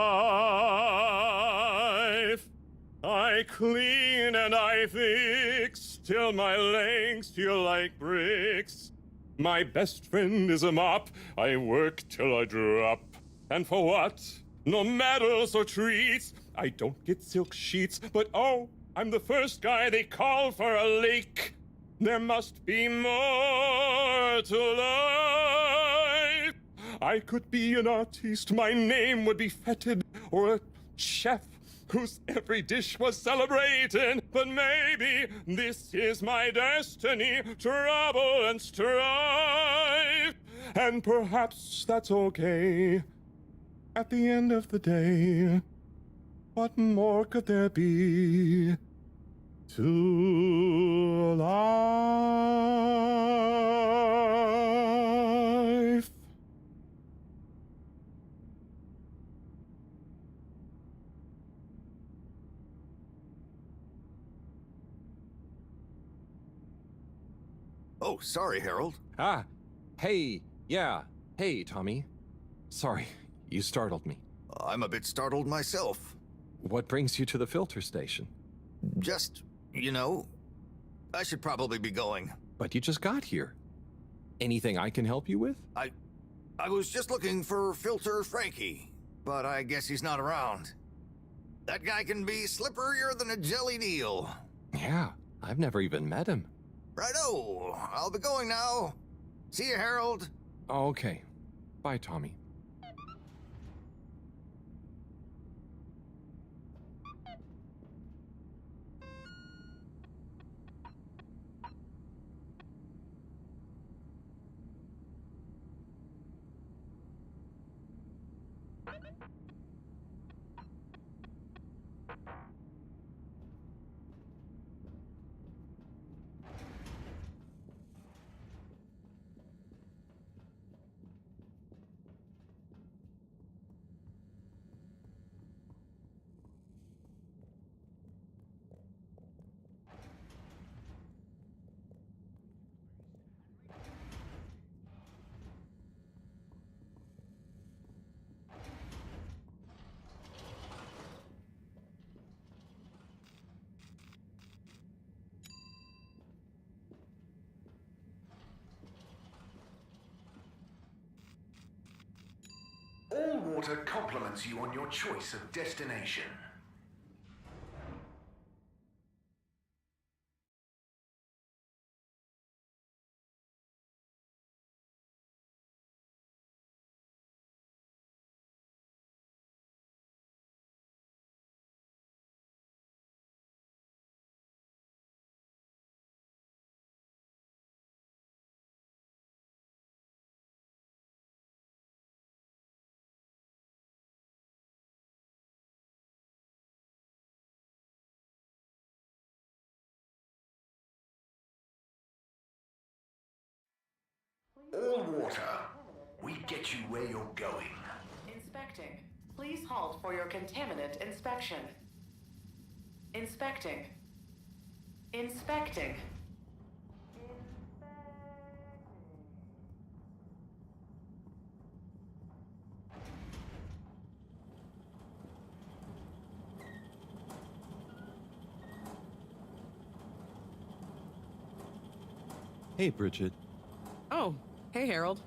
I clean and I fix till my legs feel like bricks. My best friend is a mop. I work till I drop. And for what? No medals or treats. I don't get silk sheets, but oh, I'm the first guy they call for a lake. There must be more to life. I could be an artiste, my name would be feted, or a chef whose every dish was celebrated. But maybe this is my destiny, trouble and strife. And perhaps that's okay. At the end of the day, what more could there be to life? Oh, sorry, Harold. Ah, hey, yeah, hey, Tommy. Sorry, you startled me. I'm a bit startled myself. What brings you to the filter station? Just, you know, I should probably be going. But you just got here. Anything I can help you with? I was just looking for Filter Frankie, but I guess he's not around. That guy can be slipperier than a jellied eel. Yeah, I've never even met him. Righto, I'll be going now. See you, Harold. Okay. Bye, Tommy. All water compliments you on your choice of destination. All water, we get you where you're going. Inspecting. Please halt for your contaminant inspection. Inspecting. Inspecting. Hey, Bridget. Oh, hey, Harold.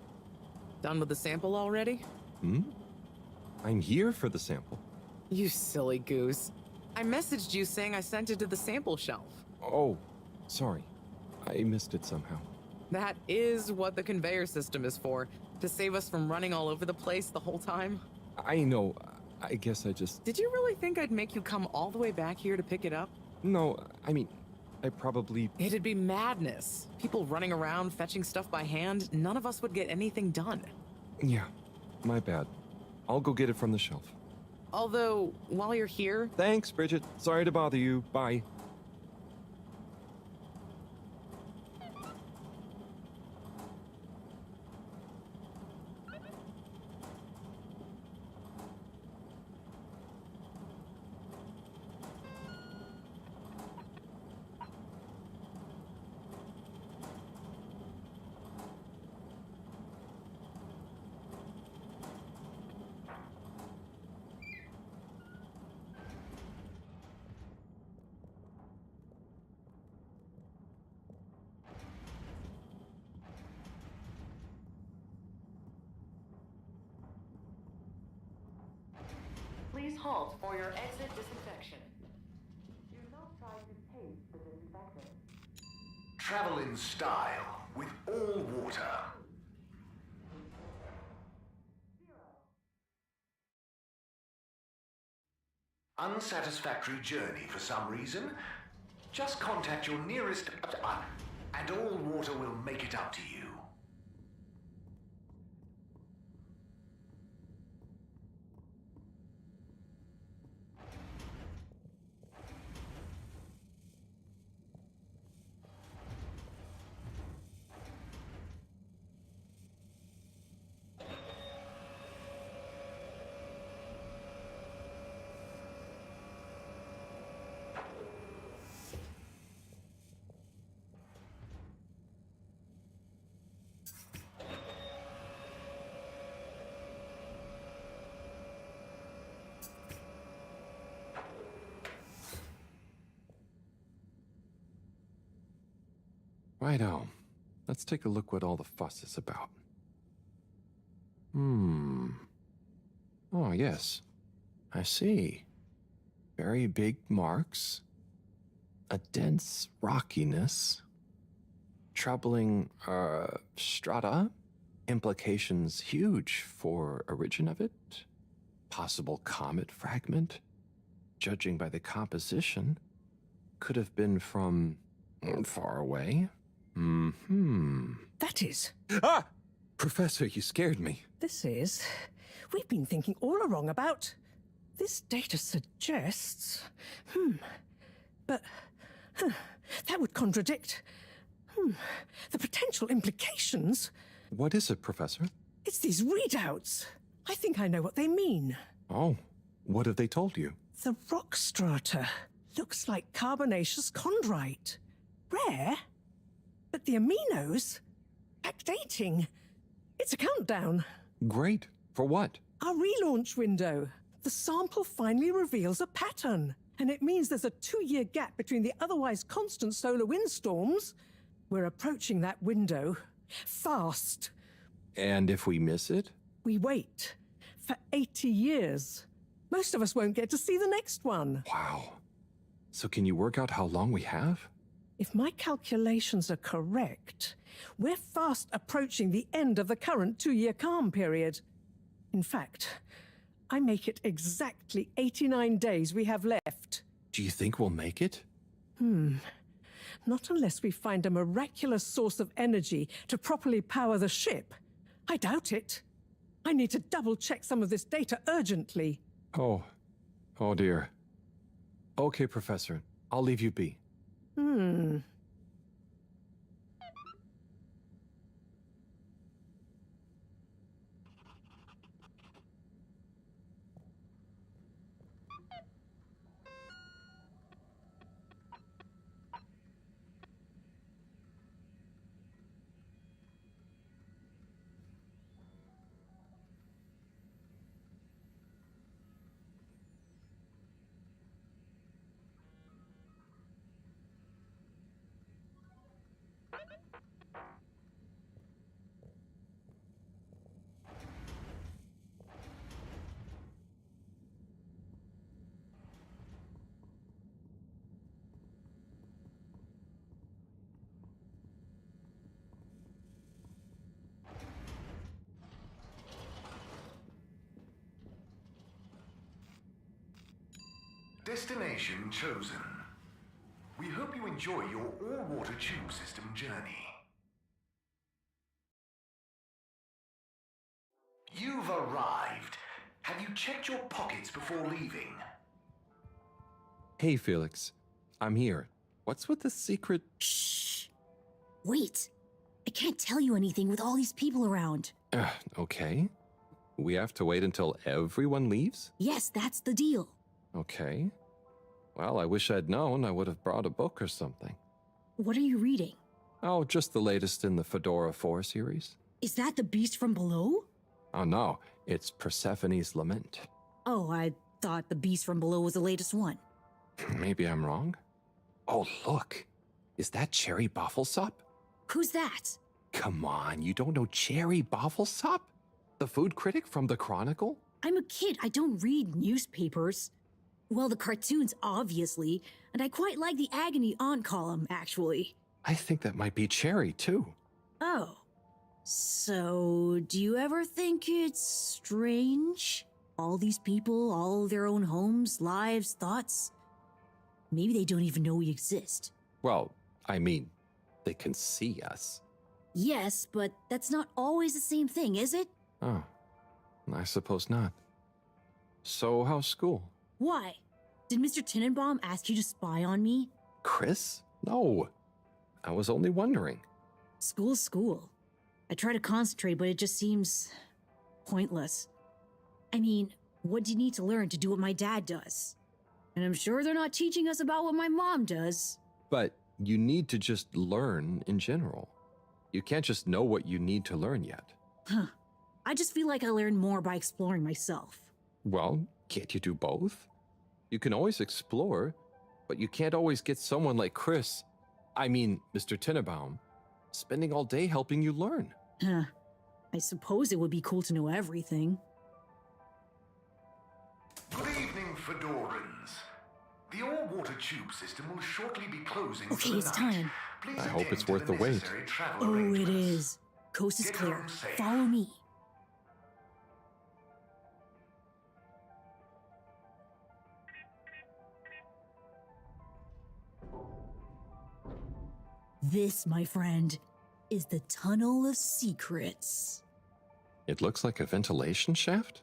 Done with the sample already? I'm here for the sample. You silly goose. I messaged you saying I sent it to the sample shelf. Oh, sorry. I missed it somehow. That is what the conveyor system is for, to save us from running all over the place the whole time. I know. I guess I just... Did you really think I'd make you come all the way back here to pick it up? No, I mean, I probably... It'd be madness. People running around fetching stuff by hand, none of us would get anything done. Yeah, my bad. I'll go get it from the shelf. Although, while you're here... Thanks, Bridget. Sorry to bother you. Bye. halt for your exit disinfection. Do not try to taste the disinfectant. Travel in style with all water. Unsatisfactory journey for some reason? Just contact your nearest and all water will make it up to you. Righto. Let's take a look what all the fuss is about. Oh, yes. I see. Very big marks. A dense rockiness. Troubling, strata. Implications huge for origin of it. Possible comet fragment. Judging by the composition, could have been from far away. That is. Ah! Professor, you scared me. This is. We've been thinking all along about. This data suggests. But. That would contradict. The potential implications. What is it, Professor? It's these readouts. I think I know what they mean. Oh, what have they told you? The rock strata looks like carbonaceous chondrite. Rare, but the aminos backdating. It's a countdown. Great. For what? Our relaunch window. The sample finally reveals a pattern, and it means there's a 2-year gap between the otherwise constant solar windstorms. We're approaching that window fast. And if we miss it? We wait for 80 years. Most of us won't get to see the next one. Wow. So can you work out how long we have? If my calculations are correct, we're fast approaching the end of the current 2-year calm period. In fact, I make it exactly 89 days we have left. Do you think we'll make it? Not unless we find a miraculous source of energy to properly power the ship. I doubt it. I need to double-check some of this data urgently. Oh dear. Okay, Professor. I'll leave you be. Destination chosen. We hope you enjoy your all-water tube system journey. You've arrived. Have you checked your pockets before leaving? Hey, Felix. I'm here. What's with the secret? Shh. Wait. I can't tell you anything with all these people around. Okay. We have to wait until everyone leaves? Yes, that's the deal. Okay. Well, I wish I'd known. I would have brought a book or something. What are you reading? Oh, just the latest in the Fedora 4 series. Is that the beast from below? Oh no, it's Persephone's Lament. Oh, I thought the beast from below was the latest one. Maybe I'm wrong. Oh, look. Is that Cherry Bofflesop? Who's that? Come on, you don't know Cherry Bofflesop? The food critic from the Chronicle? I'm a kid. I don't read newspapers. Well, the cartoons, obviously. And I quite like the Agony On column, actually. I think that might be Cherry, too. Oh. So, do you ever think it's strange? All these people, all their own homes, lives, thoughts? Maybe they don't even know we exist. Well, I mean, they can see us. Yes, but that's not always the same thing, is it? Oh, I suppose not. So, how's school? Why? Did Mr. Tenenbaum ask you to spy on me? Chris? No. I was only wondering. School's school. I try to concentrate, but it just seems pointless. I mean, what do you need to learn to do what my dad does? And I'm sure they're not teaching us about what my mom does. But you need to just learn in general. You can't just know what you need to learn yet. Huh. I just feel like I learn more by exploring myself. Well, can't you do both? You can always explore, but you can't always get someone like Chris, I mean, Mr. Tenenbaum, spending all day helping you learn. Huh. I suppose it would be cool to know everything. Good evening, Fedorans. The all-water tube system will shortly be closing for Okay, the it's night. time. Please I hope attend it's to worth the wait. necessary travel Oh, it arrangements. is. Coast is Get clear. home safe. Follow me. This, my friend, is the Tunnel of Secrets. It looks like a ventilation shaft?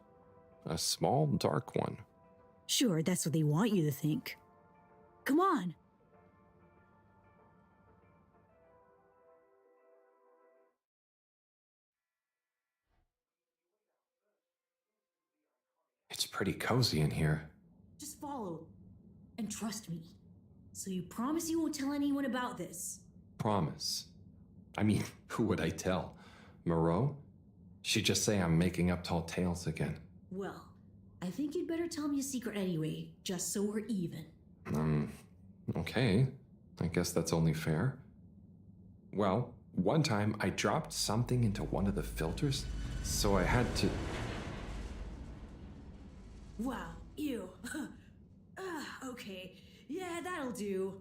A small, dark one. Sure, that's what they want you to think. Come on. It's pretty cozy in here. Just follow. And trust me. So you promise you won't tell anyone about this? Promise. I mean, who would I tell? Moreau? She'd just say I'm making up tall tales again. Well, I think you'd better tell me a secret anyway, just so we're even. Okay. I guess that's only fair. Well, one time I dropped something into one of the filters, so I had to... Wow, ew. Okay, yeah, that'll do.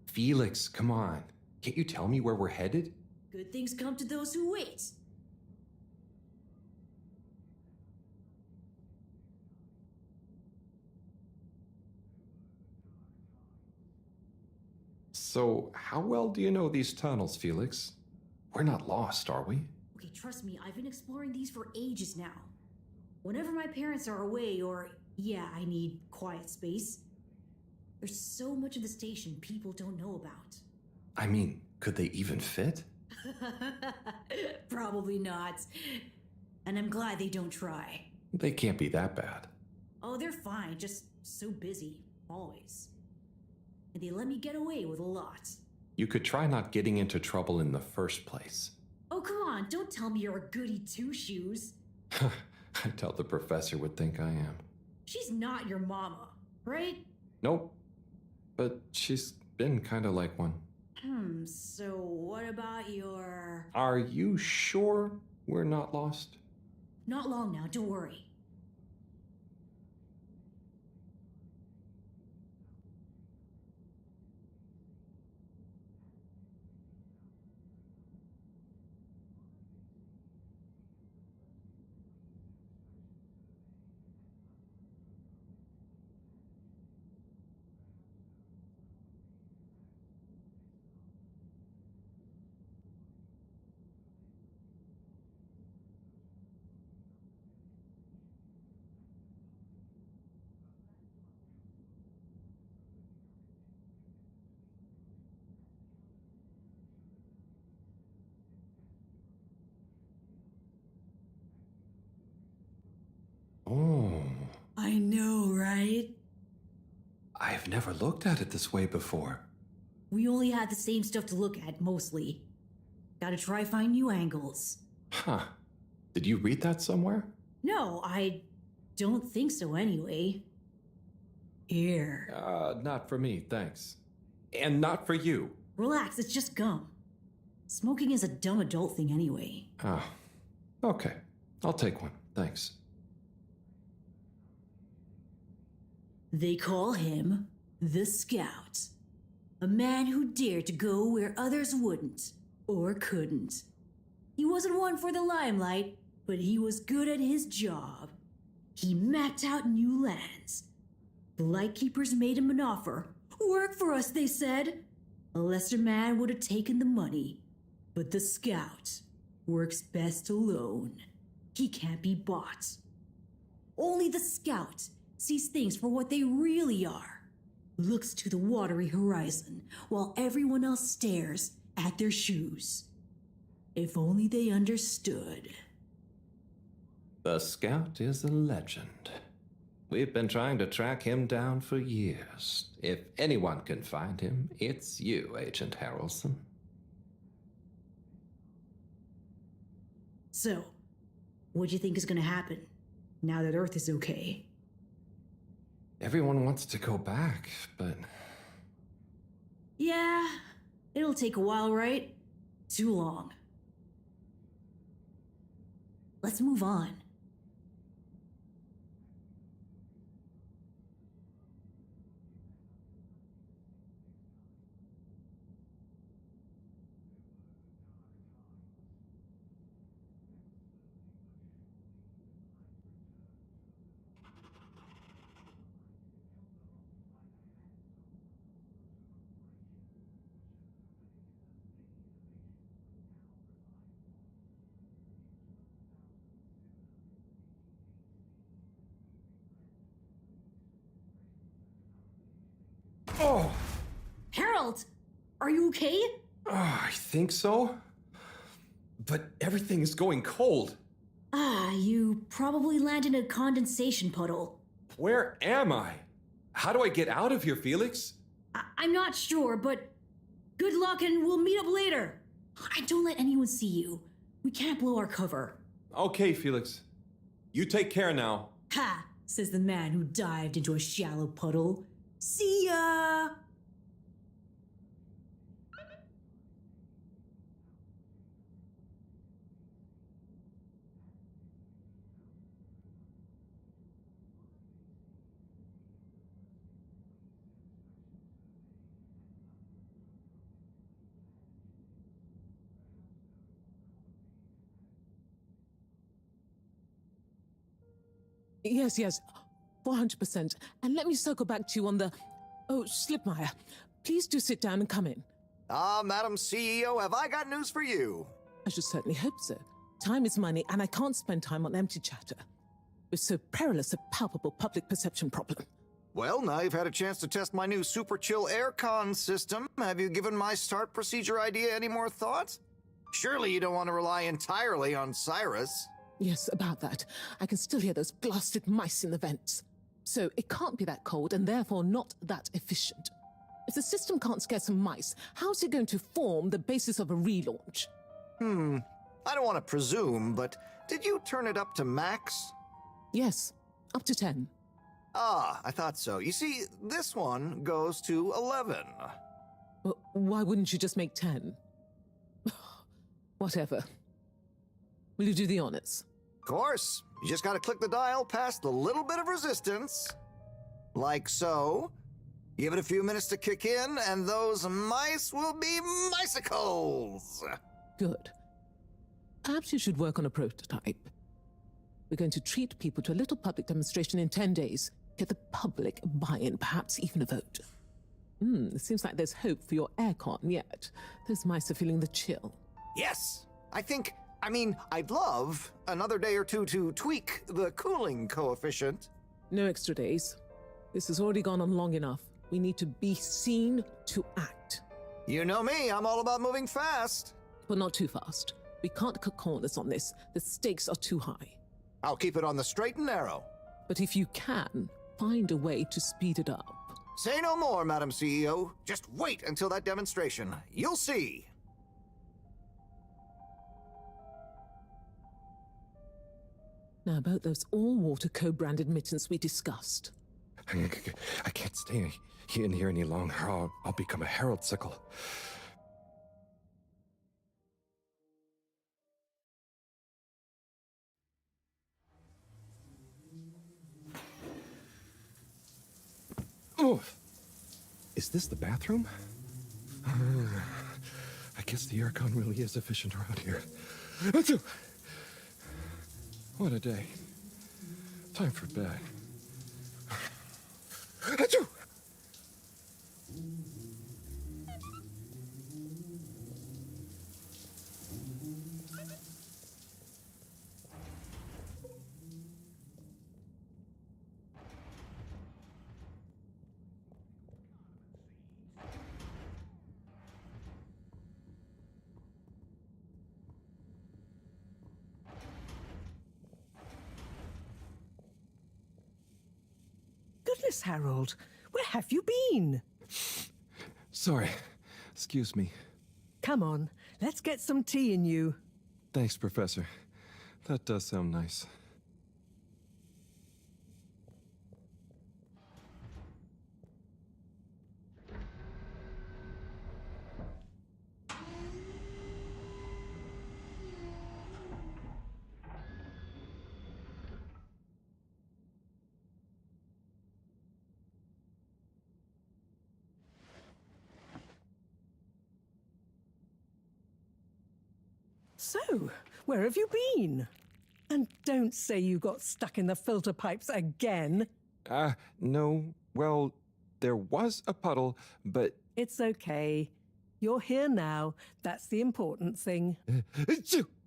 Felix, come on. Can't you tell me where we're headed? Good things come to those who wait. So, how well do you know these tunnels, Felix? We're not lost, are we? Okay, trust me, I've been exploring these for ages now. Whenever my parents are away or, yeah, I need quiet space, there's so much of the station people don't know about. I mean, could they even fit? Probably not. And I'm glad they don't try. They can't be that bad. Oh, they're fine, just so busy, always. And they let me get away with a lot. You could try not getting into trouble in the first place. Oh, come on, don't tell me you're a goody two-shoes. I doubt the professor would think I am. She's not your mama, right? Nope. But she's been kind of like one. So what about your... Are you sure we're not lost? Not long now, don't worry. Oh. I know, right? I've never looked at it this way before. We only had the same stuff to look at, mostly. Gotta try find new angles. Huh. Did you read that somewhere? No, I don't think so anyway. Here. Not for me, thanks. And not for you. Relax, it's just gum. Smoking is a dumb adult thing anyway. Oh, okay. I'll take one, thanks. They call him the Scout. A man who dared to go where others wouldn't, or couldn't. He wasn't one for the limelight, but he was good at his job. He mapped out new lands. The Lightkeepers made him an offer. Work for us, they said. A lesser man would have taken the money. But the Scout works best alone. He can't be bought. Only the Scout sees things for what they really are. Looks to the watery horizon while everyone else stares at their shoes. If only they understood. The Scout is a legend. We've been trying to track him down for years. If anyone can find him, it's you, Agent Harrelson. So, what do you think is going to happen now that Earth is okay? Everyone wants to go back, but... Yeah, it'll take a while, right? Too long. Let's move on. Oh! Harold! Are you okay? I think so. But everything is going cold. You probably landed in a condensation puddle. Where am I? How do I get out of here, Felix? I'm not sure, but good luck and we'll meet up later. Don't let anyone see you. We can't blow our cover. Okay, Felix. You take care now. Ha! Says the man who dived into a shallow puddle. See ya! Yes, 400%. And let me circle back to you on the... Oh, Slipmeyer, please do sit down and come in. Madam CEO, have I got news for you? I should certainly hope so. Time is money, and I can't spend time on empty chatter. With so perilous a palpable public perception problem. Well, now you've had a chance to test my new super chill aircon system. Have you given my start procedure idea any more thought? Surely you don't want to rely entirely on Cyrus. Yes, about that. I can still hear those blasted mice in the vents. So it can't be that cold and therefore not that efficient. If the system can't scare some mice, how's it going to form the basis of a relaunch? I don't want to presume, but did you turn it up to max? Yes, up to 10. I thought so. You see, this one goes to 11. Well, why wouldn't you just make 10? Whatever. Will you do the honors? Of course. You just gotta click the dial past the little bit of resistance. Like so. Give it a few minutes to kick in, and those mice will be micicles! Good. Perhaps you should work on a prototype. We're going to treat people to a little public demonstration in 10 days. Get the public buy-in, perhaps even a vote. It seems like there's hope for your aircon yet. Those mice are feeling the chill. Yes! I'd love another day or two to tweak the cooling coefficient. No extra days. This has already gone on long enough. We need to be seen to act. You know me, I'm all about moving fast. But not too fast. We can't cut corners on this. The stakes are too high. I'll keep it on the straight and narrow. But if you can, find a way to speed it up. Say no more, Madam CEO. Just wait until that demonstration. You'll see. Now, about those all-water co-branded mittens we discussed. I can't stay in here any longer. I'll become a herald sickle. Oh, is this the bathroom? I guess the aircon really is efficient around here. Achoo! What a day. Time for bed. Achoo! Goodness, Harold, where have you been? Sorry. Excuse me. Come on, let's get some tea in you. Thanks, Professor. That does sound nice. So, where have you been? And don't say you got stuck in the filter pipes again. No. Well, there was a puddle, but... It's okay. You're here now. That's the important thing.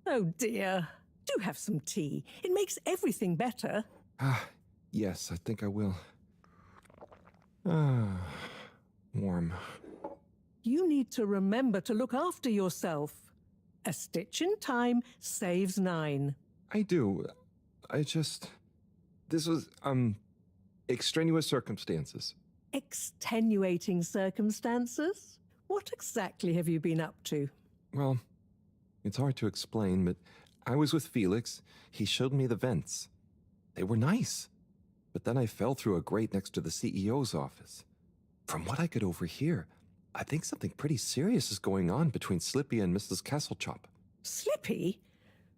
Oh dear. Do have some tea. It makes everything better. Yes, I think I will. Warm. You need to remember to look after yourself. A stitch in time saves 9. I do. This was, extraneous circumstances. Extenuating circumstances? What exactly have you been up to? Well, it's hard to explain, but I was with Felix. He showed me the vents. They were nice. But then I fell through a grate next to the CEO's office. From what I could overhear, I think something pretty serious is going on between Slippy and Mrs. Kesselchop. Slippy?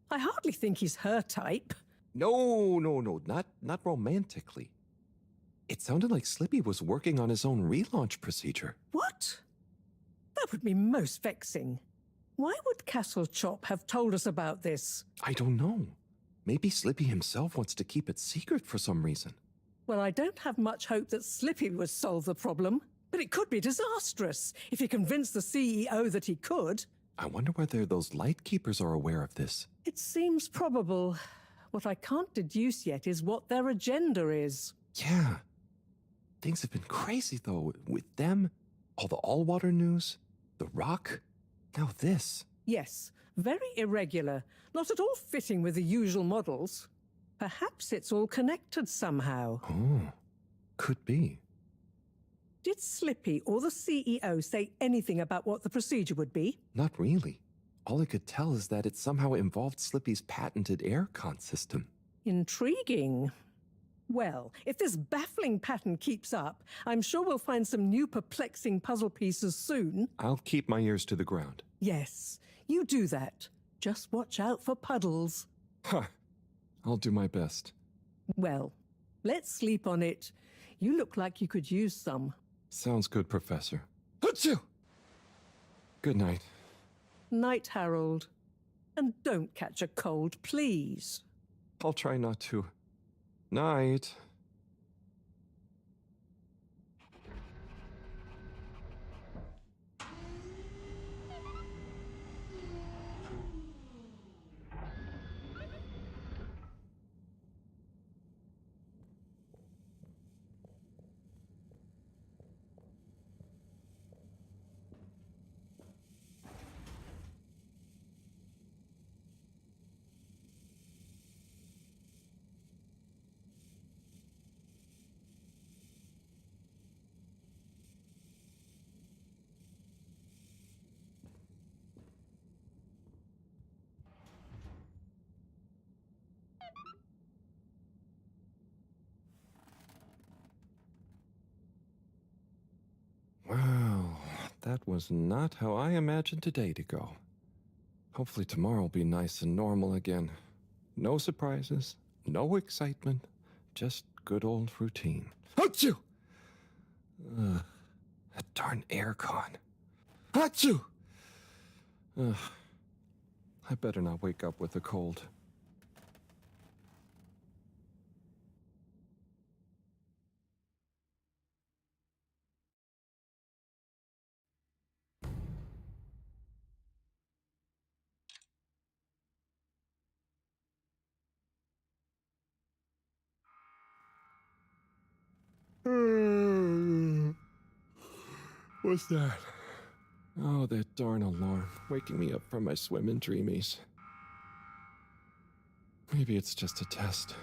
I hardly think he's her type. No, not romantically. It sounded like Slippy was working on his own relaunch procedure. What? That would be most vexing. Why would Kesselchop have told us about this? I don't know. Maybe Slippy himself wants to keep it secret for some reason. Well, I don't have much hope that Slippy would solve the problem. But it could be disastrous if he convinced the CEO that he could. I wonder whether those lightkeepers are aware of this. It seems probable. What I can't deduce yet is what their agenda is. Yeah. Things have been crazy, though, with them, all the all-water news, the rock, now this. Yes, very irregular, not at all fitting with the usual models. Perhaps it's all connected somehow. Oh, could be. Did Slippy or the CEO say anything about what the procedure would be? Not really. All I could tell is that it somehow involved Slippy's patented aircon system. Intriguing. Well, if this baffling pattern keeps up, I'm sure we'll find some new perplexing puzzle pieces soon. I'll keep my ears to the ground. Yes, you do that. Just watch out for puddles. I'll do my best. Well, let's sleep on it. You look like you could use some. Sounds good, Professor. Achoo! Good night. Night, Harold. And don't catch a cold, please. I'll try not to. Night. Well, that was not how I imagined today to go. Hopefully tomorrow will be nice and normal again. No surprises, no excitement, just good old routine. Achoo! That darn aircon. Achoo! Ugh. I better not wake up with a cold. What's that? Oh, that darn alarm, waking me up from my swimming dreamies. Maybe it's just a test.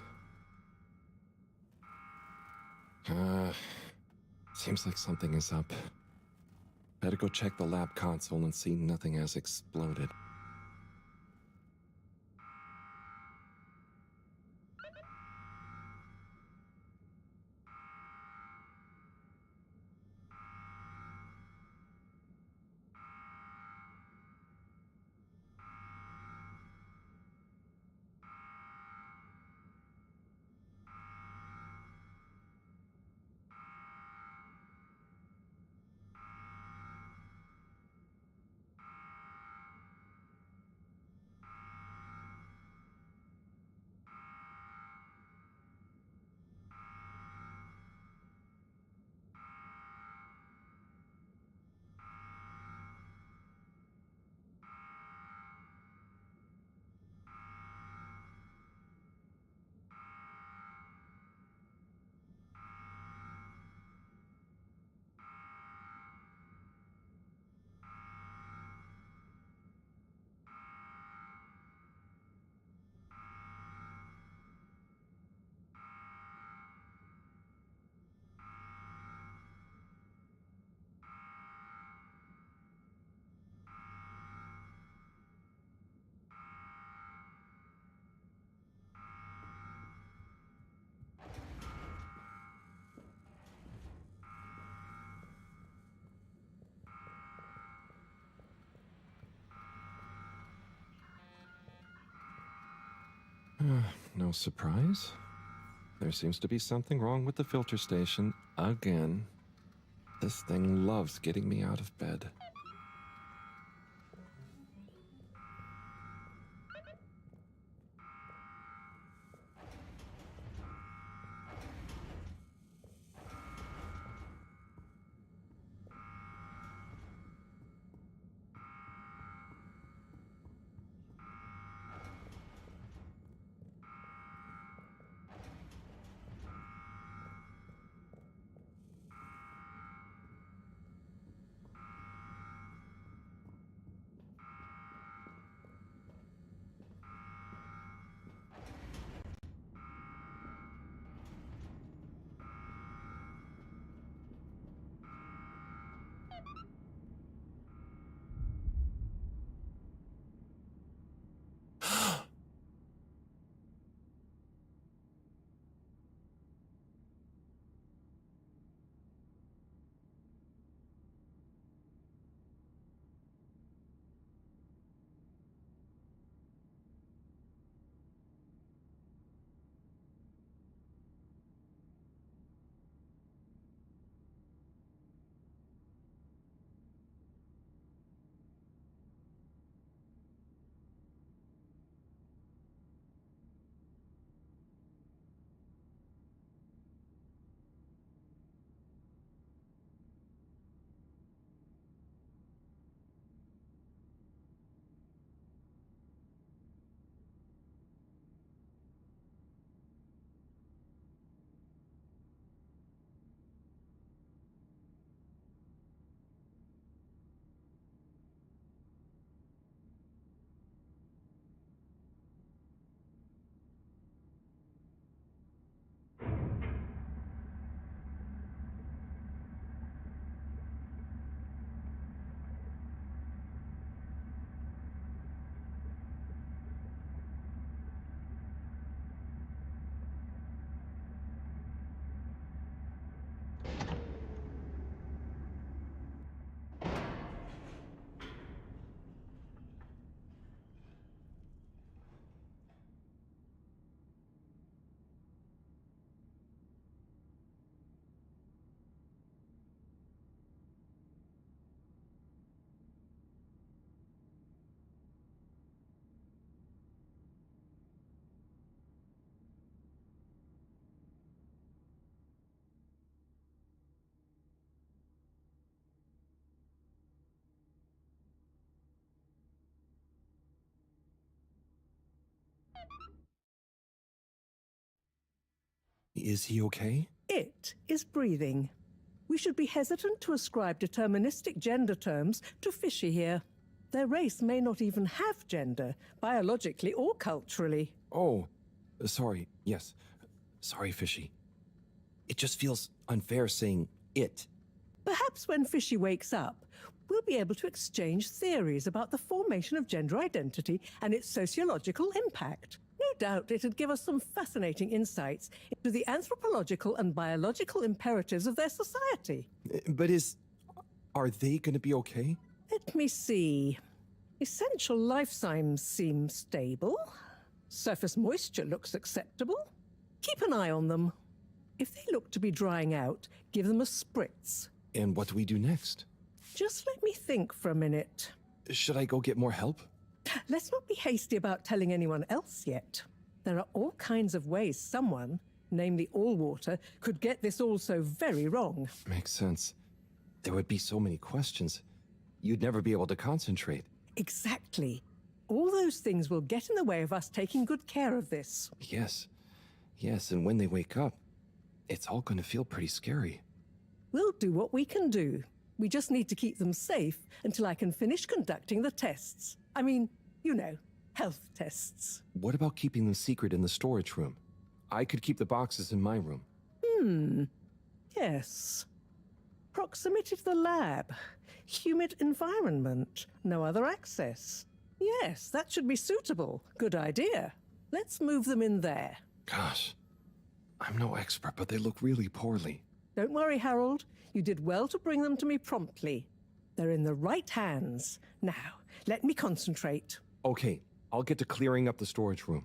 Seems like something is up. Better go check the lab console and see nothing has exploded. No surprise. There seems to be something wrong with the filter station again. This thing loves getting me out of bed. Is he okay? It is breathing. We should be hesitant to ascribe deterministic gender terms to fishy here. Their race may not even have gender, biologically or culturally. Oh, sorry. Yes. Sorry, Fishy. It just feels unfair saying it. Perhaps when Fishy wakes up, we'll be able to exchange theories about the formation of gender identity and its sociological impact. No doubt it'd give us some fascinating insights into the anthropological and biological imperatives of their society. But are they going to be okay? Let me see. Essential life signs seem stable. Surface moisture looks acceptable. Keep an eye on them. If they look to be drying out, give them a spritz. And what do we do next? Just let me think for a minute. Should I go get more help? Let's not be hasty about telling anyone else yet. There are all kinds of ways someone, namely Allwater, could get this all so very wrong. Makes sense. There would be so many questions. You'd never be able to concentrate. Exactly. All those things will get in the way of us taking good care of this. Yes. Yes, and when they wake up, it's all going to feel pretty scary. We'll do what we can do. We just need to keep them safe until I can finish conducting the tests. I mean, you know, health tests. What about keeping them secret in the storage room? I could keep the boxes in my room. Yes. Proximity to the lab. Humid environment. No other access. Yes, that should be suitable. Good idea. Let's move them in there. Gosh, I'm no expert, but they look really poorly. Don't worry, Harold. You did well to bring them to me promptly. They're in the right hands. Now, let me concentrate. Okay, I'll get to clearing up the storage room.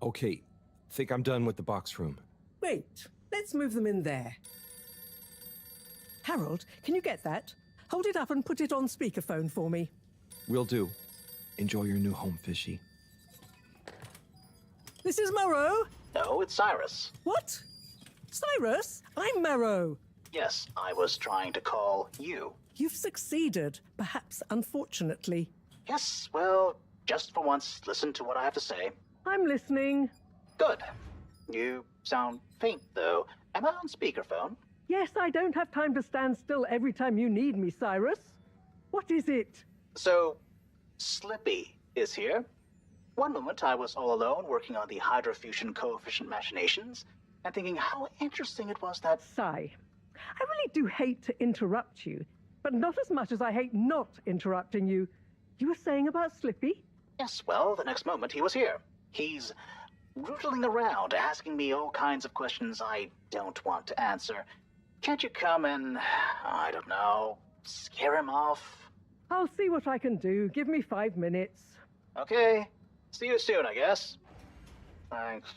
Okay, think I'm done with the box room. Wait, let's move them in there. Harold, can you get that? Hold it up and put it on speakerphone for me. Will do. Enjoy your new home, Fishy. This is Moreau. No, it's Cyrus. What? Cyrus? I'm Marrow. Yes, I was trying to call you. You've succeeded, perhaps unfortunately. Yes, well, just for once, listen to what I have to say. I'm listening. Good. You sound faint, though. Am I on speakerphone? Yes, I don't have time to stand still every time you need me, Cyrus. What is it? So, Slippy is here. One moment I was all alone working on the hydrofusion coefficient machinations and thinking how interesting it was that... Sigh. I really do hate to interrupt you, but not as much as I hate not interrupting you. You were saying about Slippy? Yes, well, the next moment he was here. He's rootling around, asking me all kinds of questions I don't want to answer. Can't you come and, I don't know, scare him off? I'll see what I can do. Give me 5 minutes. Okay. See you soon, I guess. Thanks.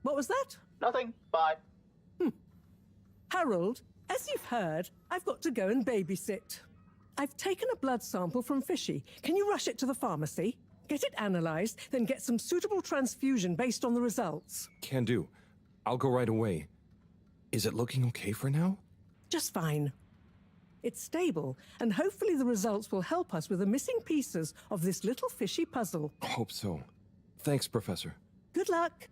What was that? Nothing. Bye. Harold, as you've heard, I've got to go and babysit. I've taken a blood sample from Fishy. Can you rush it to the pharmacy? Get it analyzed, then get some suitable transfusion based on the results. Can do. I'll go right away. Is it looking okay for now? Just fine. It's stable, and hopefully the results will help us with the missing pieces of this little fishy puzzle. Hope so. Thanks, Professor. Good luck.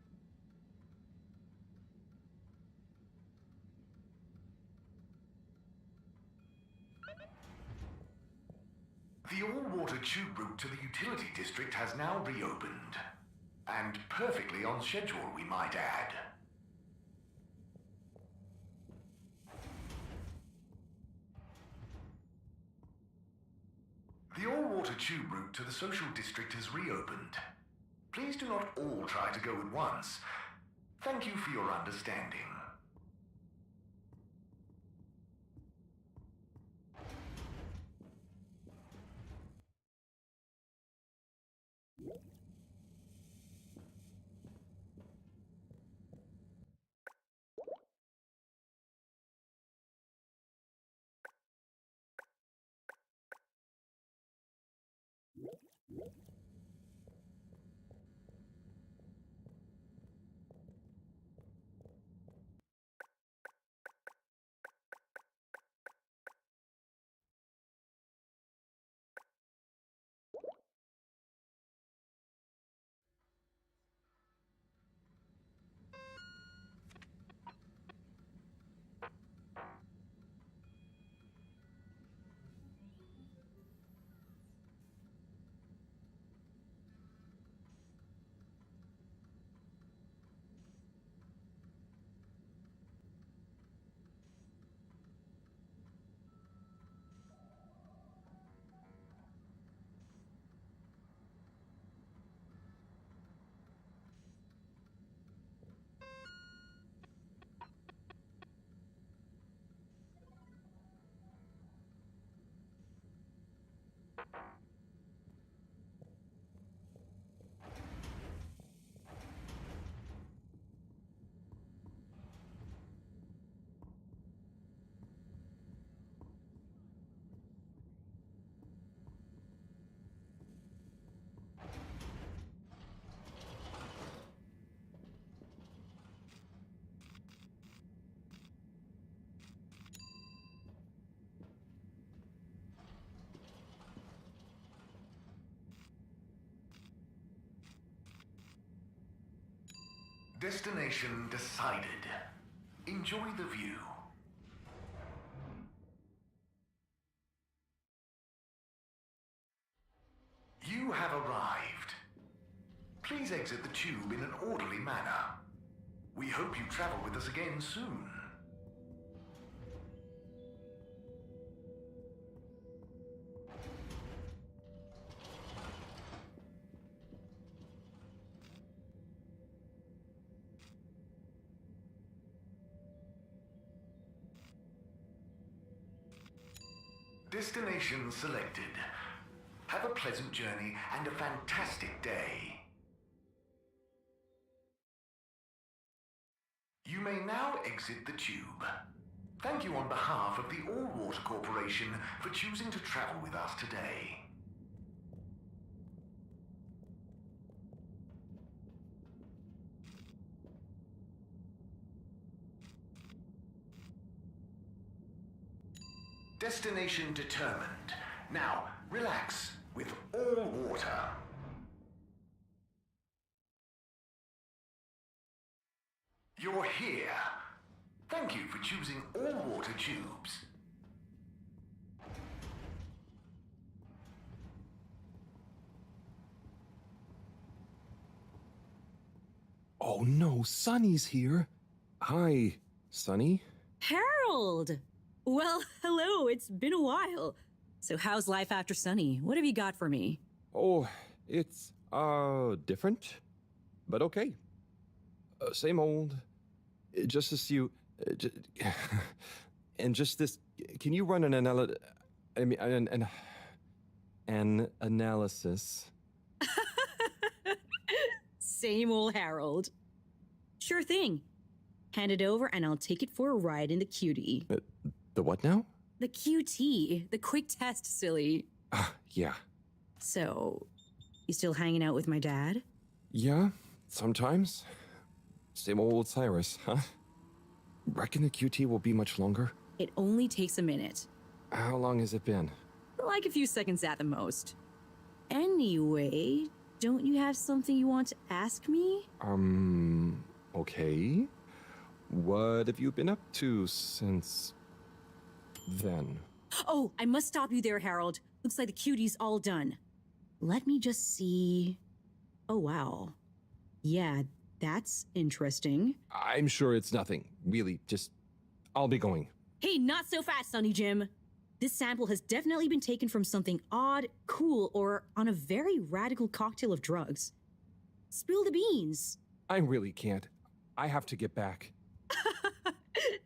The all-water tube route to the utility district has now reopened. And perfectly on schedule, we might add. The all-water tube route to the social district has reopened. Please do not all try to go at once. Thank you for your understanding. Destination decided. Enjoy the view. You have arrived. Please exit the tube in an orderly manner. We hope you travel with us again soon. Destination selected. Have a pleasant journey and a fantastic day. You may now exit the tube. Thank you on behalf of the All Water Corporation for choosing to travel with us today. Destination determined. Now, relax with all water. You're here. Thank you for choosing all water tubes. Oh no, Sonny's here. Hi, Sonny. Harold! Well, hello, it's been a while. So how's life after Sunny? What have you got for me? Oh, it's, different, but okay. Same old. Just as you, and just this, can you run an analysis? Same old Harold. Sure thing. Hand it over and I'll take it for a ride in the cutie. The what now? The QT, the quick test, silly. Yeah. So, you still hanging out with my dad? Yeah, sometimes. Same old Cyrus, huh? Reckon the QT will be much longer? It only takes a minute. How long has it been? Like a few seconds at the most. Anyway, don't you have something you want to ask me? Okay. What have you been up to since then? Oh, I must stop you there, Harold. Looks like the cutie's all done. Let me just see. Oh, wow. Yeah, that's interesting. I'm sure it's nothing. Really, just... I'll be going. Hey, not so fast, Sonny Jim. This sample has definitely been taken from something odd, cool, or on a very radical cocktail of drugs. Spill the beans. I really can't. I have to get back.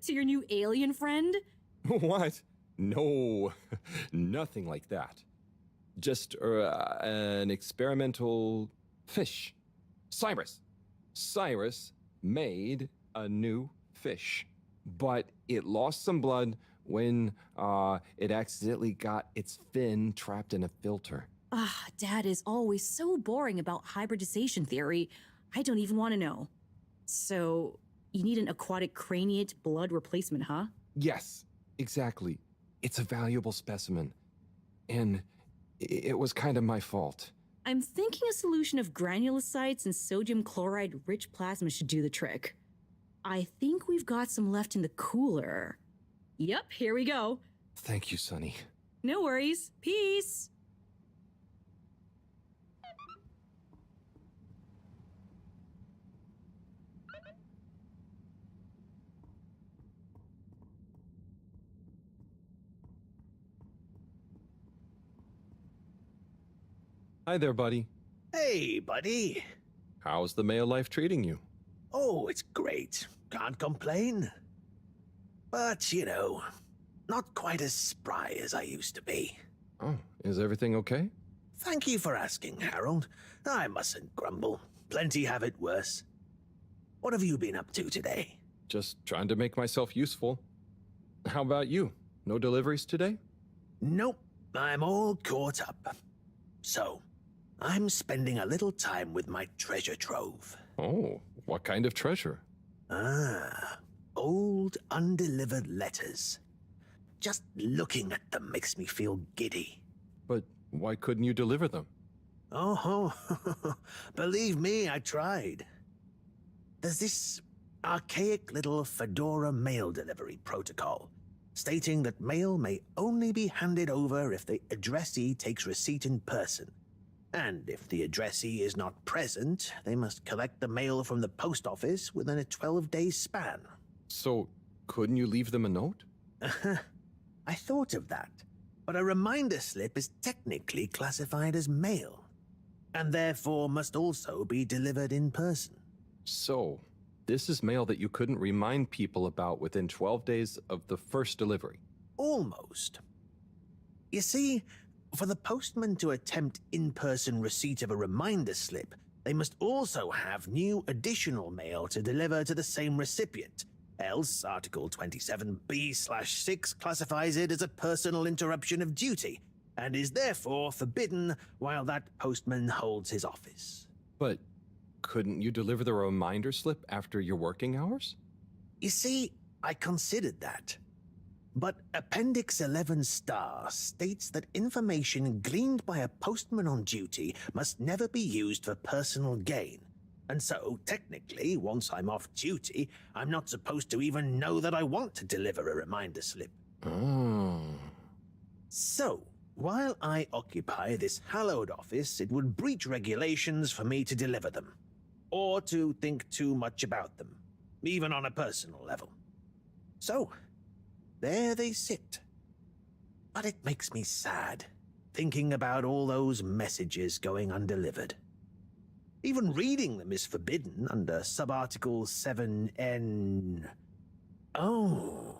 To your new alien friend? What? No, nothing like that. Just an experimental fish. Cyrus made a new fish, but it lost some blood when it accidentally got its fin trapped in a filter. Dad is always so boring about hybridization theory. I don't even want to know. So, you need an aquatic craniate blood replacement, huh? Yes, exactly. It's a valuable specimen. And it was kind of my fault. I'm thinking a solution of granulocytes and sodium chloride-rich plasma should do the trick. I think we've got some left in the cooler. Yep, here we go. Thank you, Sonny. No worries. Peace! Hi there, buddy. Hey, buddy. How's the male life treating you? Oh, it's great. Can't complain. But, you know, not quite as spry as I used to be. Oh, is everything okay? Thank you for asking, Harold. I mustn't grumble. Plenty have it worse. What have you been up to today? Just trying to make myself useful. How about you? No deliveries today? Nope. I'm all caught up. So, I'm spending a little time with my treasure trove. Oh, what kind of treasure? Old undelivered letters. Just looking at them makes me feel giddy. But why couldn't you deliver them? Oh, believe me, I tried. There's this archaic little Fedora mail delivery protocol, stating that mail may only be handed over if the addressee takes receipt in person. And if the addressee is not present, they must collect the mail from the post office within a 12-day span. So, couldn't you leave them a note? I thought of that, but a reminder slip is technically classified as mail, and therefore must also be delivered in person. So, this is mail that you couldn't remind people about within 12 days of the first delivery? Almost. You see, for the postman to attempt in-person receipt of a reminder slip, they must also have new additional mail to deliver to the same recipient. Else, Article 27B/6 classifies it as a personal interruption of duty, and is therefore forbidden while that postman holds his office. But couldn't you deliver the reminder slip after your working hours? You see, I considered that. but Appendix 11 Star states that information gleaned by a postman on duty must never be used for personal gain. And so, technically, once I'm off duty, I'm not supposed to even know that I want to deliver a reminder slip. Oh. So, while I occupy this hallowed office, it would breach regulations for me to deliver them, or to think too much about them, even on a personal level. So, there they sit. But it makes me sad, thinking about all those messages going undelivered. Even reading them is forbidden under Subarticle 7N. Oh.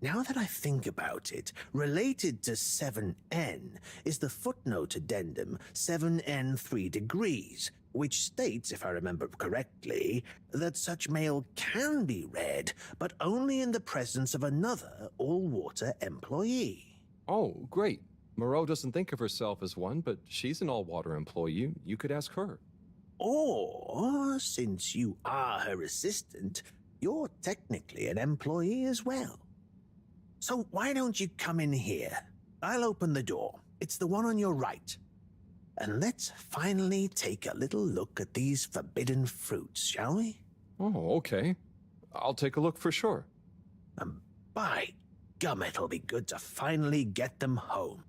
Now that I think about it, related to 7N is the footnote addendum 7N 3 degrees, which states, if I remember correctly, that such mail can be read, but only in the presence of another all-water employee. Oh, great. Moreau doesn't think of herself as one, but she's an all-water employee. You could ask her. Or, since you are her assistant, you're technically an employee as well. So why don't you come in here? I'll open the door. It's the one on your right. And let's finally take a little look at these forbidden fruits, shall we? Oh, okay. I'll take a look for sure. By gum, it'll be good to finally get them home.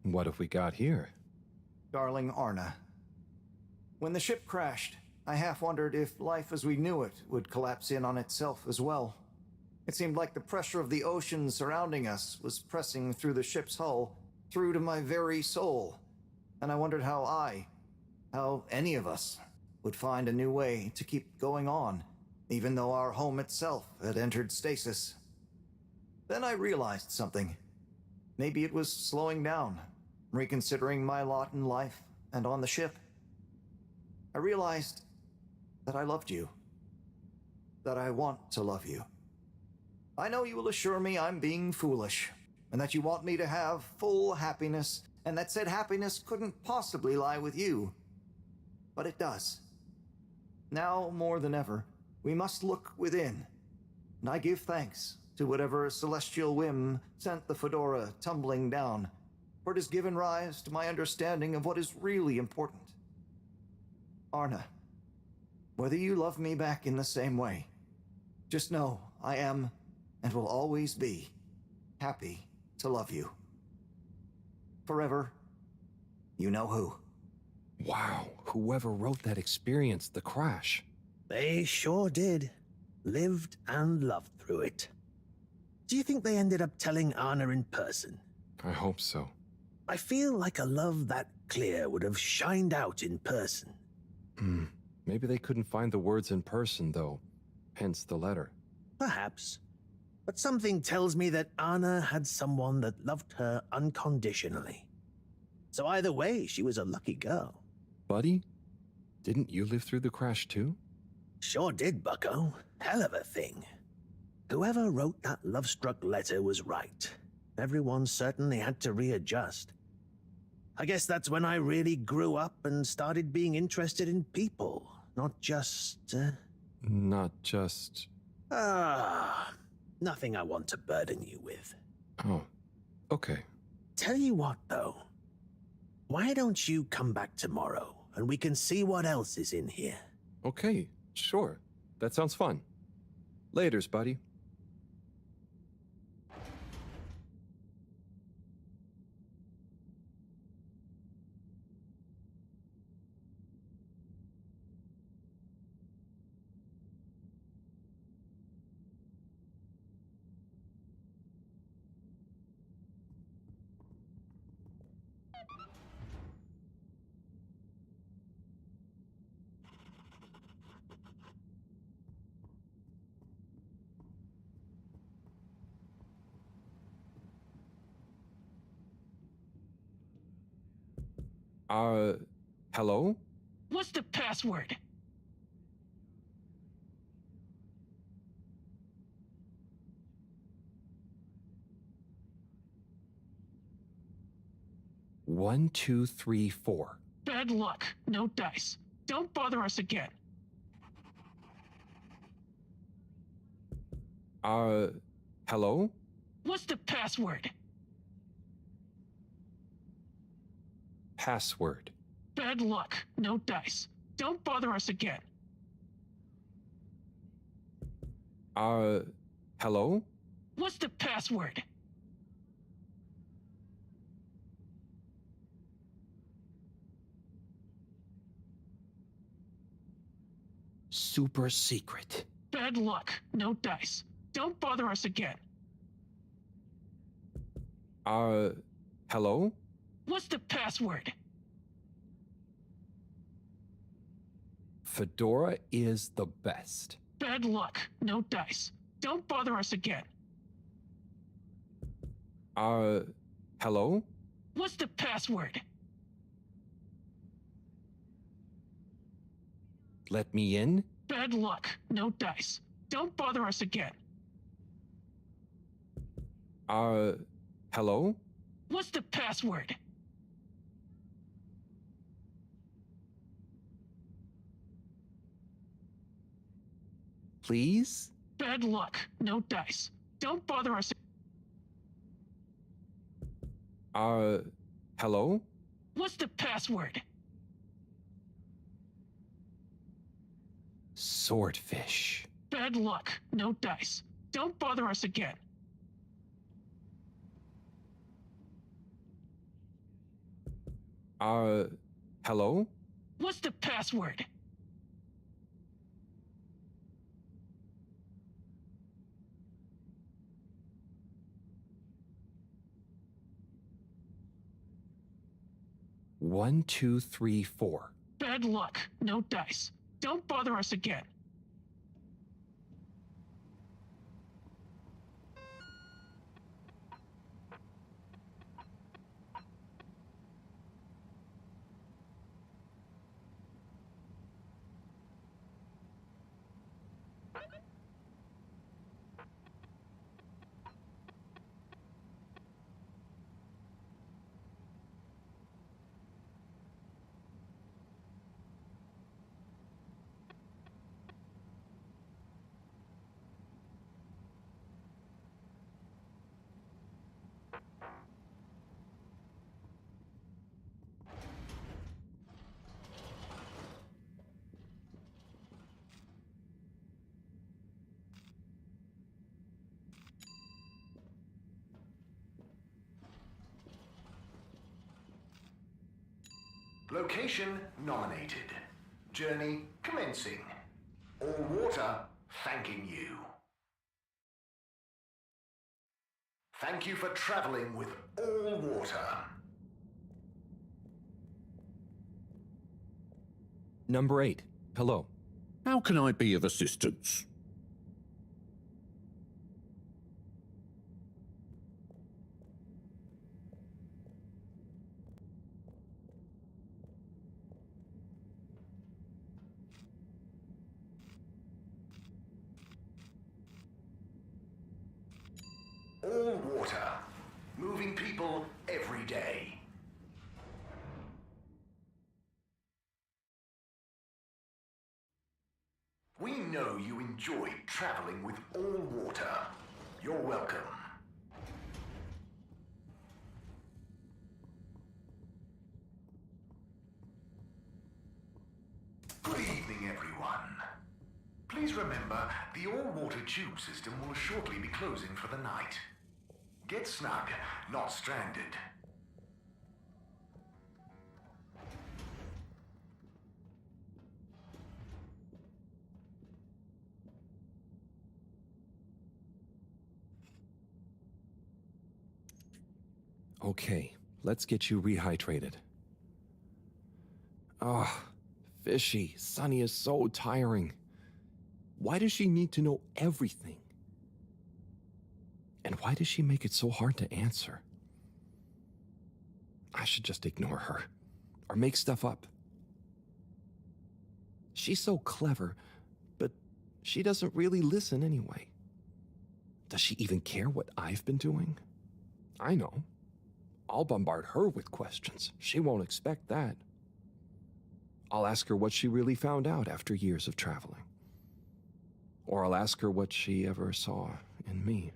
What have we got here? Darling Arna, when the ship crashed, I half wondered if life as we knew it would collapse in on itself as well. It seemed like the pressure of the ocean surrounding us was pressing through the ship's hull, through to my very soul. And I wondered how any of us, would find a new way to keep going on, even though our home itself had entered stasis. Then I realized something. Maybe it was slowing down, reconsidering my lot in life and on the ship. I realized that I loved you, that I want to love you. I know you will assure me I'm being foolish, and that you want me to have full happiness, and that said happiness couldn't possibly lie with you. But it does. Now, more than ever, we must look within, and I give thanks to whatever celestial whim sent the fedora tumbling down, for it has given rise to my understanding of what is really important. Arna, whether you love me back in the same way, just know I am, and will always be, happy to love you. Forever, you know who. Wow, whoever wrote that experienced the crash. They sure did. Lived and loved through it. Do you think they ended up telling Anna in person? I hope so. I feel like a love that clear would have shined out in person. Maybe they couldn't find the words in person, though. Hence the letter. Perhaps. But something tells me that Anna had someone that loved her unconditionally. So either way, she was a lucky girl. Buddy, didn't you live through the crash too? Sure did, bucko. Hell of a thing. Whoever wrote that love-struck letter was right. Everyone certainly had to readjust. I guess that's when I really grew up and started being interested in people, not just... Not just... Nothing I want to burden you with. Oh, okay. Tell you what, though. Why don't you come back tomorrow, and we can see what else is in here? Okay, sure. That sounds fun. Laters, buddy. Hello? What's the password? One, two, three, four. Bad luck. No dice. Don't bother us again. Hello? What's the password? Password. Bad luck. No dice. Don't bother us again. Hello? What's the password? Super secret. Bad luck. No dice. Don't bother us again. Hello? What's the password? Fedora is the best. Bad luck. No dice. Don't bother us again. Hello? What's the password? Let me in? Bad luck. No dice. Don't bother us again. Hello? What's the password? Please? Bad luck. No dice. Don't bother us. Hello? What's the password? Swordfish. Bad luck. No dice. Don't bother us again. Hello? What's the password? One, two, three, four. Bad luck. No dice. Don't bother us again. Location nominated. Journey commencing. All water thanking you. Thank you for traveling with all water. Number 8. Hello. How can I be of assistance? All water. Moving people every day. We know you enjoy traveling with all water. You're welcome. Good evening, everyone. Please remember, the all-water tube system will shortly be closing for the night. Get snug, not stranded. Okay, let's get you rehydrated. Ah, Fishy, Sunny is so tiring. Why does she need to know everything? And why does she make it so hard to answer? I should just ignore her. or make stuff up. She's so clever, but she doesn't really listen anyway. Does she even care what I've been doing? I know. I'll bombard her with questions. She won't expect that. I'll ask her what she really found out after years of traveling. Or I'll ask her what she ever saw in me.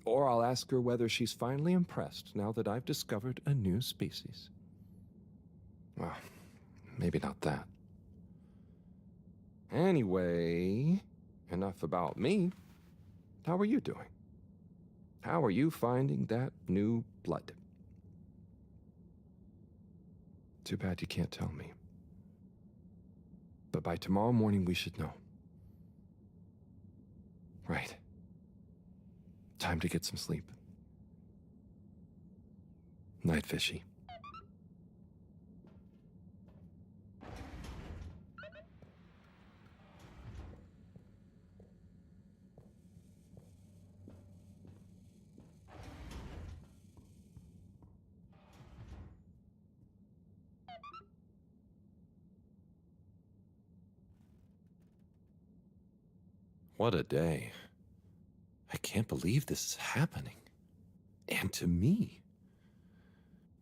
Or I'll ask her whether she's finally impressed now that I've discovered a new species. Well, maybe not that. Anyway, enough about me. How are you doing? How are you finding that new blood? Too bad you can't tell me. But by tomorrow morning, we should know. Right. Time to get some sleep. Night, Fishy. What a day. I can't believe this is happening. And to me.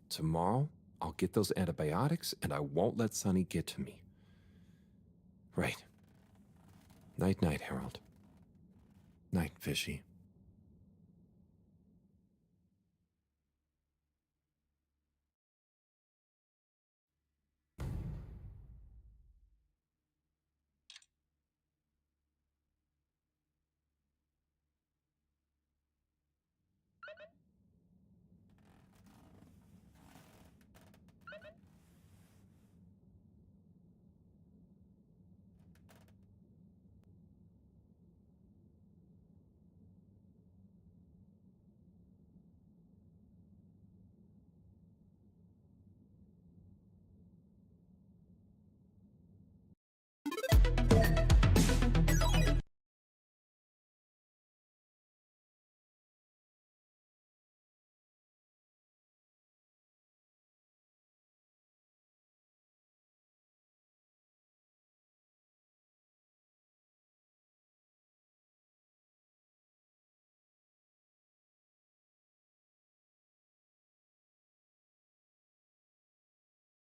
Tomorrow, I'll get those antibiotics and I won't let Sonny get to me. Right. Night-night, Harold. Night, Fishy.